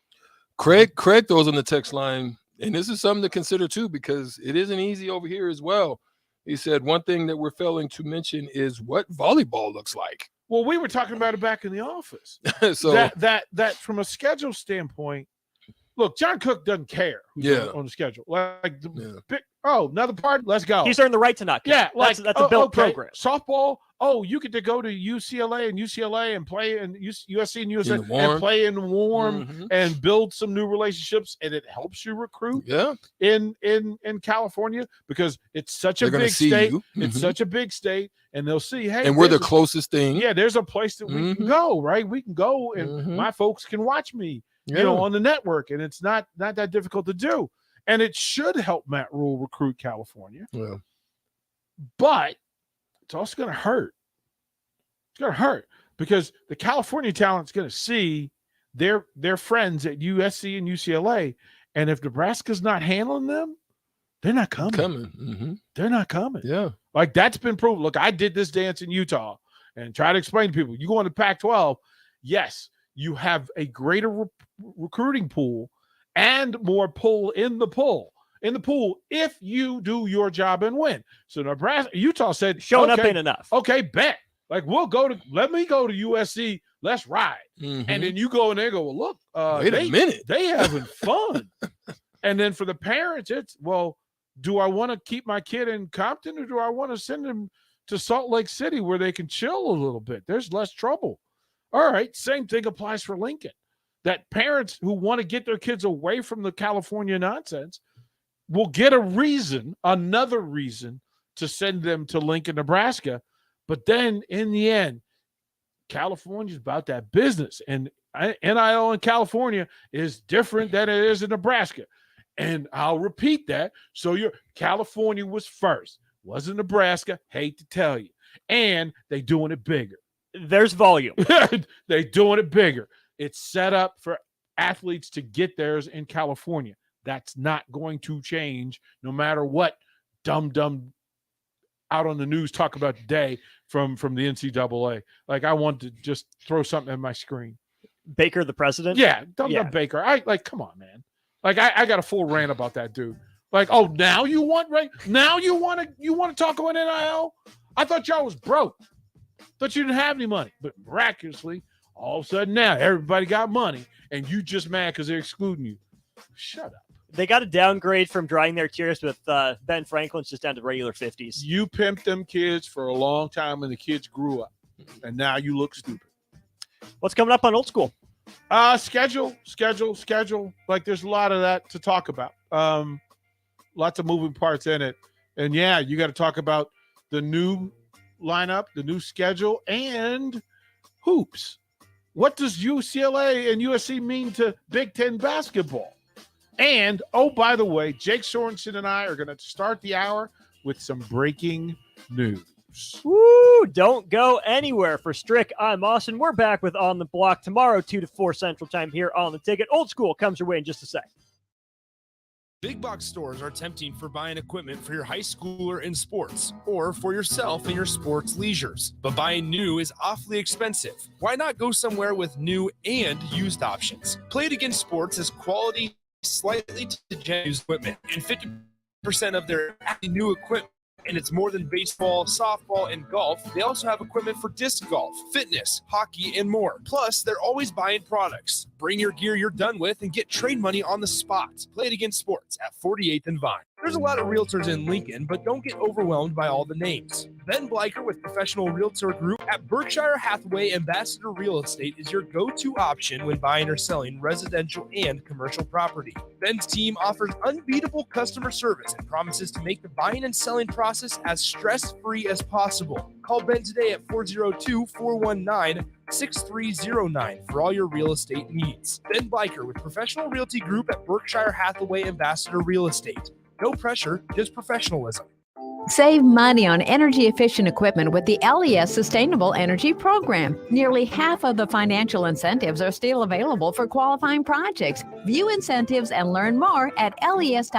Craig throws on the text line, and this is something to consider too, because it isn't easy over here as well. He said one thing that we're failing to mention is what volleyball looks like. Well, we were talking about it back in the office. So that from a schedule standpoint, look, John Cook doesn't care who's on the schedule. Like, another part, let's go. He's earned the right to not care. Yeah, that's a built program. Softball. Oh, you get to go to UCLA and play in USC and USA warm. and play in warm and build some new relationships, and it helps you recruit. Yeah. In California, because it's such a big state. It's such a big state, and they'll see, hey, and we're the closest thing. Yeah, there's a place that we can go, right? We can go, and my folks can watch me, on the network, and it's not that difficult to do. And it should help Matt Rule recruit California. Yeah. But it's also going to hurt. It's going to hurt because the California talent's going to see their friends at USC and UCLA, and if Nebraska's not handling them, they're not coming. They're not coming. Yeah. Like, that's been proven. Look, I did this dance in Utah and try to explain to people, you go into Pac-12, yes, you have a greater recruiting pool and more pull in the pool if you do your job and win. So Utah said, showing up ain't enough. Okay, bet. Like, let me go to USC. Let's ride. And then you go in there and go, well, look, wait a minute. They having fun. And then for the parents, it's, well, do I want to keep my kid in Compton or do I want to send him to Salt Lake City where they can chill a little bit? There's less trouble. All right. Same thing applies for Lincoln. That parents who want to get their kids away from the California nonsense will get another reason to send them to Lincoln, Nebraska. But then in the end, California's about that business. And NIL in California is different than it is in Nebraska. And I'll repeat that. So California was first. Wasn't Nebraska. Hate to tell you. And they doing it bigger. There's volume. They doing it bigger. It's set up for athletes to get theirs in California. That's not going to change no matter what dumb out on the news talk about today from the NCAA. Like, I want to just throw something at my screen. Baker, the president? Yeah, dumb Baker. Come on, man. Like, I got a full rant about that dude. Like, oh, now you want to talk about NIL? I thought y'all was broke. Thought you didn't have any money. But miraculously, all of a sudden now everybody got money, and you just mad because they're excluding you. Shut up. They got a downgrade from drying their tears with Ben Franklin's just down to regular 50s. You pimped them kids for a long time, and the kids grew up, and now you look stupid. What's coming up on Old School? Schedule. Like, there's a lot of that to talk about. Lots of moving parts in it. And yeah, you got to talk about the new lineup, the new schedule, and hoops. What does UCLA and USC mean to Big Ten basketball? And, oh, by the way, Jake Sorensen and I are going to start the hour with some breaking news. Woo! Don't go anywhere. For Strick, I'm Austin. We're back with On the Block tomorrow, 2 to 4 Central Time here on The Ticket. Old School comes your way in just a sec. Big box stores are tempting for buying equipment for your high schooler in sports or for yourself in your sports leisures. But buying new is awfully expensive. Why not go somewhere with new and used options? Play It Again Sports has quality, slightly to used equipment, and 50% of their new equipment. And it's more than baseball, softball, and golf. They also have equipment for disc golf, fitness, hockey, and more. Plus, they're always buying products. Bring your gear you're done with and get trade money on the spot. Play It Again Sports at 48th and Vine. There's a lot of realtors in Lincoln, but don't get overwhelmed by all the names. Ben Bleicher with Professional Realtor Group at Berkshire Hathaway Ambassador Real Estate is your go-to option when buying or selling residential and commercial property. Ben's team offers unbeatable customer service and promises to make the buying and selling process as stress-free as possible. Call Ben today at 402-419-6309 for all your real estate needs. Ben Bleicher with Professional Realty Group at Berkshire Hathaway Ambassador Real Estate. No pressure, just professionalism. Save money on energy-efficient equipment with the LES Sustainable Energy Program. Nearly half of the financial incentives are still available for qualifying projects. View incentives and learn more at les.com/s.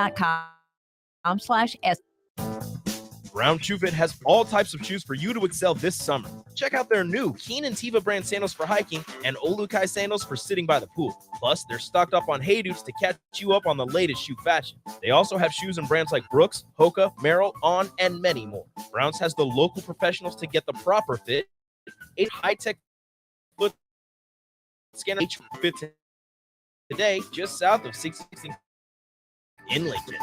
Brown Shoe Fit has all types of shoes for you to excel this summer. Check out their new Keen and Tiva brand sandals for hiking and Olukai sandals for sitting by the pool. Plus, they're stocked up on Hey Dudes to catch you up on the latest shoe fashion. They also have shoes and brands like Brooks, Hoka, Merrell, On, and many more. Browns has the local professionals to get the proper fit. A high-tech foot scanner fit today just south of 660 in Lincoln.